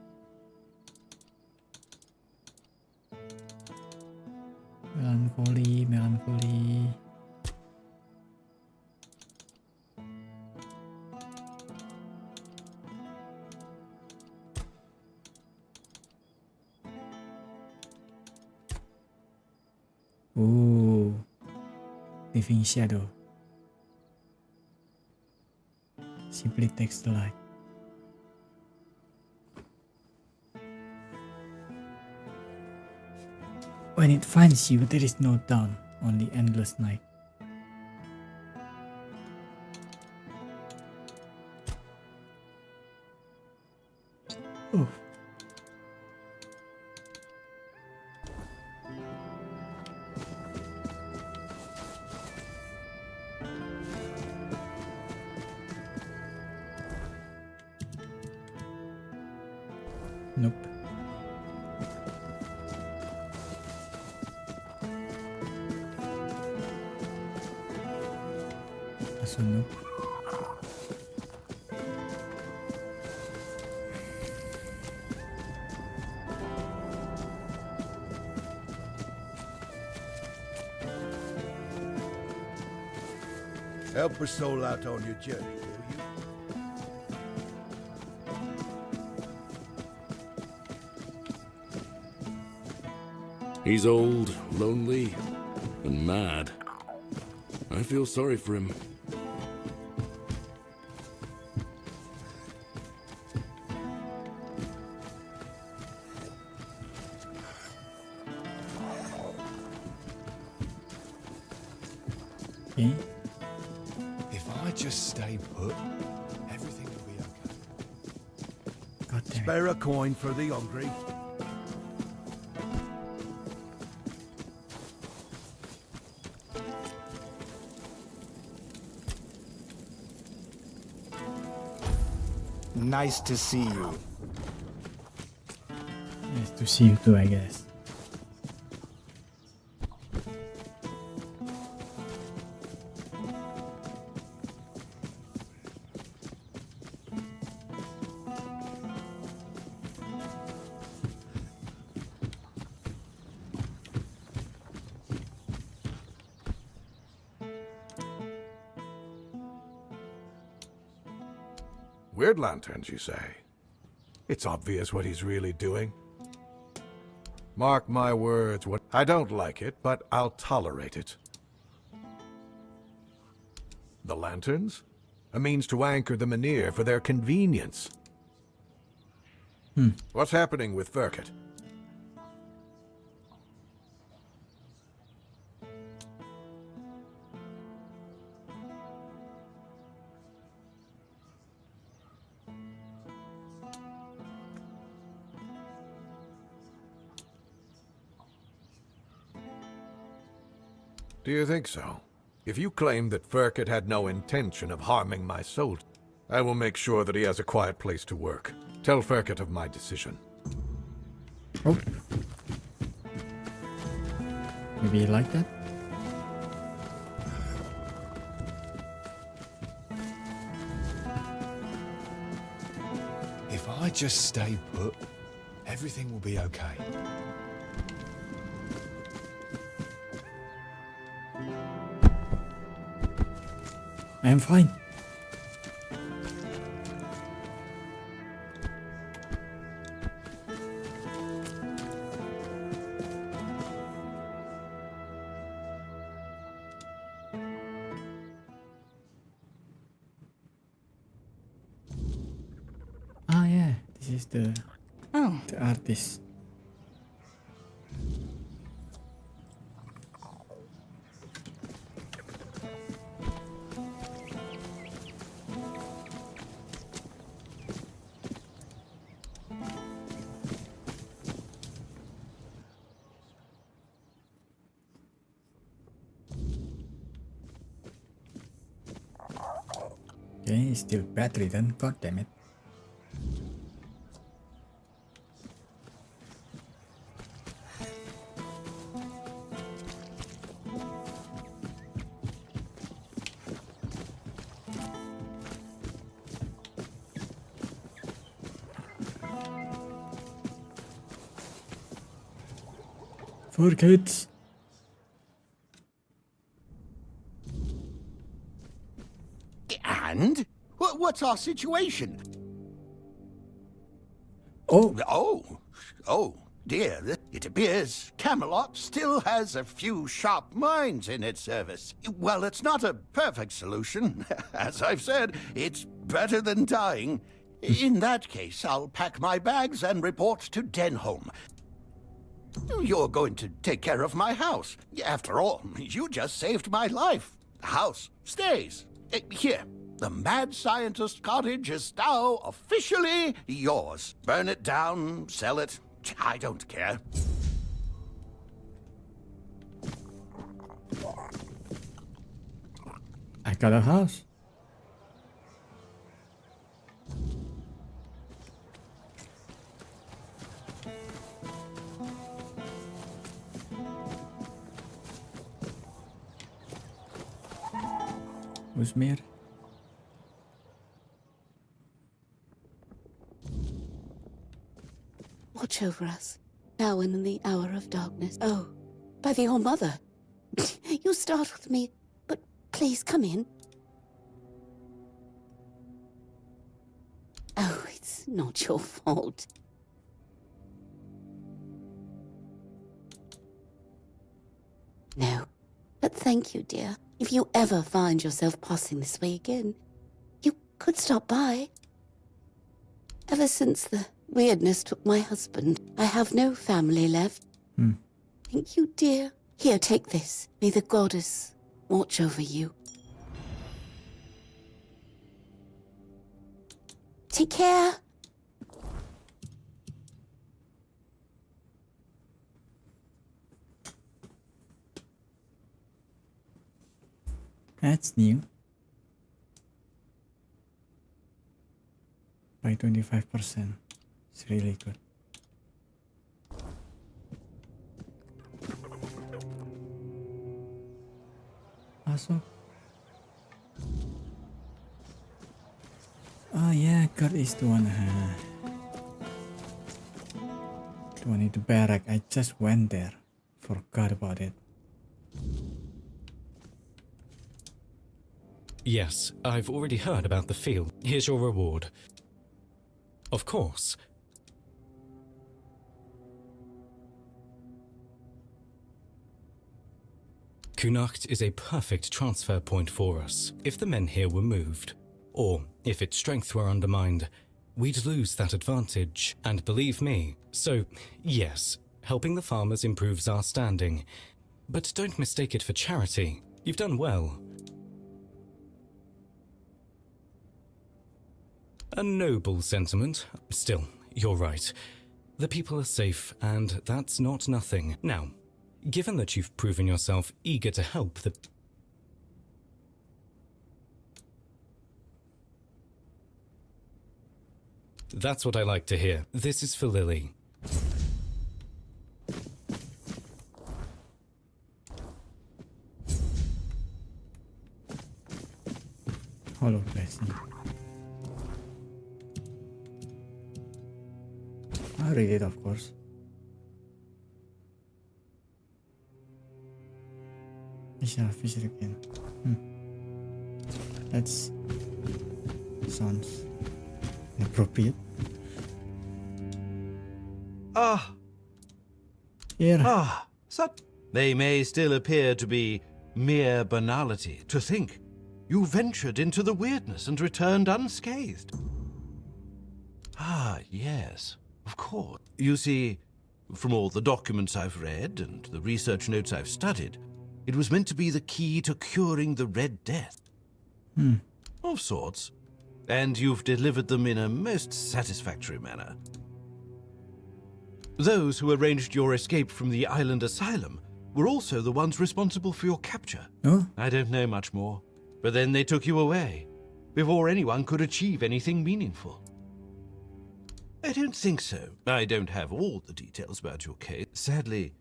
Melancholy, melancholy. Ooh, living shadow. Simply takes the light. When it finds you, there is no dawn, only endless night. Oh. Nope. Also nope. Help a soul out on your journey, will you? He's old, lonely, and mad. I feel sorry for him. Okay. If I just stay put, everything will be okay. God damn it. Spare a coin for the hungry. Nice to see you. Nice to see you too, I guess. Weird lanterns, you say? It's obvious what he's really doing. Mark my words, I don't like it, but I'll tolerate it. The lanterns? A means to anchor the Menhir for their convenience. What's happening with Verkut? Do you think so? If you claim that Verkut had no intention of harming my soul, I will make sure that he has a quiet place to work. Tell Verkut of my decision. Oh. Maybe you like that? If I just stay put, everything will be okay. I am fine. Ah yeah, this is the artist. Okay, it's still battery then, god damn it. for kids. And? What's our situation? Oh. Oh, dear. It appears Camelot still has a few sharp minds in its service. Well, it's not a perfect solution. As I've said, it's better than dying. In that case, I'll pack my bags and report to Denholm. You're going to take care of my house. After all, you just saved my life. The house stays. Here, the mad scientist cottage is now officially yours. Burn it down, sell it. I don't care. I got a house. Who's meer? Watch over us, now and in the hour of darkness. Oh, by the All-Mother. You startled me, but please come in. Oh, it's not your fault. No, but thank you, dear. If you ever find yourself passing this way again, you could stop by. Ever since the weirdness took my husband, I have no family left. Thank you, dear. Here, take this. May the goddess watch over you. Take care. That's new. By 25%. It's really good. Also. Oh yeah, God is the one. The one in the barrack. I just went there. Forgot about it. Yes, I've already heard about the field. Here's your reward. Of course. Connacht is a perfect transfer point for us. If the men here were moved, or if its strength were undermined, we'd lose that advantage. And believe me, so yes, helping the farmers improves our standing. But don't mistake it for charity. You've done well. A noble sentiment. Still, you're right. The people are safe, and that's not nothing. Now, given that you've proven yourself eager to help the... That's what I like to hear. This is for Lily. Hollow blessing. I read it, of course. Yeah, fish it again. That's sounds inappropriate. Here. Such. They may still appear to be mere banality. To think, you ventured into the weirdness and returned unscathed. Yes, of course. You see, from all the documents I've read and the research notes I've studied, it was meant to be the key to curing the Red Death. Of sorts. And you've delivered them in a most satisfactory manner. Those who arranged your escape from the island asylum were also the ones responsible for your capture. Oh? I don't know much more, but then they took you away, before anyone could achieve anything meaningful. I don't think so. I don't have all the details about your case. Sadly,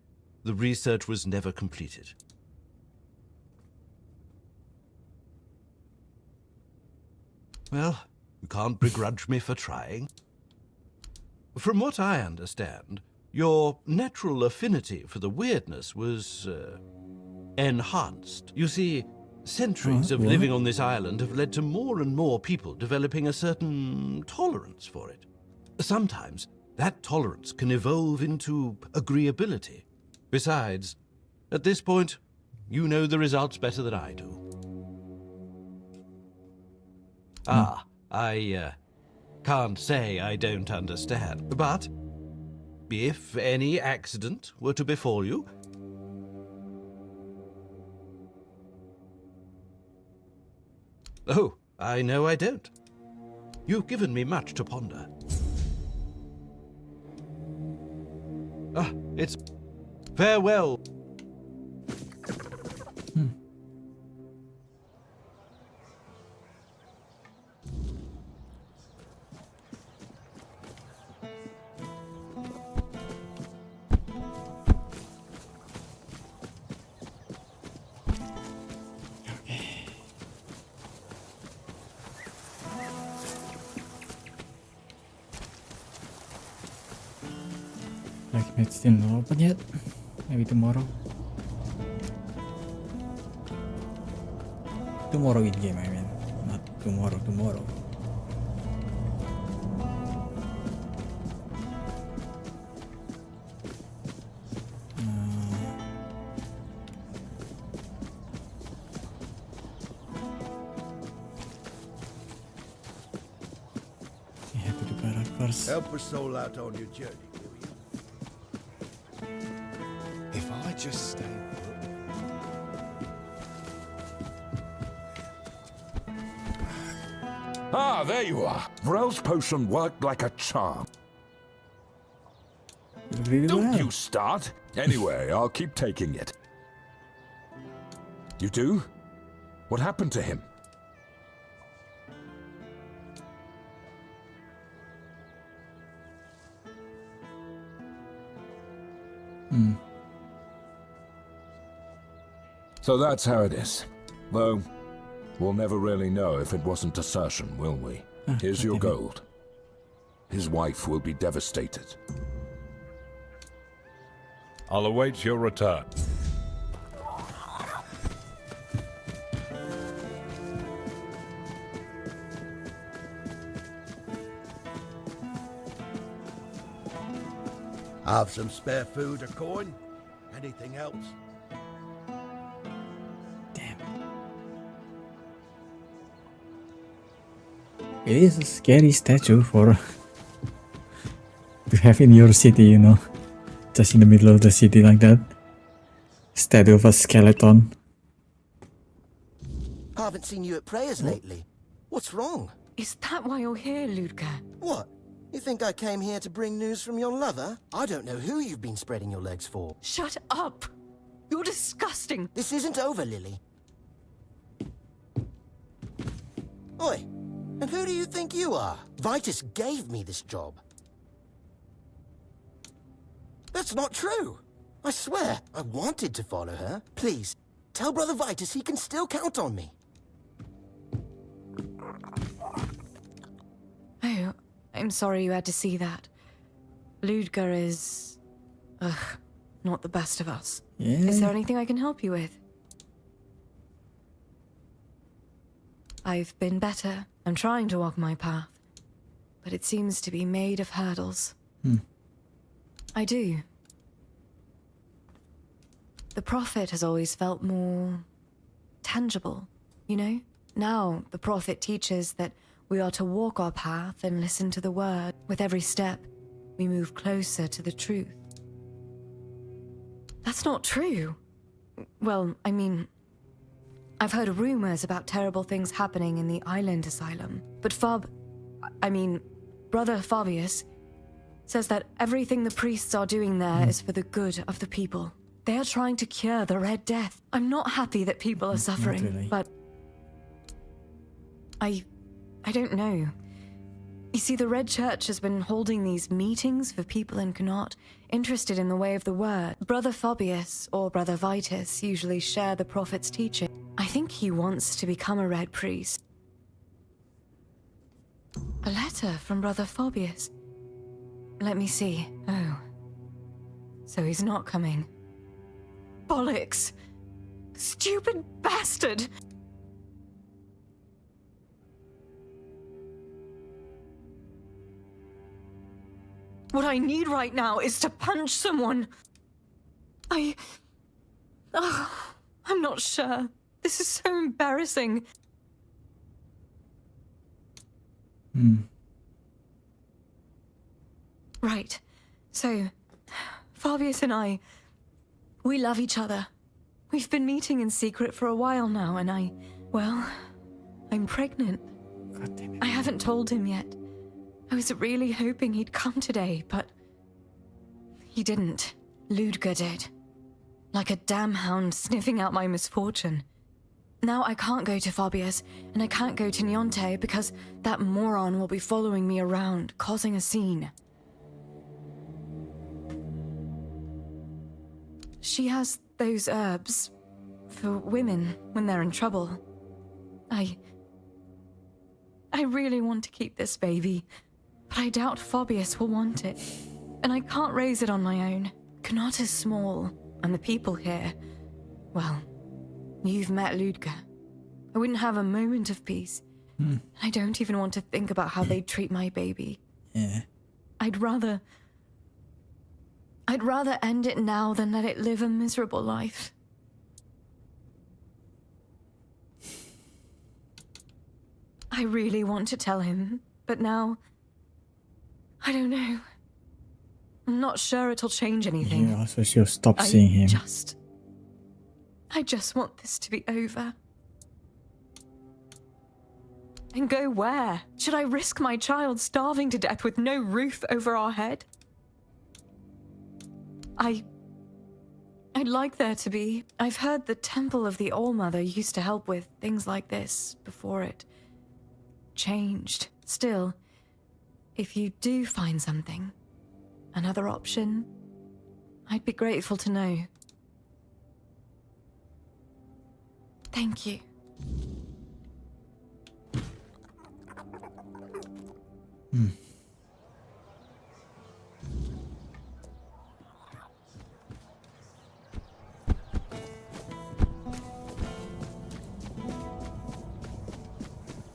the research was never completed. Well, you can't begrudge me for trying. From what I understand, Your natural affinity for the weirdness was, enhanced. You see, centuries of what? living on this island have led to more and more people developing a certain tolerance for it. Sometimes, that tolerance can evolve into agreeability. Besides, at this point, you know the results better than I do. I can't say I don't understand, but if any accident were to befall you, oh, I know I don't. You've given me much to ponder. It's farewell. Like it's still not open yet. Maybe tomorrow. Tomorrow in game, I mean, not tomorrow. You have to do better first. Help a soul out on your journey. If I just stay Ah, there you are. Vrel's potion worked like a charm. Really Don't well. you start. Anyway, I'll keep taking it. You do? What happened to him? So that's how it is. Though, we'll never really know if it wasn't desertion, will we? Here's your gold. His wife will be devastated. I'll await your return. Have some spare food or coin? Anything else? It is a scary statue for to have in your city, you know, just in the middle of the city like that. Statue of a skeleton. Haven't seen you at prayers lately. What's wrong? Is that why you're here, Ludger? What? You think I came here to bring news from your lover? I don't know who you've been spreading your legs for. Shut up! You're disgusting! This isn't over, Lily. Oi! And who do you think you are? Vitus gave me this job. That's not true. I swear, I wanted to follow her. Please, tell Brother Vitus he can still count on me. Oh, I'm sorry you had to see that. Ludger is... not the best of us. Yeah. Is there anything I can help you with? I've been better. I'm trying to walk my path. But it seems to be made of hurdles. I do. The Prophet has always felt more... tangible, you know? Now, the Prophet teaches that we are to walk our path and listen to the word. With every step, we move closer to the truth. That's not true. Well, I mean... I've heard rumors about terrible things happening in the island asylum. But Brother Fabius says that everything the priests are doing there is for the good of the people. They are trying to cure the Red Death. I'm not happy that people are suffering, really. but... I don't know. You see, the Red Church has been holding these meetings for people in Connaught, interested in the way of the word. Brother Fabius or Brother Vitus usually share the Prophet's teaching. I think he wants to become a Red Priest. A letter from Brother Fabius. Let me see. Oh, So he's not coming. Bollocks! Stupid bastard! What I need right now is to punch someone. I'm not sure. This is so embarrassing. Right. So, Fabius and I, we love each other. We've been meeting in secret for a while now, and I'm pregnant. God damn it. I haven't told him yet. I was really hoping he'd come today, but he didn't. Ludger did. Like a damn hound sniffing out my misfortune. Now I can't go to Fabius, and I can't go to Nyonte because that moron will be following me around, causing a scene. She has those herbs for women when they're in trouble. I really want to keep this baby, but I doubt Fabius will want it. And I can't raise it on my own. Connaught is small, and the people here, well, you've met Ludger. I wouldn't have a moment of peace. I don't even want to think about how they'd treat my baby. Yeah. I'd rather end it now than let it live a miserable life. I really want to tell him, but now, I don't know. I'm not sure it'll change anything. Yeah, so she'll stop seeing him. I just want this to be over. And go where? Should I risk my child starving to death with no roof over our head? I'd like there to be. I've heard the Temple of the All-Mother used to help with things like this before it changed. Still, if you do find something, another option, I'd be grateful to know. Thank you.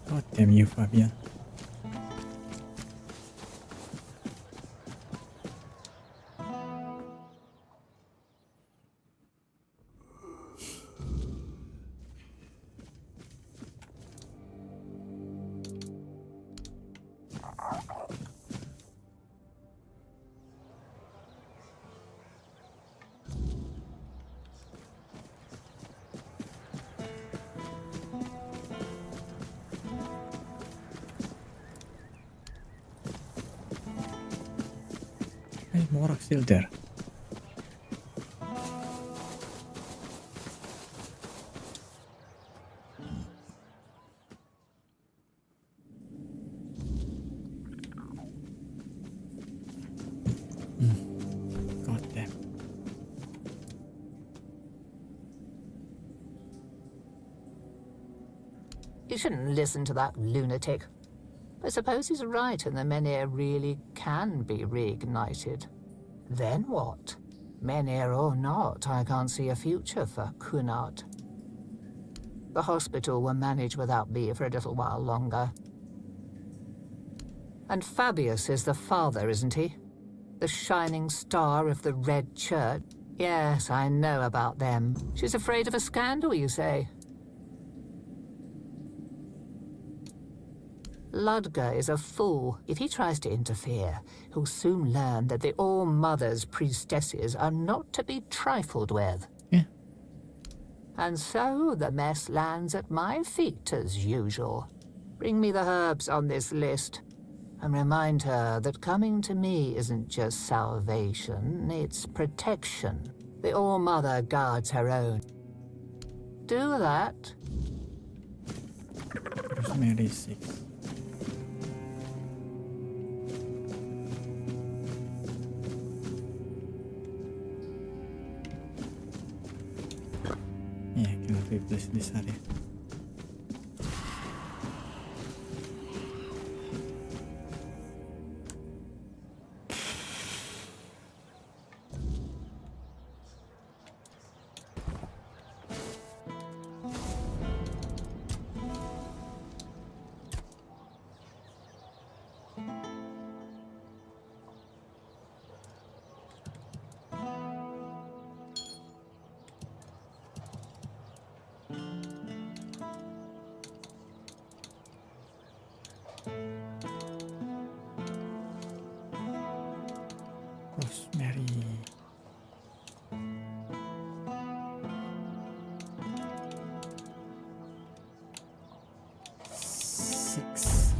God damn you, Fabian. Hey, Morak still there. God damn. You shouldn't listen to that lunatic. I suppose he's right and the Menhir really can be reignited. Then what? Menhir or not, I can't see a future for Connaught. The hospital will manage without me for a little while longer. And Fabius is the father, isn't he? The shining star of the Red Church? Yes, I know about them. She's afraid of a scandal, you say? Ludger is a fool. If he tries to interfere, he'll soon learn that the All-Mother's priestesses are not to be trifled with. Yeah. And so the mess lands at my feet as usual. Bring me the herbs on this list, and remind her that coming to me isn't just salvation, it's protection. The All-Mother guards her own. Do that. There's Mary 6. Yeah, I cannot replace this area. 6.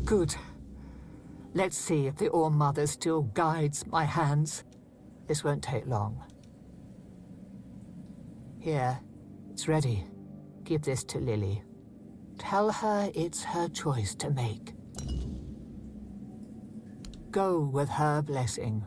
Good. Let's see if the All-Mother still guides my hands. This won't take long. Here, it's ready. Give this to Lily. Tell her it's her choice to make. Go with her blessing.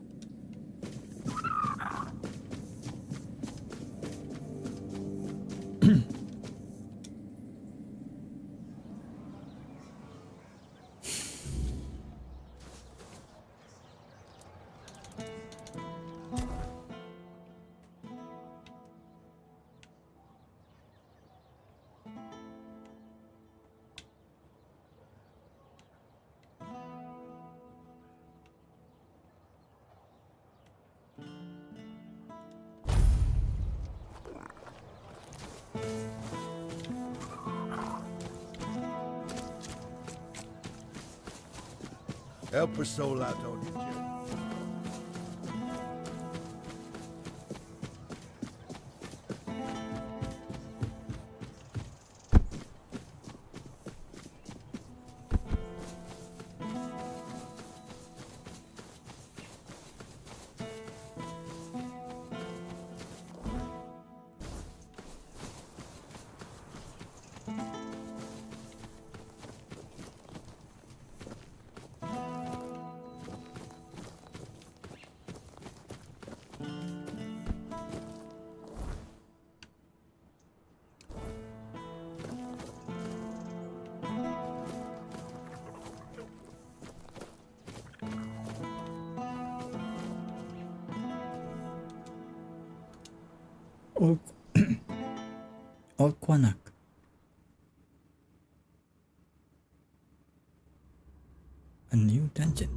Help her soul out, don't you, Jim? Old Quanach. A new dungeon.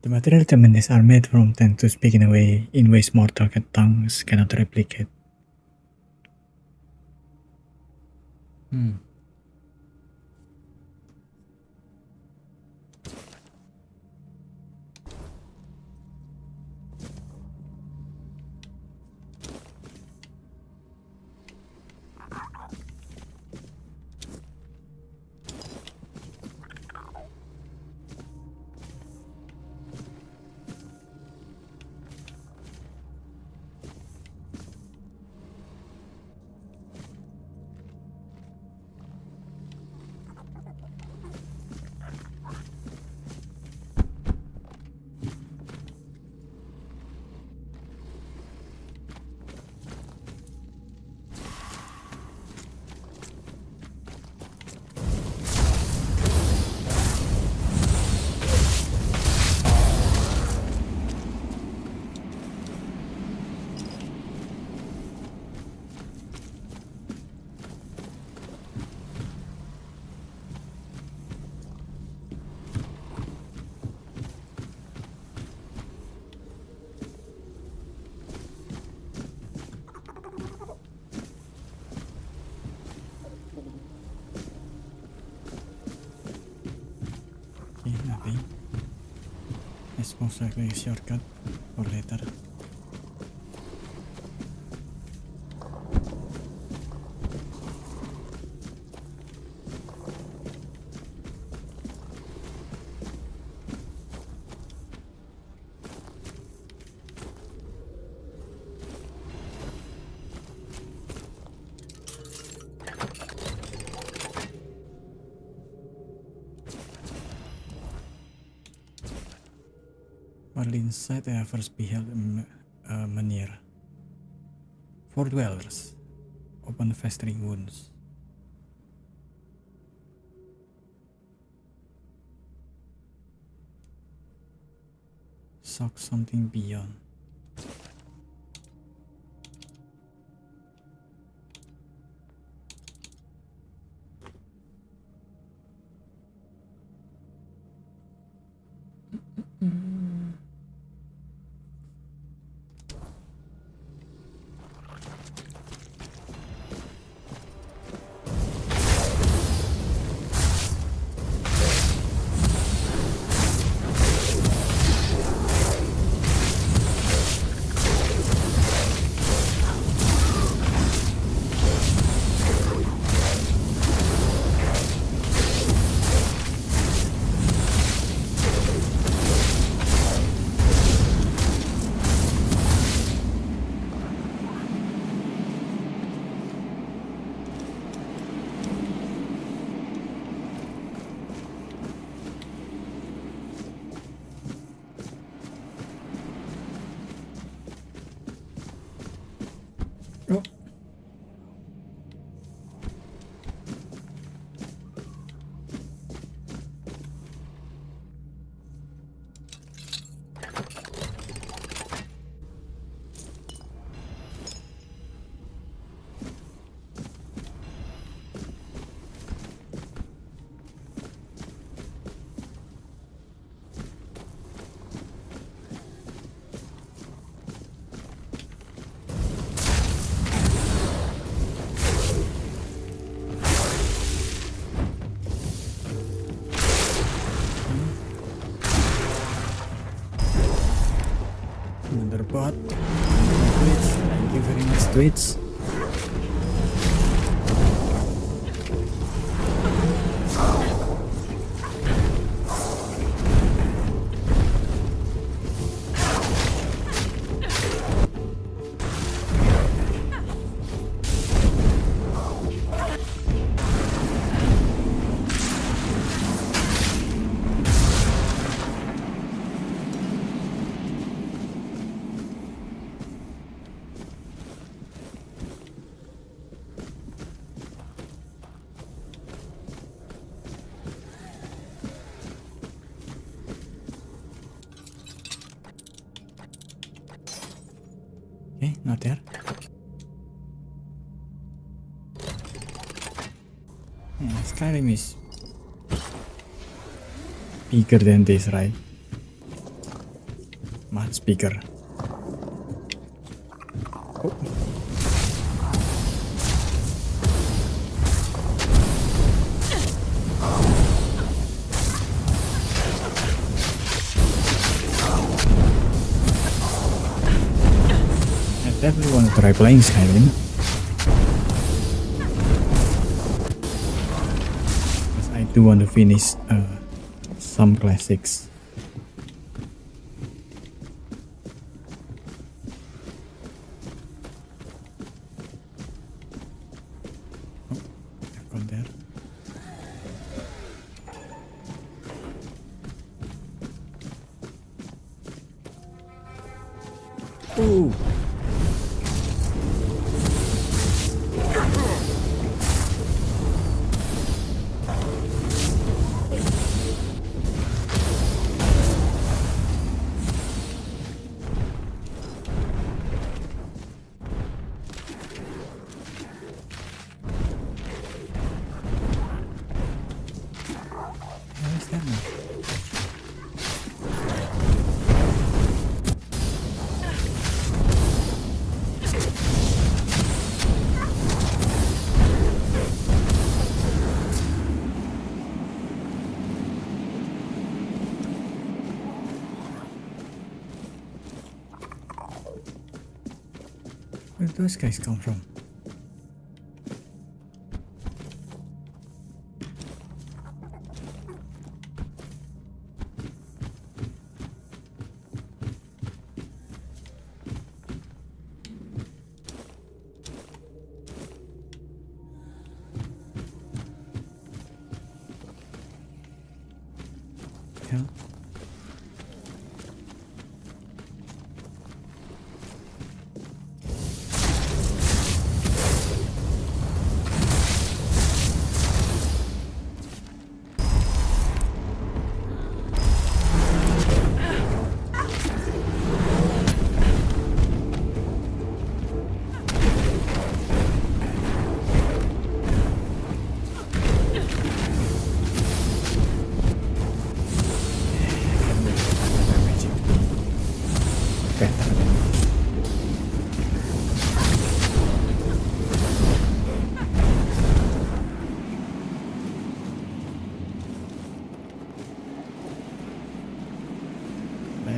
The material elements are made from them to speak in ways mortal tongues cannot replicate. Nothing. It's most likely a shortcut for later. Early inside, I first beheld a manir. 4 dwellers, open festering wounds. Suck something beyond. Oh. Another bot. Twitch. Thank you very much, Twitch. Okay, not there. Yeah, Skyrim is bigger than this, right? Much bigger. Oh. I definitely want to try playing Skyrim. Because I do want to finish some classics. Oh, I've gone there. Ooh. Where do those guys come from?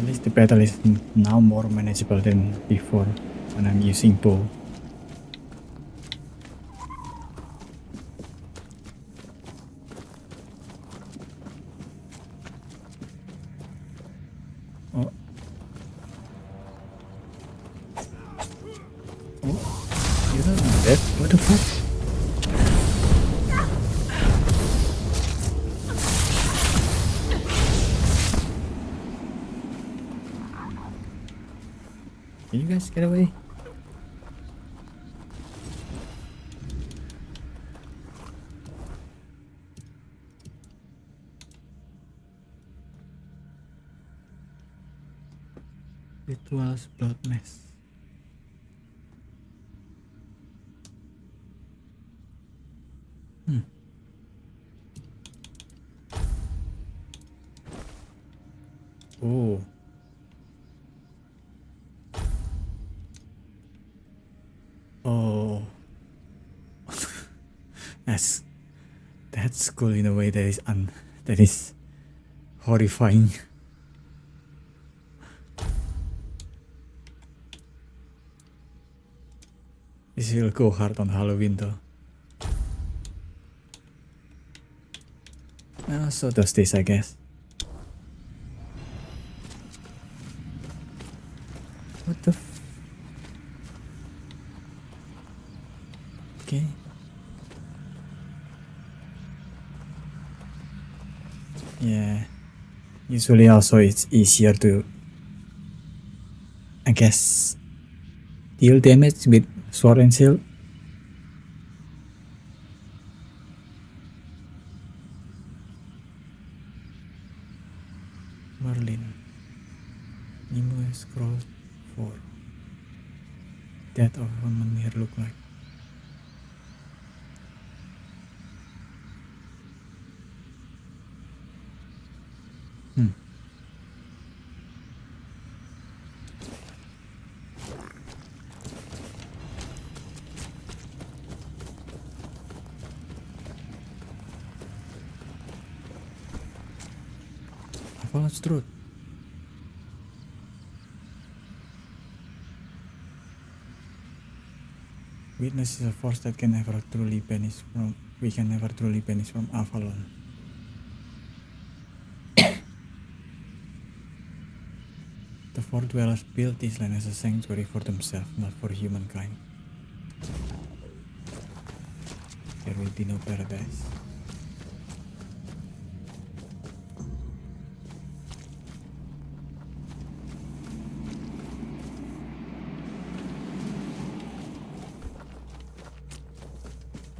At least the battle is now more manageable than before when I'm using bow. Oh. Oh, you're not dead? What the fuck? Can you guys get away? Rituals blood mess. Oh. Oh. That's cool in a way that is horrifying. This will go hard on Halloween though. So does this, I guess. What the okay. Yeah. Usually also it's easier to, I guess, deal damage with sword and shield. Merlin. Nemo scroll 4. Death of woman here look like. False truth. Witness is a force that can never truly banish from. We can never truly banish from Avalon. The four dwellers built this land as a sanctuary for themselves, not for humankind. There will be no paradise.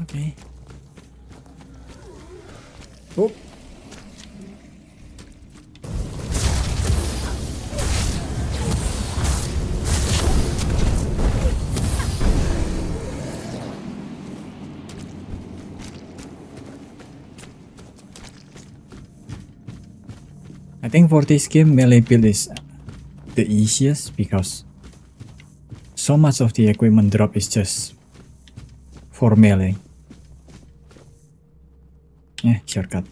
Okay. Oh. I think for this game melee build is the easiest because so much of the equipment drop is just for melee. Yeah, shortcut.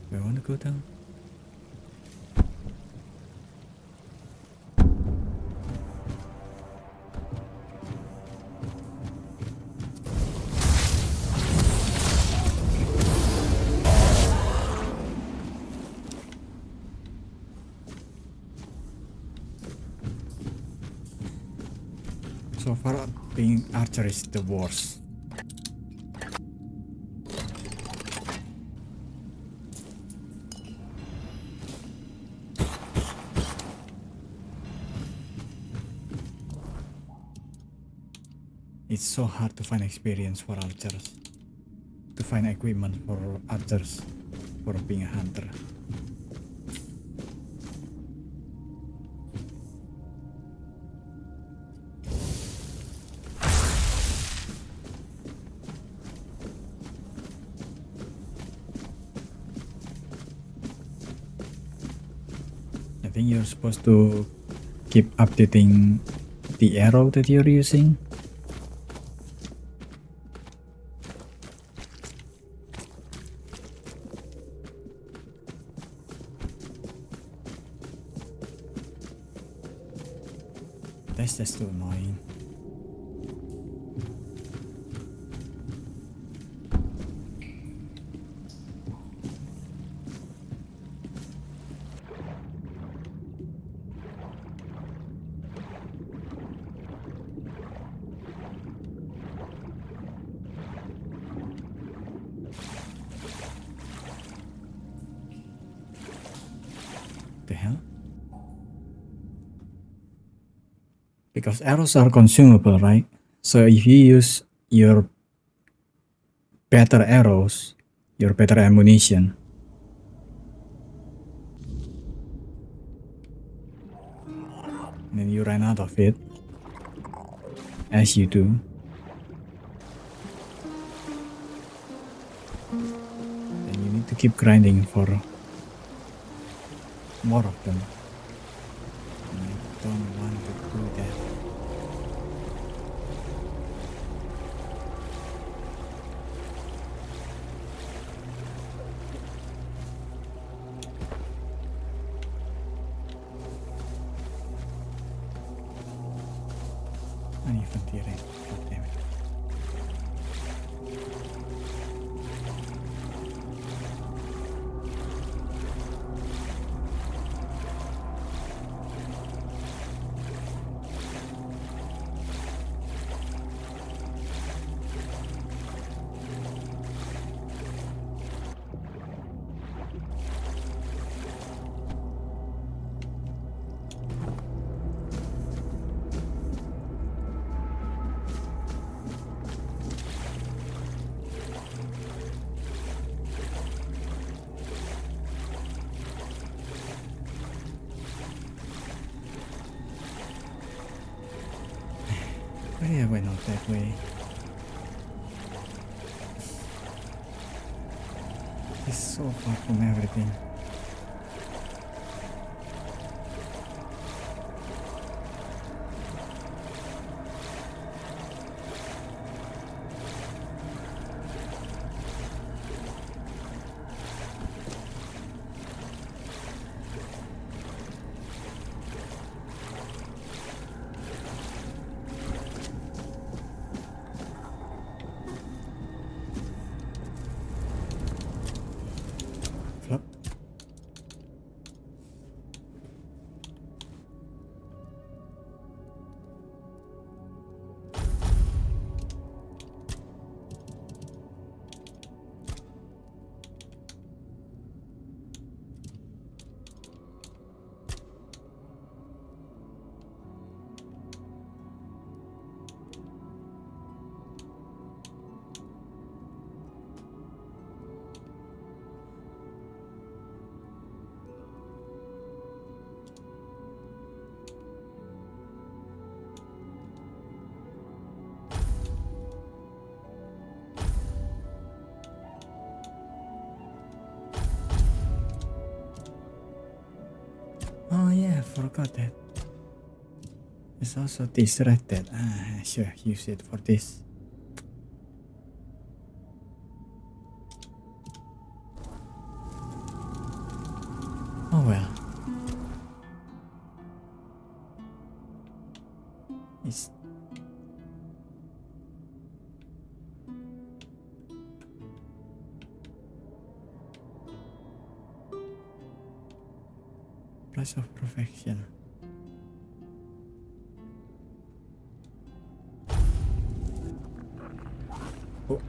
Do I want to go down? So far, being archer is the worst. It's so hard to find experience for archers, to find equipment for archers, for being a hunter. I think you're supposed to keep updating the arrow that you're using. The hell? Because arrows are consumable, right? So if you use your better arrows, your better ammunition, and then you run out of it, as you do, then you need to keep grinding for more of them. And I don't want to do that. Uneven terrain. God damn it. Why I went out that way? It's so far from everything. Flop. Oh yeah, I forgot that. There's also this right there. I should have used it for this. Oh well. It's price of perfection. Oh.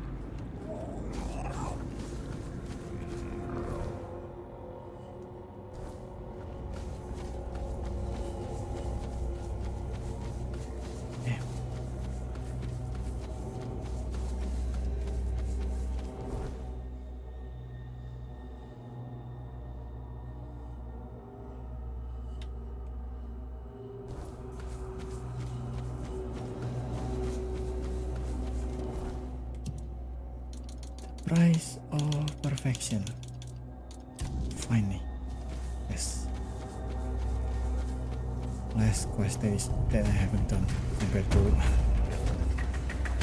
Damn. Price of perfection. Finally. Yes. Last quest that I haven't done compared to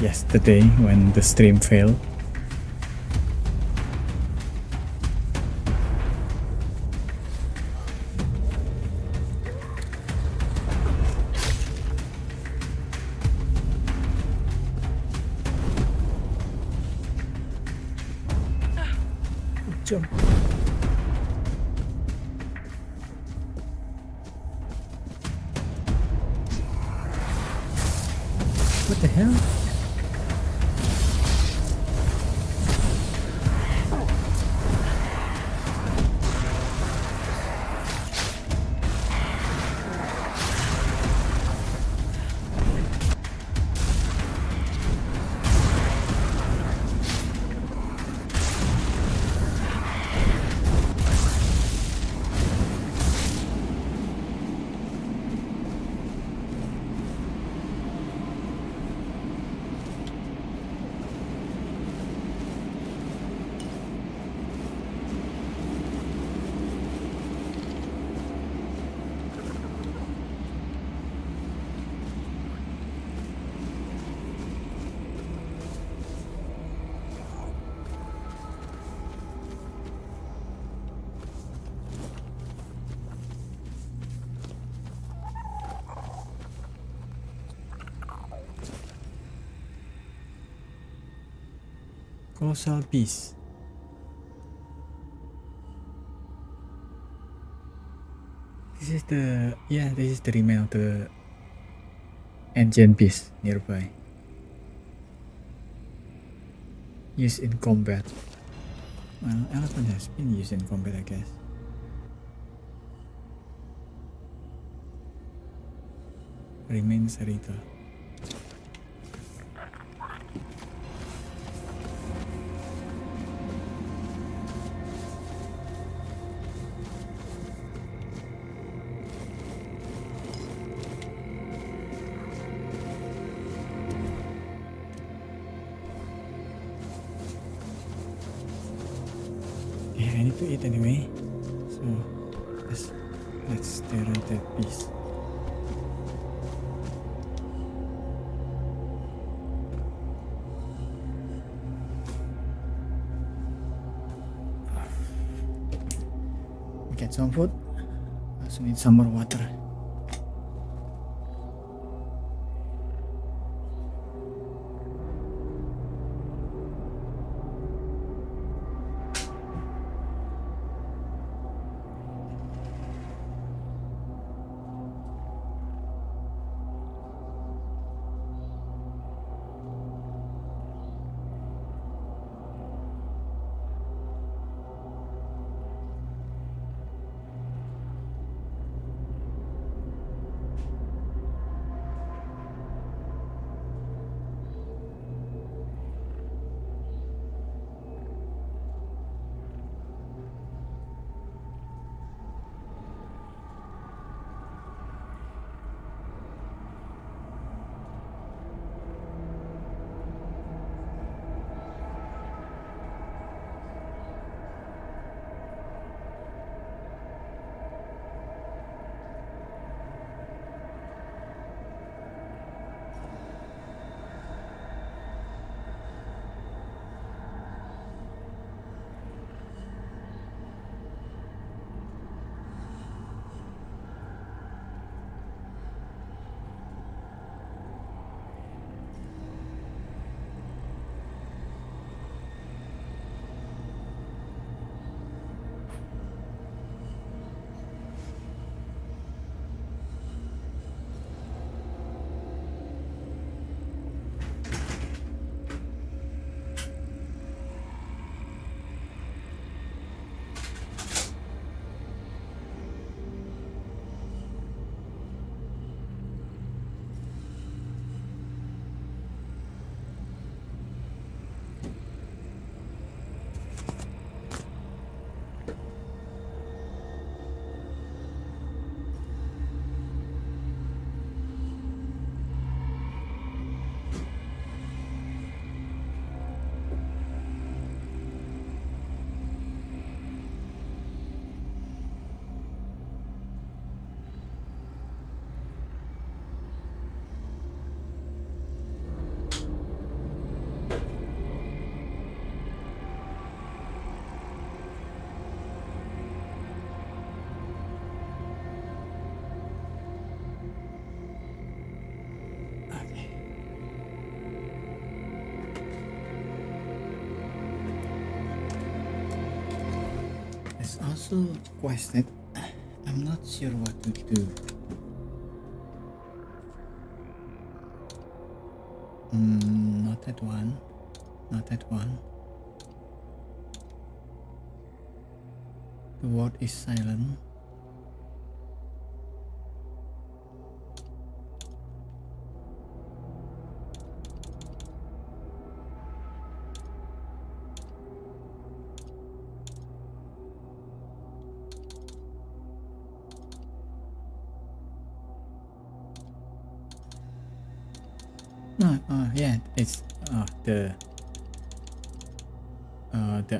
yesterday when the stream failed. Jump. What the hell? Colossal beast. This is the remain of the ancient beast nearby. Used in combat. Well, elephant has been used in combat, I guess. Remains Sarita. Yeah, I need to eat anyway. So let's stare at that beast. Get some food. Also need some more water. Also quested. I'm not sure what to do. Not that one. Not that one. The word is silent. No, yeah, it's the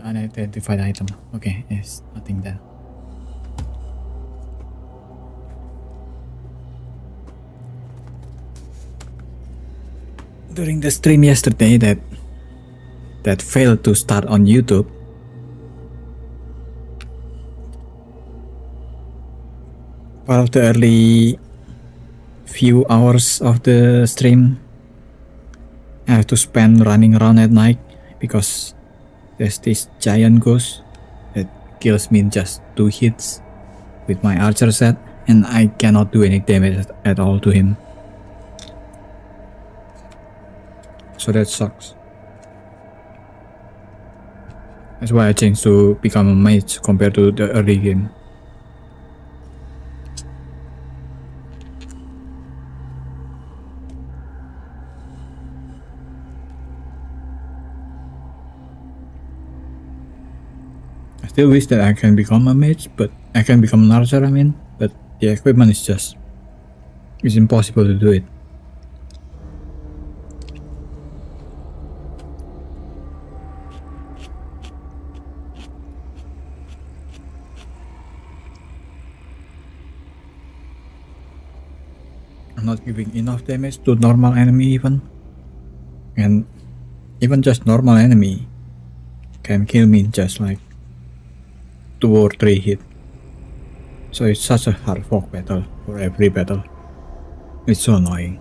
unidentified item. Okay, it's nothing there. During the stream yesterday that failed to start on YouTube, part of the early few hours of the stream I have to spend running around at night because There's this giant ghost that kills me in just 2 hits with my archer set, and I cannot do any damage at all to him. So that sucks. That's why I changed to become a mage compared to the early game. I still wish that I can become a mage, but I can become an archer, I mean, but the equipment is just, it's impossible to do it. I'm not giving enough damage to normal enemy even, and even just normal enemy can kill me in just like 2 or 3 hits. So it's such a hard fought battle for every battle. It's so annoying.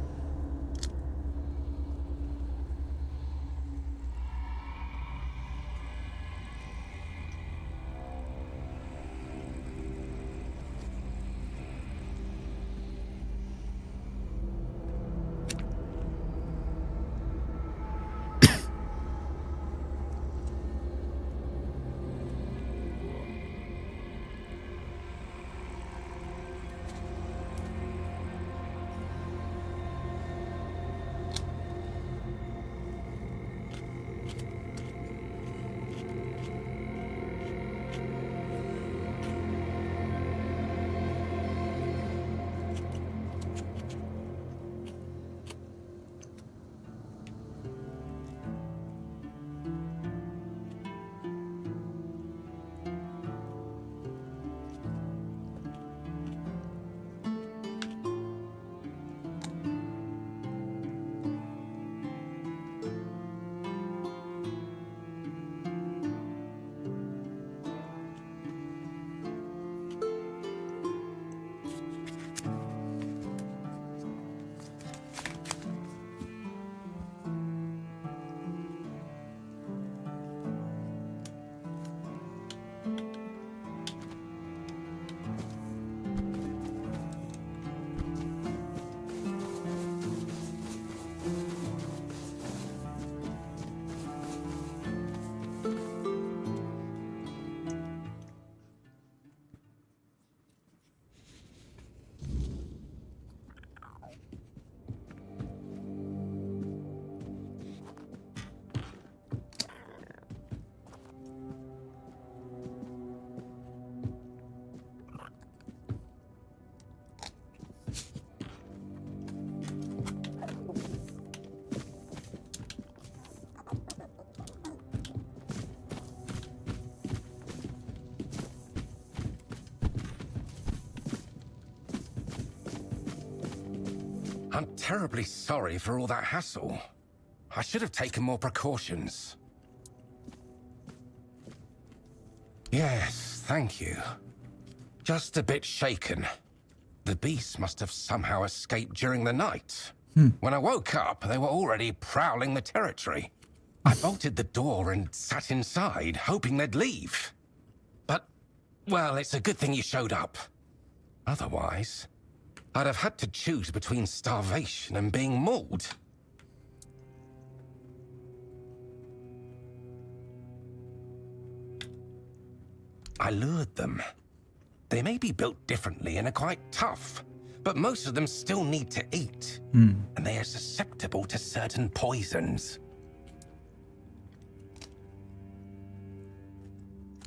I'm terribly sorry for all that hassle. I should have taken more precautions. Yes, thank you. Just a bit shaken. The beasts must have somehow escaped during the night. When I woke up, they were already prowling the territory. I bolted the door and sat inside, hoping they'd leave. But, well, it's a good thing you showed up. Otherwise, I'd have had to choose between starvation and being mauled. I lured them. They may be built differently and are quite tough, but most of them still need to eat, and they are susceptible to certain poisons.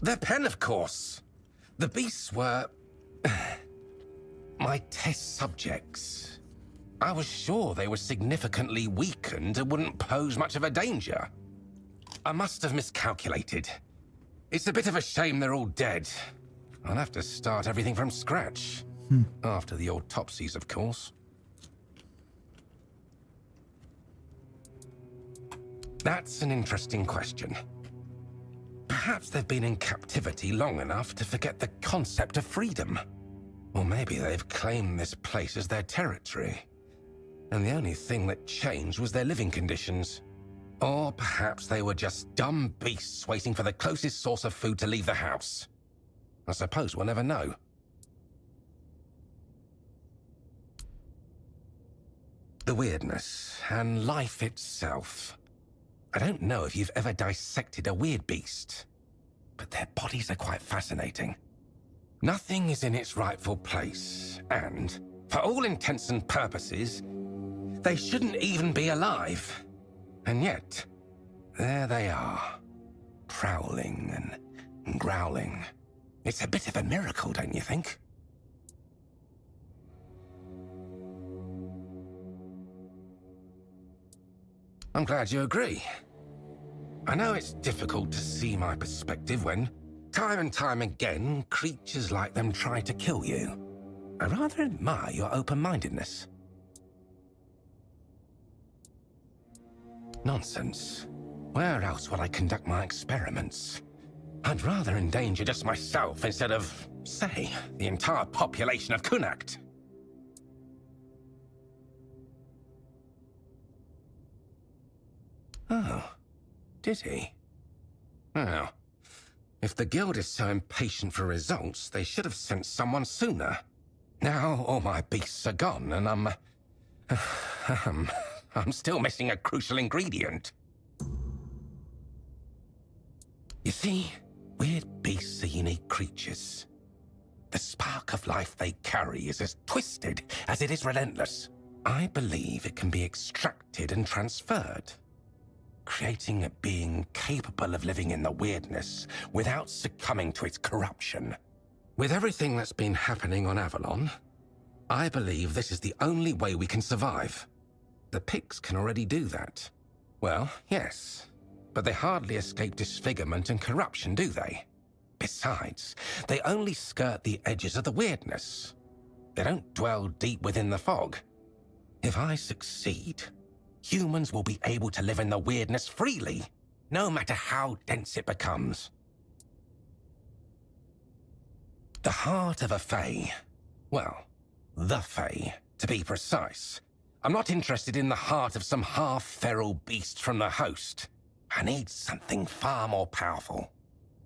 Their pen, of course. The beasts were my test subjects. I was sure they were significantly weakened and wouldn't pose much of a danger. I must have miscalculated. It's a bit of a shame they're all dead. I'll have to start everything from scratch. After the autopsies, of course. That's an interesting question. Perhaps they've been in captivity long enough to forget the concept of freedom. Or maybe they've claimed this place as their territory. And the only thing that changed was their living conditions. Or perhaps they were just dumb beasts waiting for the closest source of food to leave the house. I suppose we'll never know. The weirdness and life itself. I don't know if you've ever dissected a weird beast, but their bodies are quite fascinating. Nothing is in its rightful place, and, for all intents and purposes, they shouldn't even be alive. And yet, there they are, prowling and growling. It's a bit of a miracle, don't you think? I'm glad you agree. I know it's difficult to see my perspective when, time and time again, creatures like them try to kill you. I rather admire your open-mindedness. Nonsense. Where else would I conduct my experiments? I'd rather endanger just myself instead of, say, the entire population of Connacht. Oh, did he? Well, if the guild is so impatient for results, they should have sent someone sooner. Now all my beasts are gone, and I'm still missing a crucial ingredient. You see, weird beasts are unique creatures. The spark of life they carry is as twisted as it is relentless. I believe it can be extracted and transferred, creating a being capable of living in the weirdness without succumbing to its corruption. With everything that's been happening on Avalon, I believe this is the only way we can survive. The pigs can already do that. Well, yes, but they hardly escape disfigurement and corruption, do they? Besides, they only skirt the edges of the weirdness. They don't dwell deep within the fog. If I succeed, humans will be able to live in the weirdness freely, no matter how dense it becomes. The heart of a Fae, well, the Fae, to be precise. I'm not interested in the heart of some half-feral beast from the host. I need something far more powerful.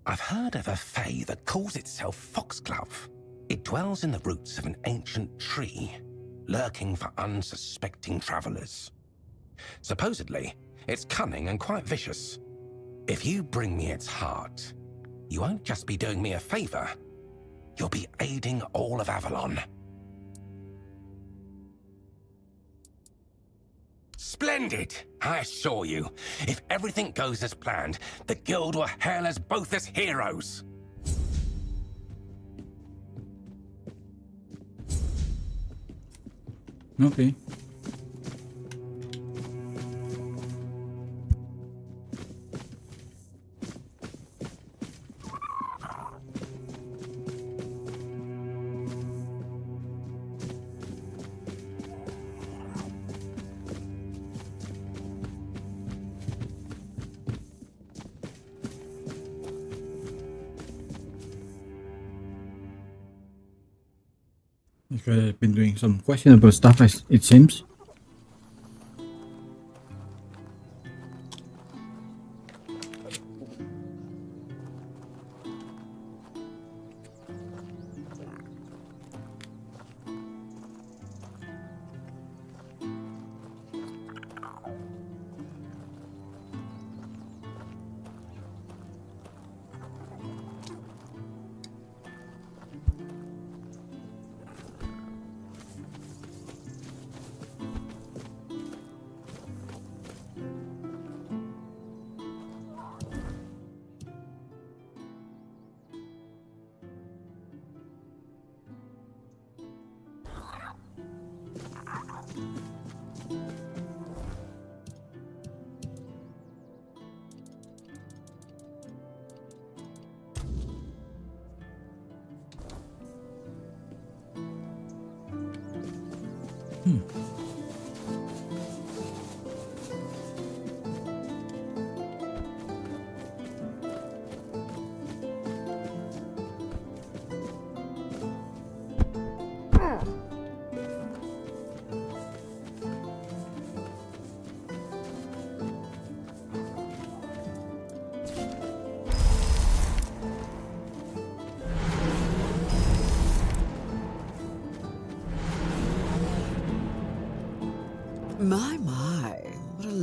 I've heard of a Fae that calls itself Foxglove. It dwells in the roots of an ancient tree, lurking for unsuspecting travelers. Supposedly, it's cunning and quite vicious. If you bring me its heart, you won't just be doing me a favor, you'll be aiding all of Avalon. Splendid! I assure you, if everything goes as planned, the guild will hail us both as heroes. Okay. I've been doing some questionable stuff, as it seems.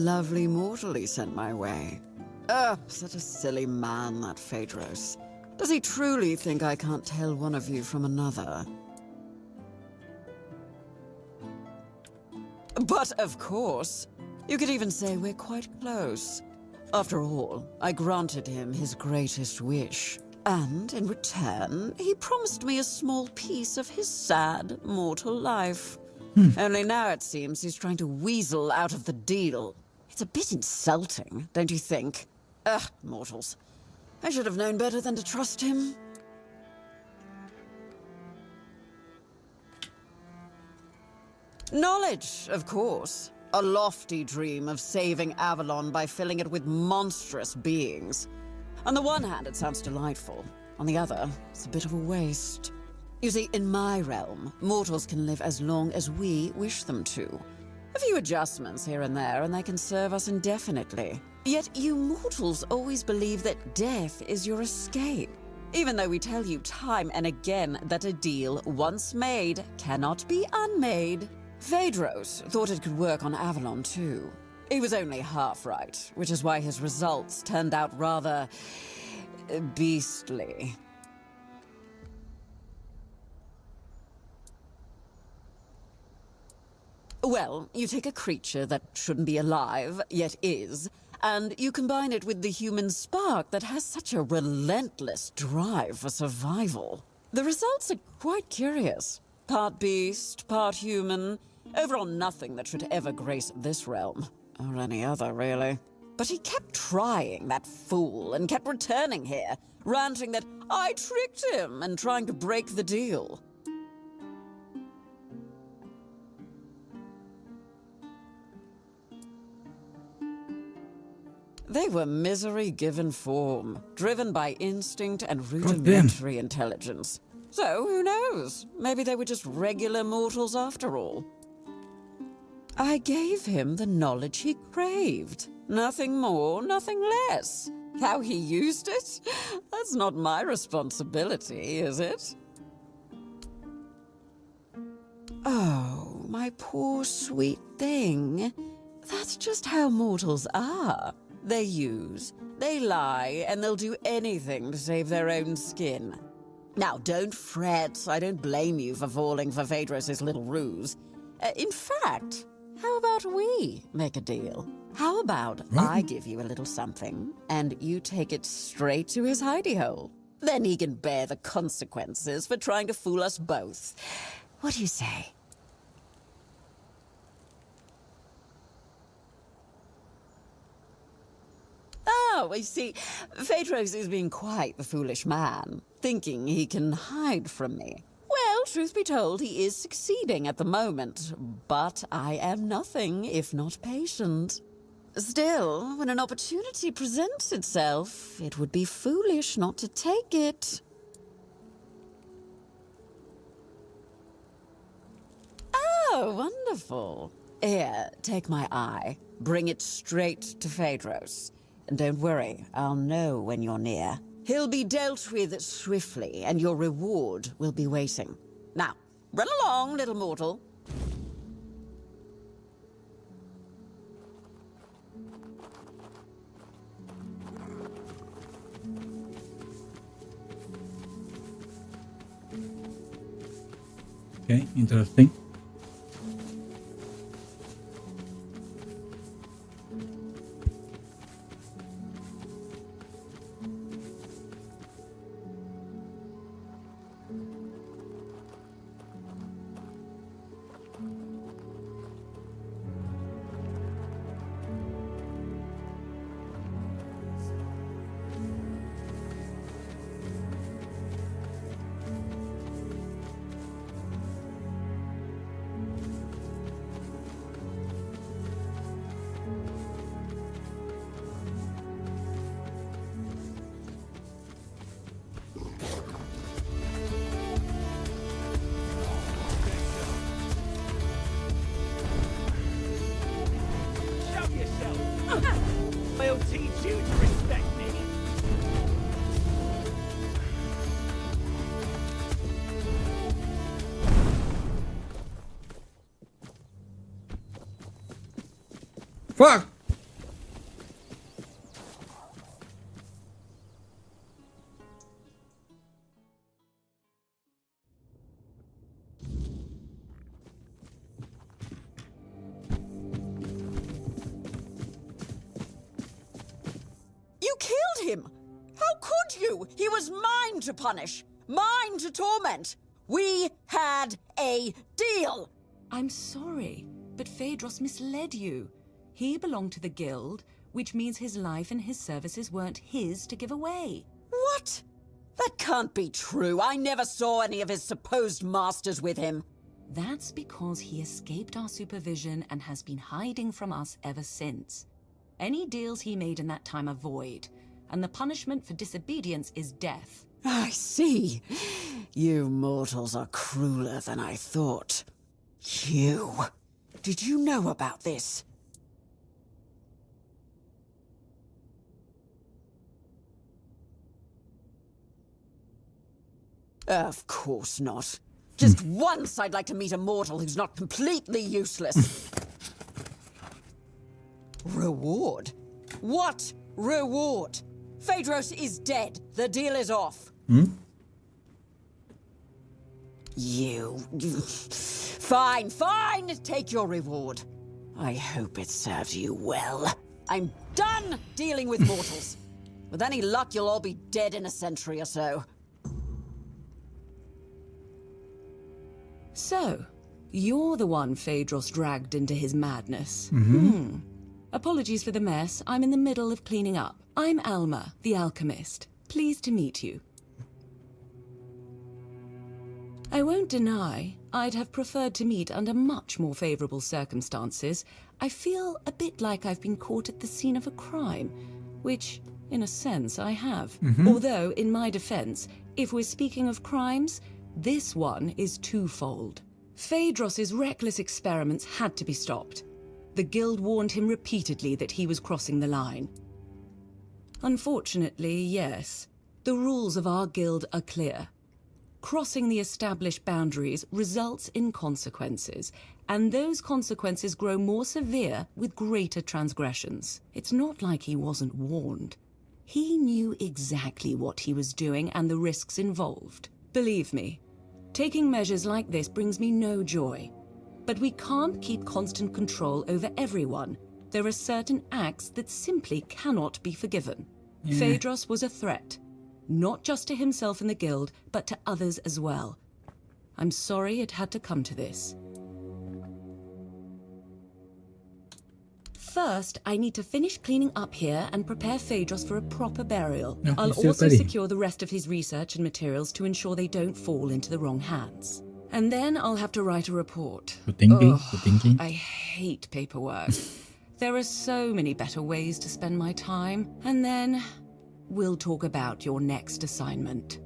lovely mortal he sent my way. Ah, such a silly man, that Phaedros. Does he truly think I can't tell one of you from another? But of course, you could even say we're quite close. After all, I granted him his greatest wish. And in return, he promised me a small piece of his sad, mortal life. Only now it seems he's trying to weasel out of the deal. It's a bit insulting, don't you think? Ugh, mortals. I should have known better than to trust him. Knowledge, of course. A lofty dream of saving Avalon by filling it with monstrous beings. On the one hand, it sounds delightful. On the other, it's a bit of a waste. You see, in my realm, mortals can live as long as we wish them to. A few adjustments here and there, and they can serve us indefinitely. Yet you mortals always believe that death is your escape. Even though we tell you time and again that a deal once made cannot be unmade. Phaedros thought it could work on Avalon too. He was only half right, which is why his results turned out rather beastly. Well, you take a creature that shouldn't be alive, yet is, and you combine it with the human spark that has such a relentless drive for survival. The results are quite curious. Part beast, part human. Overall nothing that should ever grace this realm. Or any other, really. But he kept trying, that fool, and kept returning here, ranting that I tricked him and trying to break the deal. They were misery given form, driven by instinct and rudimentary intelligence. So, who knows? Maybe they were just regular mortals after all. I gave him the knowledge he craved. Nothing more, nothing less. How he used it? That's not my responsibility, is it? Oh, my poor sweet thing. That's just how mortals are. They use, they lie, and they'll do anything to save their own skin. Now, don't fret. I don't blame you for falling for Phaedros' little ruse. In fact, how about we make a deal? How about I give you a little something, and you take it straight to his hidey hole? Then he can bear the consequences for trying to fool us both. What do you say? Oh, I see. Phaedros is being quite the foolish man, thinking he can hide from me. Well, truth be told, he is succeeding at the moment, but I am nothing if not patient. Still, when an opportunity presents itself, it would be foolish not to take it. Oh, wonderful. Here, take my eye. Bring it straight to Phaedros. And don't worry, I'll know when you're near. He'll be dealt with swiftly, and your reward will be waiting. Now, run along, little mortal. Okay, interesting. I'll teach you to respect me. Fuck! him? How could you? He was mine to punish, mine to torment. We had a deal. I'm sorry, but Phaedros misled you. He belonged to the guild, which means his life and his services weren't his to give away. What? That can't be true. I never saw any of his supposed masters with him. That's because he escaped our supervision and has been hiding from us ever since. Any deals he made in that time are void, and the punishment for disobedience is death. I see. You mortals are crueler than I thought. You. Did you know about this? Of course not. Just once I'd like to meet a mortal who's not completely useless. Reward? What reward? Phaedros is dead. The deal is off. You... Fine, fine! Take your reward. I hope it serves you well. I'm done dealing with mortals. With any luck, you'll all be dead in a century or so. So, you're the one Phaedros dragged into his madness. Apologies for the mess. I'm in the middle of cleaning up. I'm Alma, the alchemist. Pleased to meet you. I won't deny, I'd have preferred to meet under much more favorable circumstances. I feel a bit like I've been caught at the scene of a crime, which, in a sense, I have. Although, in my defense, if we're speaking of crimes, this one is twofold. Phaedros's reckless experiments had to be stopped. The guild warned him repeatedly that he was crossing the line. Unfortunately, yes, the rules of our guild are clear. Crossing the established boundaries results in consequences, and those consequences grow more severe with greater transgressions. It's not like he wasn't warned. He knew exactly what he was doing and the risks involved. Believe me, taking measures like this brings me no joy. But we can't keep constant control over everyone. There are certain acts that simply cannot be forgiven. Phaedros was a threat, not just to himself and the guild, but to others as well. I'm sorry it had to come to this. First, I need to finish cleaning up here and prepare Phaedros for a proper burial. No, I'll he's still also ready. secure the rest of his research and materials to ensure they don't fall into the wrong hands. And then I'll have to write a report. I hate paperwork. There are so many better ways to spend my time. And then we'll talk about your next assignment.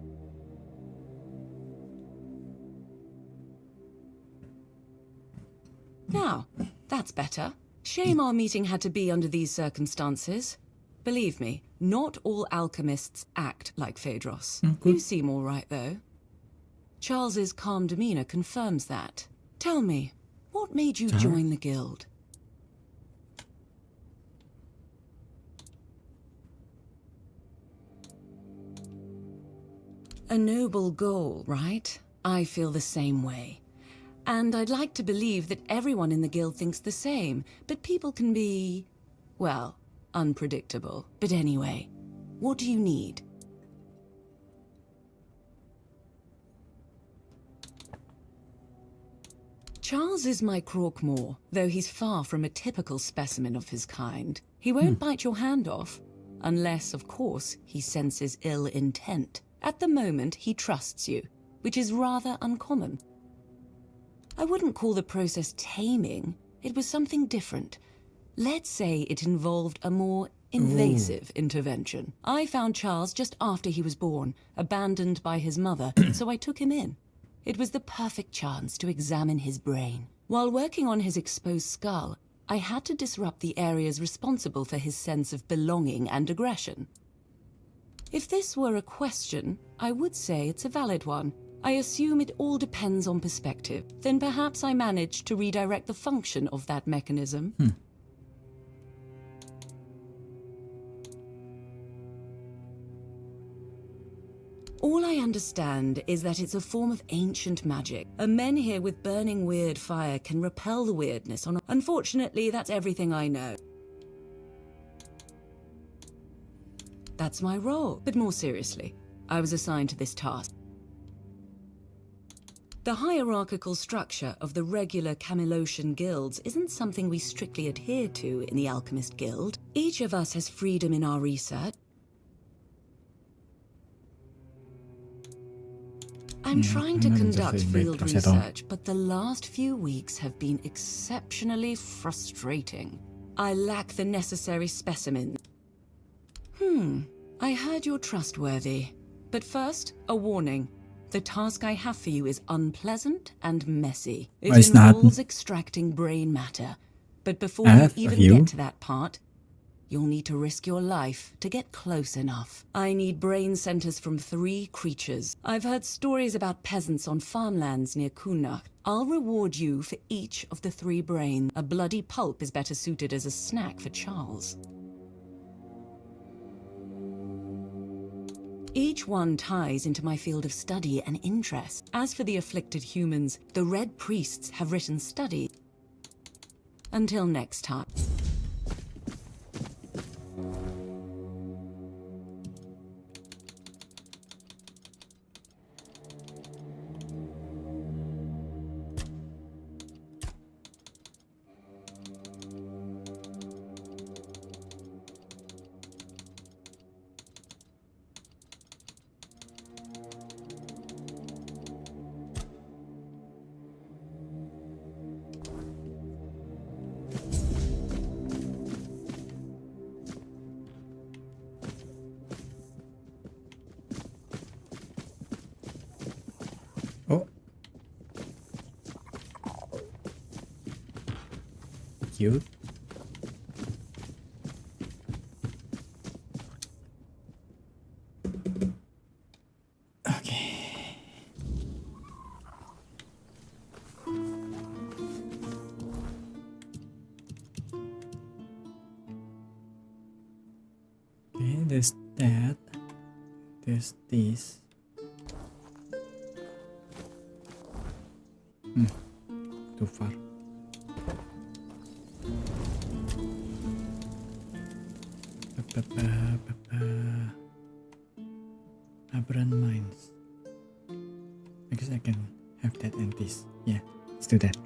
Now, that's better. Shame our meeting had to be under these circumstances. Believe me, not all alchemists act like Phaedros. You seem all right, though. Charles's calm demeanor confirms that. Tell me, what made you join the guild? A noble goal, right? I feel the same way. And I'd like to believe that everyone in the guild thinks the same, but people can be, well, unpredictable. But anyway, what do you need? Charles is my Croakmore, though he's far from a typical specimen of his kind. He won't bite your hand off, unless, of course, he senses ill intent. At the moment, he trusts you, which is rather uncommon. I wouldn't call the process taming. It was something different. Let's say it involved a more invasive intervention. I found Charles just after he was born, abandoned by his mother, so I took him in. It was the perfect chance to examine his brain. While working on his exposed skull, I had to disrupt the areas responsible for his sense of belonging and aggression. If this were a question, I would say it's a valid one. I assume it all depends on perspective. Then perhaps I managed to redirect the function of that mechanism. All I understand is that it's a form of ancient magic. A menhir with burning weird fire can repel the weirdness on... Unfortunately, that's everything I know. That's my role. But more seriously, I was assigned to this task. The hierarchical structure of the regular Camelosian guilds isn't something we strictly adhere to in the Alchemist Guild. Each of us has freedom in our research. I'm trying to conduct field research, but the last few weeks have been exceptionally frustrating. I lack the necessary specimens. I heard you're trustworthy. But first, a warning. The task I have for you is unpleasant and messy. It involves extracting brain matter. But before you even get to that part, you'll need to risk your life to get close enough. I need brain centers from 3 creatures. I've heard stories about peasants on farmlands near Kunach. I'll reward you for each of the 3 brains. A bloody pulp is better suited as a snack for Charles. Each one ties into my field of study and interest. As for the afflicted humans, the Red Priests have written studies. Until next time. Cute. Okay. Okay, there's that. There's this. Too far. Aberrant Mines. I guess I can have that and this. Yeah, let's do that.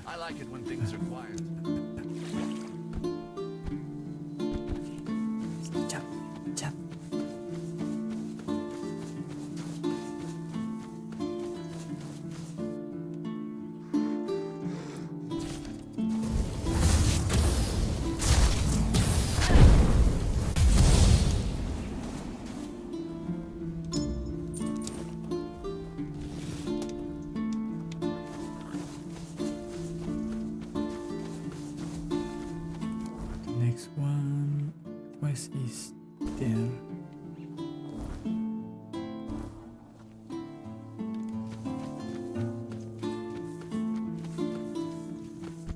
I like it when things are quiet. Jump, jump. Next one, quest is there.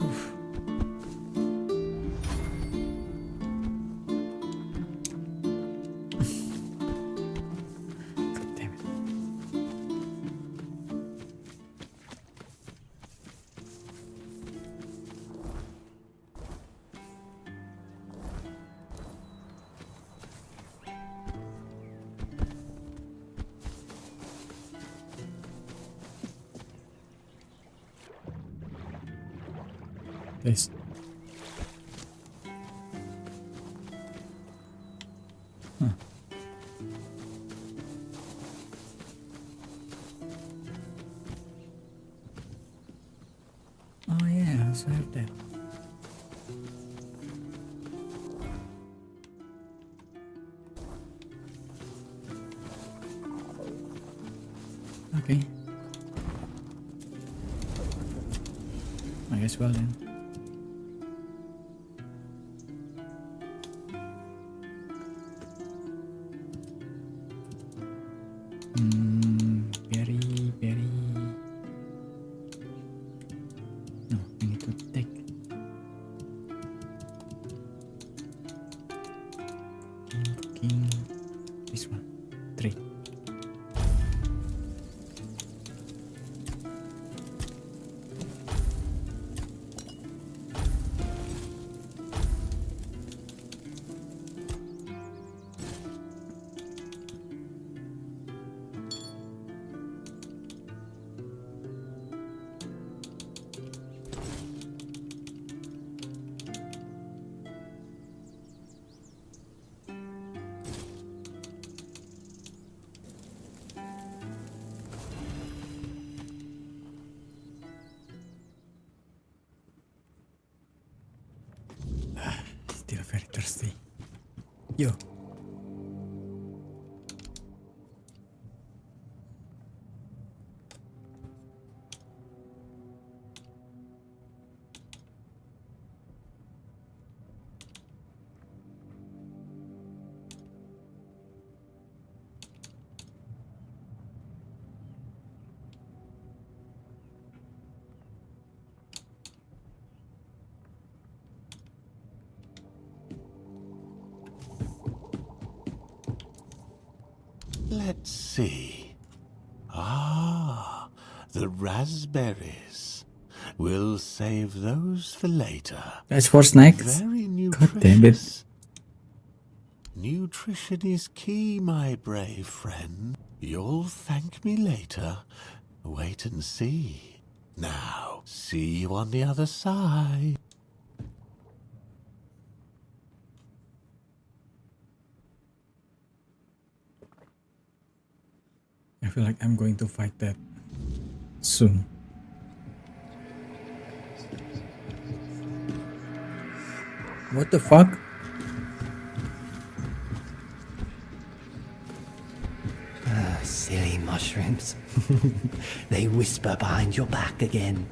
Oof. God damn it. This. Huh. Oh yeah, I also have that. Okay. I guess well then. Berry. Thirsty. Yo. Let's see. Ah, the raspberries. We'll save those for later. That's for snacks. Very God damn it. nutritious. Nutrition is key, my brave friend. You'll thank me later. Wait and see. Now, see you on the other side. I feel like I'm going to fight that soon. What the fuck? Silly mushrooms. They whisper behind your back again.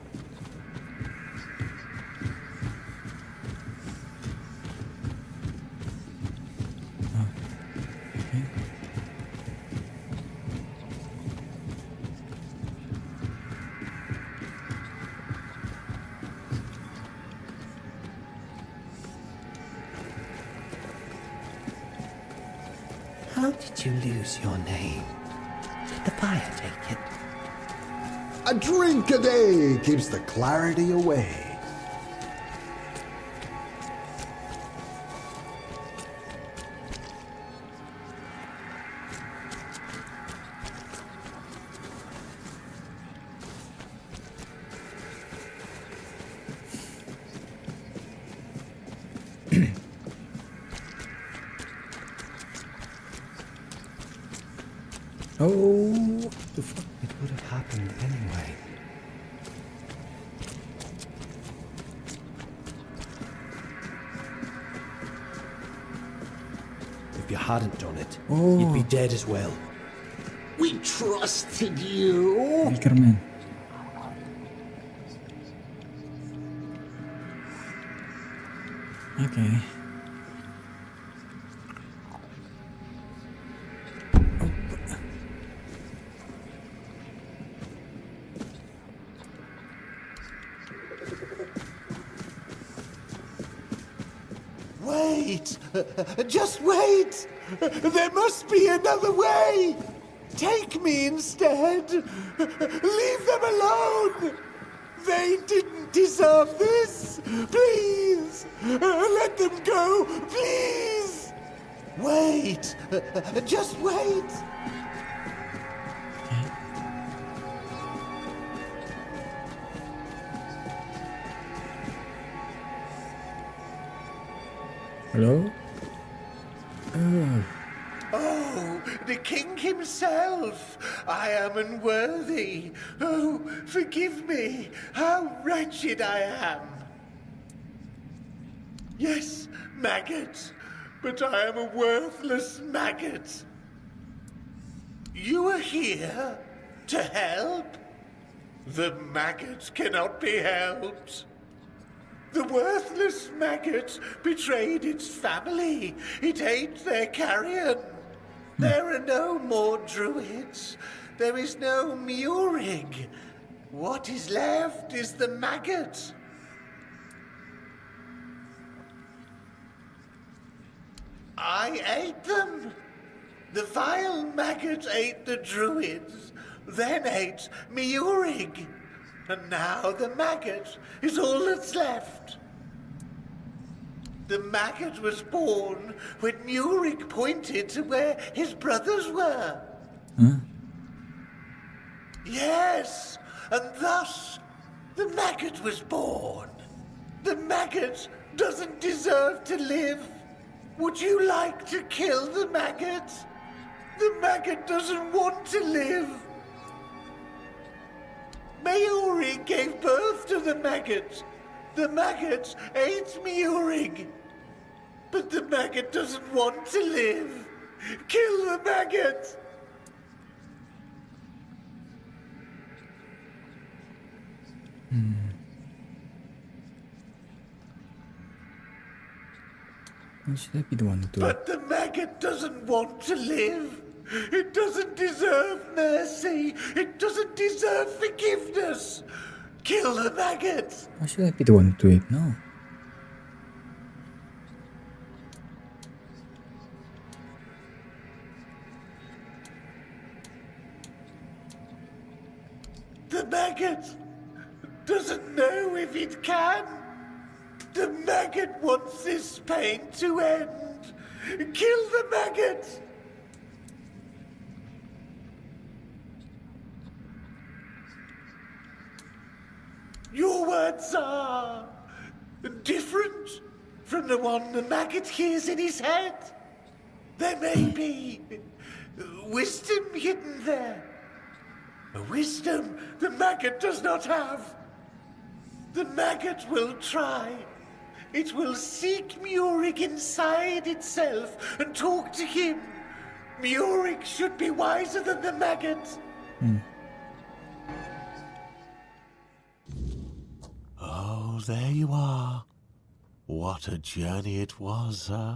How did you lose your name? Did the fire take it? A drink a day keeps the clarity away. Oh, the fuck? It would have happened anyway. If you hadn't done it, you'd be dead as well. We trusted you. Weaker man. Okay. Wait! Just wait! There must be another way! Take me instead! Leave them alone! They didn't deserve this! Please! Let them go! Please! Wait! Just wait! Hello? Oh. Oh, the king himself! I am unworthy. Oh, forgive me. How wretched I am. Yes, maggot, but I am a worthless maggot. You are here to help? The maggot cannot be helped. The worthless maggot betrayed its family. It ate their carrion. There are no more druids. There is no Murig. What is left is the maggot. I ate them. The vile maggot ate the druids, then ate Murig. And now the maggot is all that's left. The maggot was born when Murig pointed to where his brothers were. Huh? Yes, and thus the maggot was born. The maggot doesn't deserve to live. Would you like to kill the maggot? The maggot doesn't want to live. Murig gave birth to the maggot. The maggot ate Murig. But the maggot doesn't want to live. Kill the maggot! Why should I be the one to do it? But the maggot doesn't want to live. It doesn't deserve mercy. It doesn't deserve forgiveness. Kill the maggot! Why should I be the one to do it? No. The maggot doesn't know if it can. The maggot wants this pain to end. Kill the maggot! Your words are different from the one the maggot hears in his head. There may be wisdom hidden there. A wisdom the maggot does not have. The maggot will try. It will seek Murik inside itself and talk to him. Murik should be wiser than the maggot. Oh, there you are. What a journey it was, huh?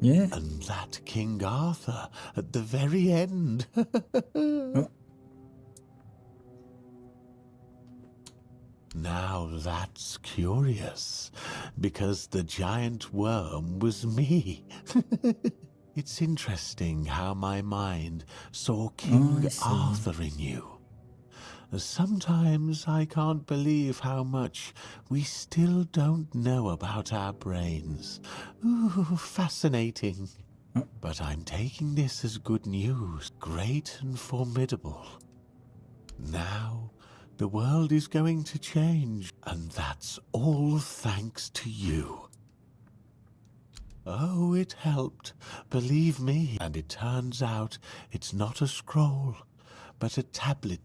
Yeah. And that King Arthur at the very end. Now that's curious, because the giant worm was me. It's interesting how my mind saw King Arthur in you. Sometimes I can't believe how much we still don't know about our brains. Ooh, fascinating. But I'm taking this as good news, great and formidable. Now, the world is going to change, and that's all thanks to you. Oh, it helped, believe me. And it turns out it's not a scroll, but a tablet